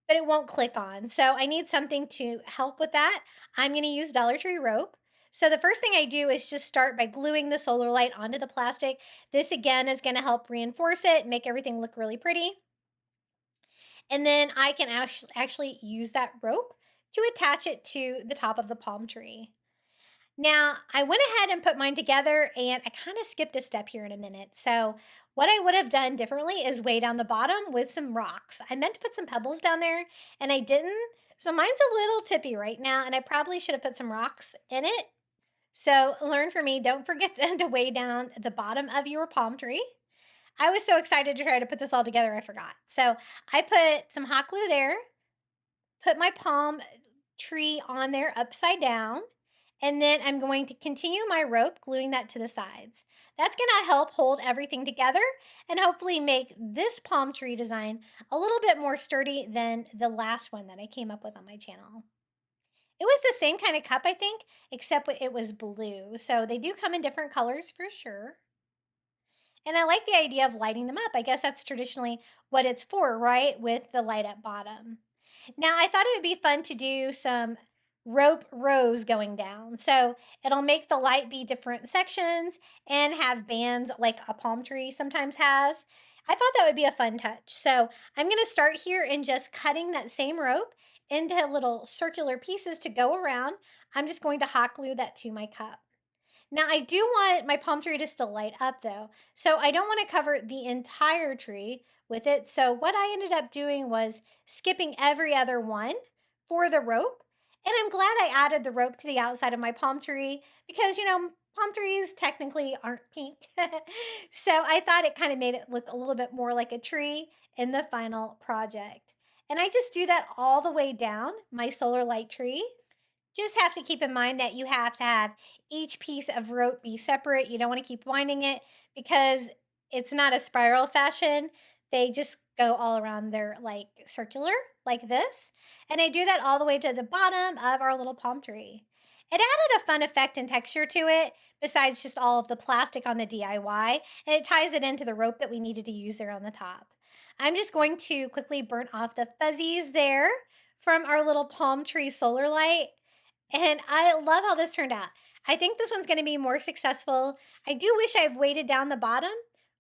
but it won't click on. So I need something to help with that. I'm going to use Dollar Tree rope. So the first thing I do is just start by gluing the solar light onto the plastic. This again is going to help reinforce it, make everything look really pretty. And then I can actually use that rope to attach it to the top of the palm tree. Now, I went ahead and put mine together, and I kind of skipped a step here in a minute. So what I would have done differently is way down the bottom with some rocks. I meant to put some pebbles down there, and I didn't. So mine's a little tippy right now, and I probably should have put some rocks in it. So learn from me, don't forget to weigh down the bottom of your palm tree. I was so excited to try to put this all together, I forgot. So I put some hot glue there, put my palm tree on there upside down, and then I'm going to continue my rope, gluing that to the sides. That's going to help hold everything together and hopefully make this palm tree design a little bit more sturdy than the last one that I came up with on my channel. It was the same kind of cup, I think, except it was blue. So they do come in different colors for sure. And I like the idea of lighting them up. I guess that's traditionally what it's for, right? With the light up bottom. Now, I thought it would be fun to do some rope rows going down. So it'll make the light be different sections and have bands like a palm tree sometimes has. I thought that would be a fun touch. So I'm going to start here and just cutting that same rope into little circular pieces to go around. I'm just going to hot glue that to my cup. Now I do want my palm tree to still light up though. So I don't want to cover the entire tree with it. So what I ended up doing was skipping every other one for the rope. And I'm glad I added the rope to the outside of my palm tree because, palm trees technically aren't pink. So I thought it kind of made it look a little bit more like a tree in the final project. And I just do that all the way down my solar light tree. Just have to keep in mind that you have to have each piece of rope be separate. You don't want to keep winding it because it's not a spiral fashion. They just go all around. They're like circular, like this. And I do that all the way to the bottom of our little palm tree. It added a fun effect and texture to it, besides just all of the plastic on the DIY, and it ties it into the rope that we needed to use there on the top. I'm just going to quickly burn off the fuzzies there from our little palm tree solar light. And I love how this turned out. I think this one's going to be more successful. I do wish I've weighted down the bottom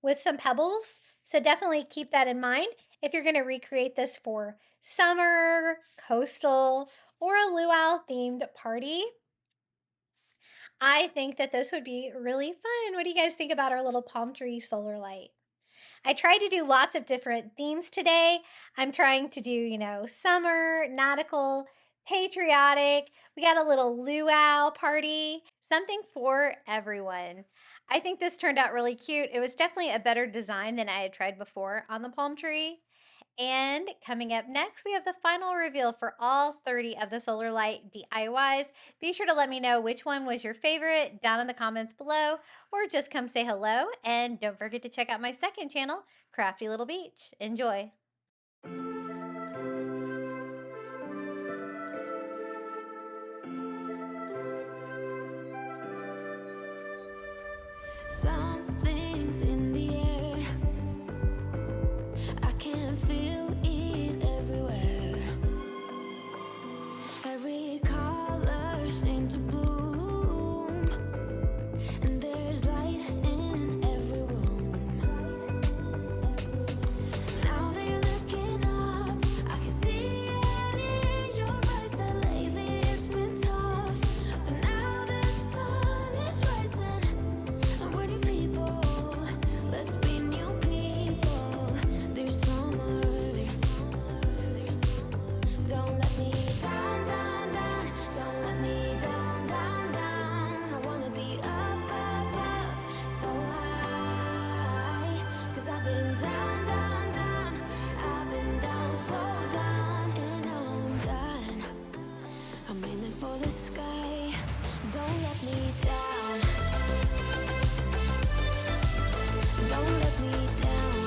with some pebbles. So definitely keep that in mind if you're going to recreate this for summer, coastal, or a luau themed party. I think that this would be really fun. What do you guys think about our little palm tree solar light? I tried to do lots of different themes today. I'm trying to do, summer, nautical, patriotic. We got a little luau party, something for everyone. I think this turned out really cute. It was definitely a better design than I had tried before on the palm tree. And coming up next, we have the final reveal for all 30 of the Solar Light DIYs. Be sure to let me know which one was your favorite down in the comments below, or just come say hello. And don't forget to check out my second channel, Crafty Little Beach. Enjoy. Something's in the air. I can feel it everywhere. Every color seems to bloom, and there's light in every room. Now they're looking up, I can see it in your eyes that lately it's been tough. But now the sun is rising, and we're new people. Let's be new people. There's summer. Don't let me down, down, down. Don't let me down, down, down. I wanna be up, up, up, so high. 'Cause I've been down, down, down. I've been down, so down, and now I'm done. I'm aiming for the sky. Don't let me down. Don't let me down.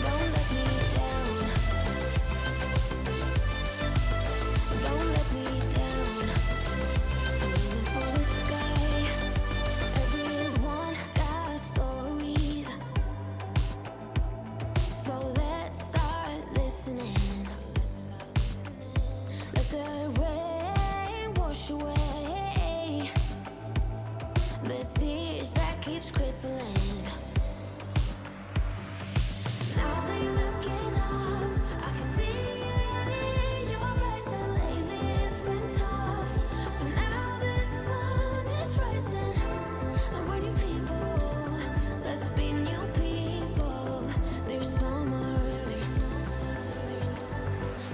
Don't let me down. Don't let me down. I'm aiming for the sky. Everyone got stories, so let's start listening. Let the rain wash away the tears that keeps crippling. Now that you're looking up, I can see it in your eyes that lately it's been tough. But now the sun is rising, and we're new people. Let's be new people. There's summer.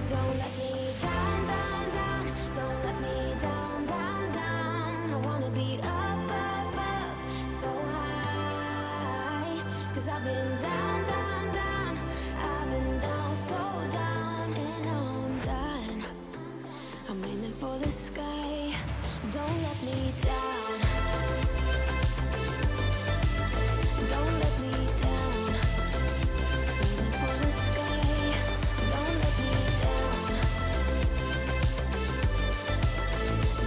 Don't let me down, down, down. Don't let me down, down, down. I wanna be up, up, up, so high. 'Cause I've been down, down, down. I've been down, so down, and now I'm done. I'm aiming for the sky. Don't let me down. Don't let me down. Aiming for the sky. Don't let me down.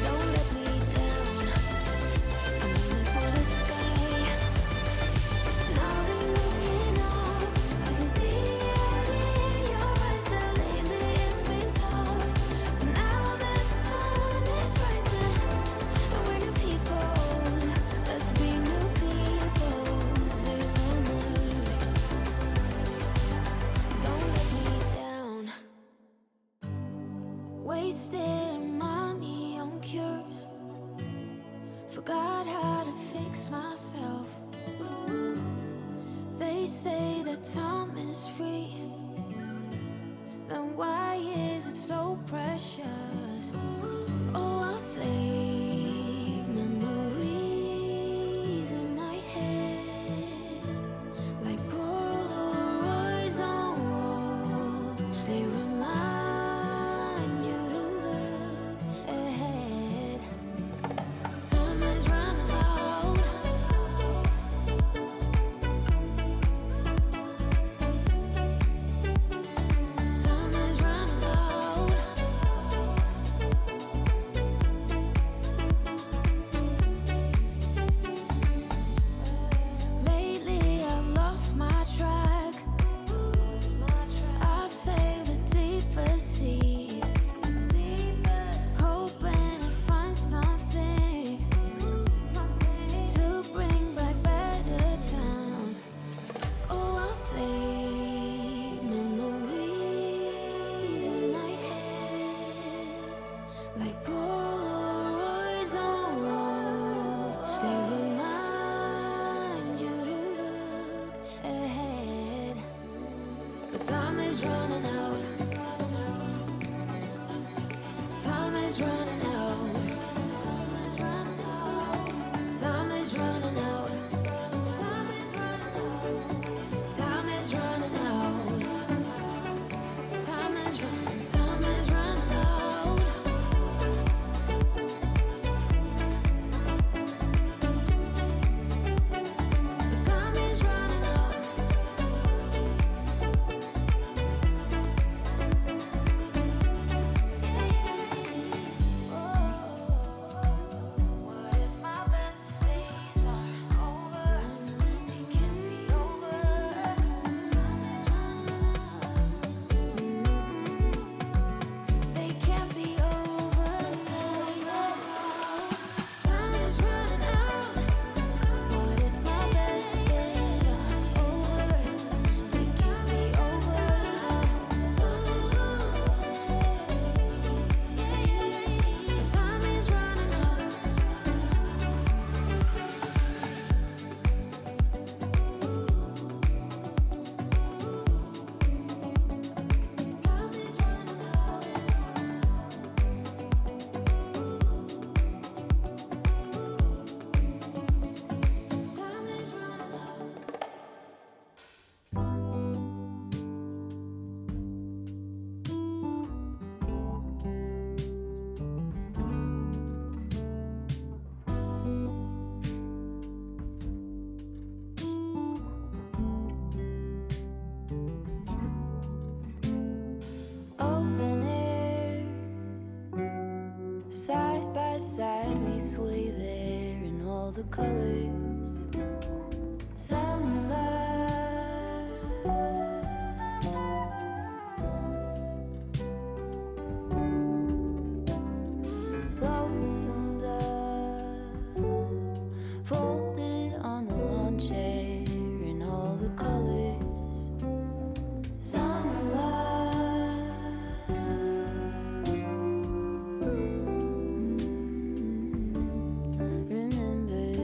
Don't let me down. I'm aiming for the sky. Now they're looking up, I can see it in your eyes that lately it's been tough. But now the sun is rising, and we're new people. Let's be new people. There's summer. Don't let me down. Wasting money on cures. Forgot how to fix myself. They say that time is free, then why is it so precious? Oh, I'll save memories in my head, like Polaroids on walls. They remind you to look ahead. Time is running out. Time is running out. Lately I've lost my track. I've sailed the deepest seas, hoping to find something to bring back better times. Oh, I'll save memories in my head, like Polaroids on walls. They remind you to look ahead. But time is running out. Time is running out. Time is running out. Time is running out. Time is running. Time is running out. Time is running out. What if my best days are over? They can be over. They can't be over now. Time is running out. What if my best days are over? They can't be over now. Time is running out. Time is running out. Time is running out. Open air, side by side we sway there in all the colors. Summer light, lonesome dove, folded on the lawn chair in all the colors. Summer light, remember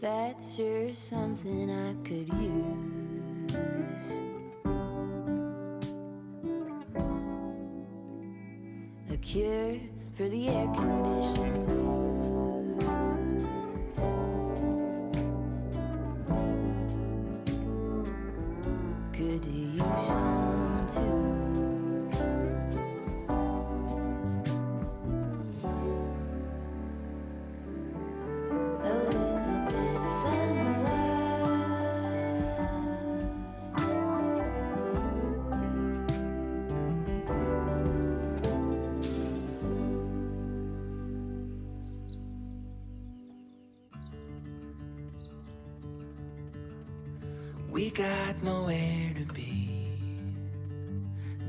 That's sure something I could use. A cure for the air-conditioned blues. Could use some too. A little bit of sunlight. We got nowhere to be,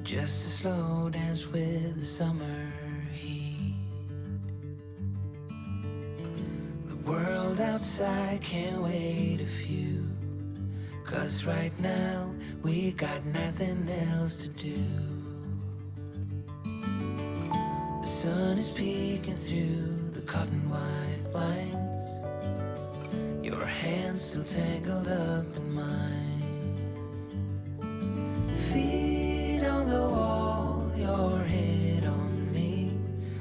just a slow dance with the summer heat. The world outside can't wait a few, 'cause right now we got nothing else to do. The sun is peeking through the cotton white blinds, your hands still tangled up in mine. Feet on the wall, your head on me,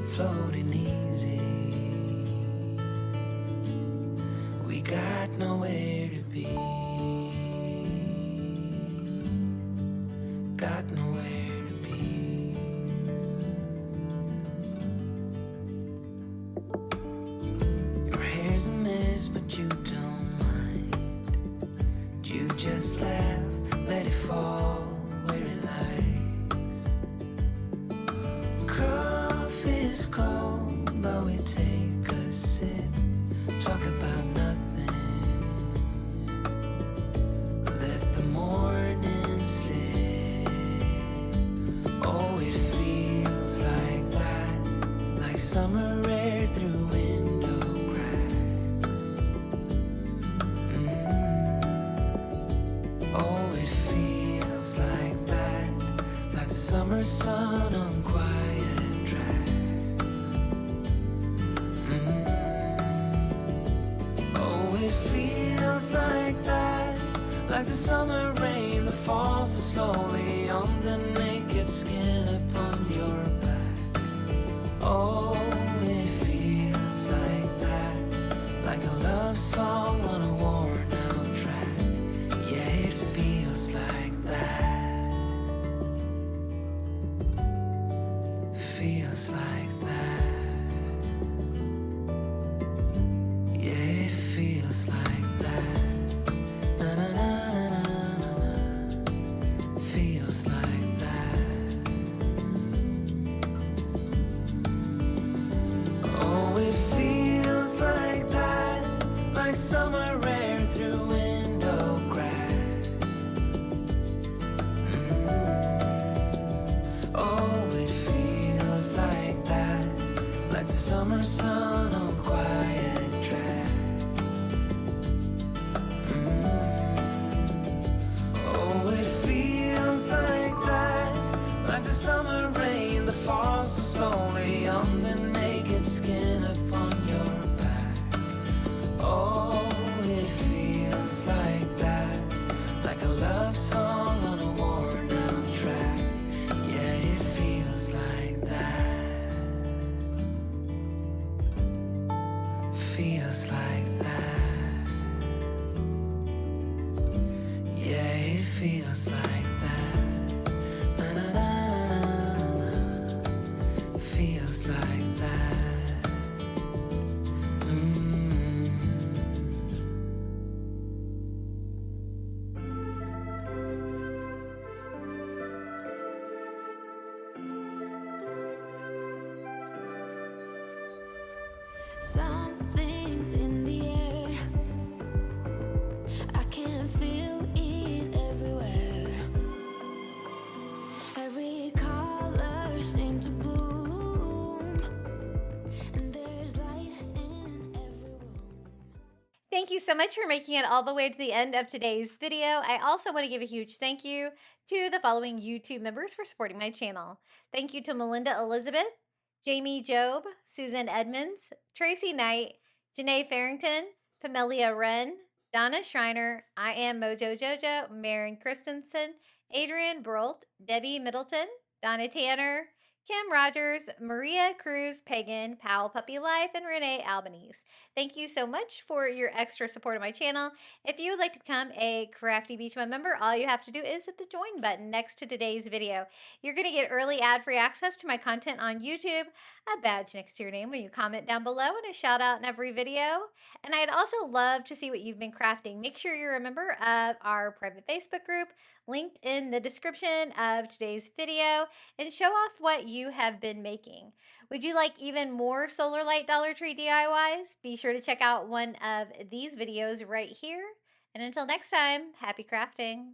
floating easy. We got nowhere to be, got nowhere to be. Your hair's a mess, but you don't mind. You just laugh, let it fall where it likes. Coffee's cold, but we take a sip, talk about nothing. Let the morning slip. Oh, it feels like that, like summer air through window cracks. Oh, it feels like that, like the summer sun on quiet tracks. Oh, it feels like that, like the summer rain that falls so slowly on the naked skin upon your back. Oh, it feels like that, like a love song on a worn out track. Yeah, it feels like that. Feels like that. Yeah, it feels like that. Na na na na na na. Feels like that. Oh, it feels like that, like summer air through window cracks. Oh, it feels like that, like the summer sun on quiet tracks. Oh, it feels like that, like the summer rain that falls so slowly on the naked skin upon your back. Oh, it feels like that, like a love song on a worn out track. Yeah, it feels like that. Feels like that. Yeah, it feels like that. Na na na na na na. Feels like that. Something's in the air. I can feel it everywhere. Every color seems to bloom, and there's light in every room. Thank you so much for making it all the way to the end of today's video. I also want to give a huge thank you to the following YouTube members for supporting my channel. Thank you to Melinda Elizabeth, Jamie Job, Susan Edmonds, Tracy Knight, Janae Farrington, Pamelia Wren, Donna Schreiner, I Am Mojo Jojo, Marin Christensen, Adrian Brolt, Debbie Middleton, Donna Tanner, Kim Rogers, Maria Cruz Pagan, Powell Puppy Life, and Renee Albanese. Thank you so much for your extra support of my channel. If you would like to become a Crafty Beach member, all you have to do is hit the join button next to today's video. You're going to get early ad-free access to my content on YouTube, a badge next to your name when you comment down below, and a shout out in every video. And I'd also love to see what you've been crafting. Make sure you're a member of our private Facebook group, linked in the description of today's video, and show off what you have been making. Would you like even more Solar Light Dollar Tree DIYs? Be sure to check out one of these videos right here. And until next time, happy crafting.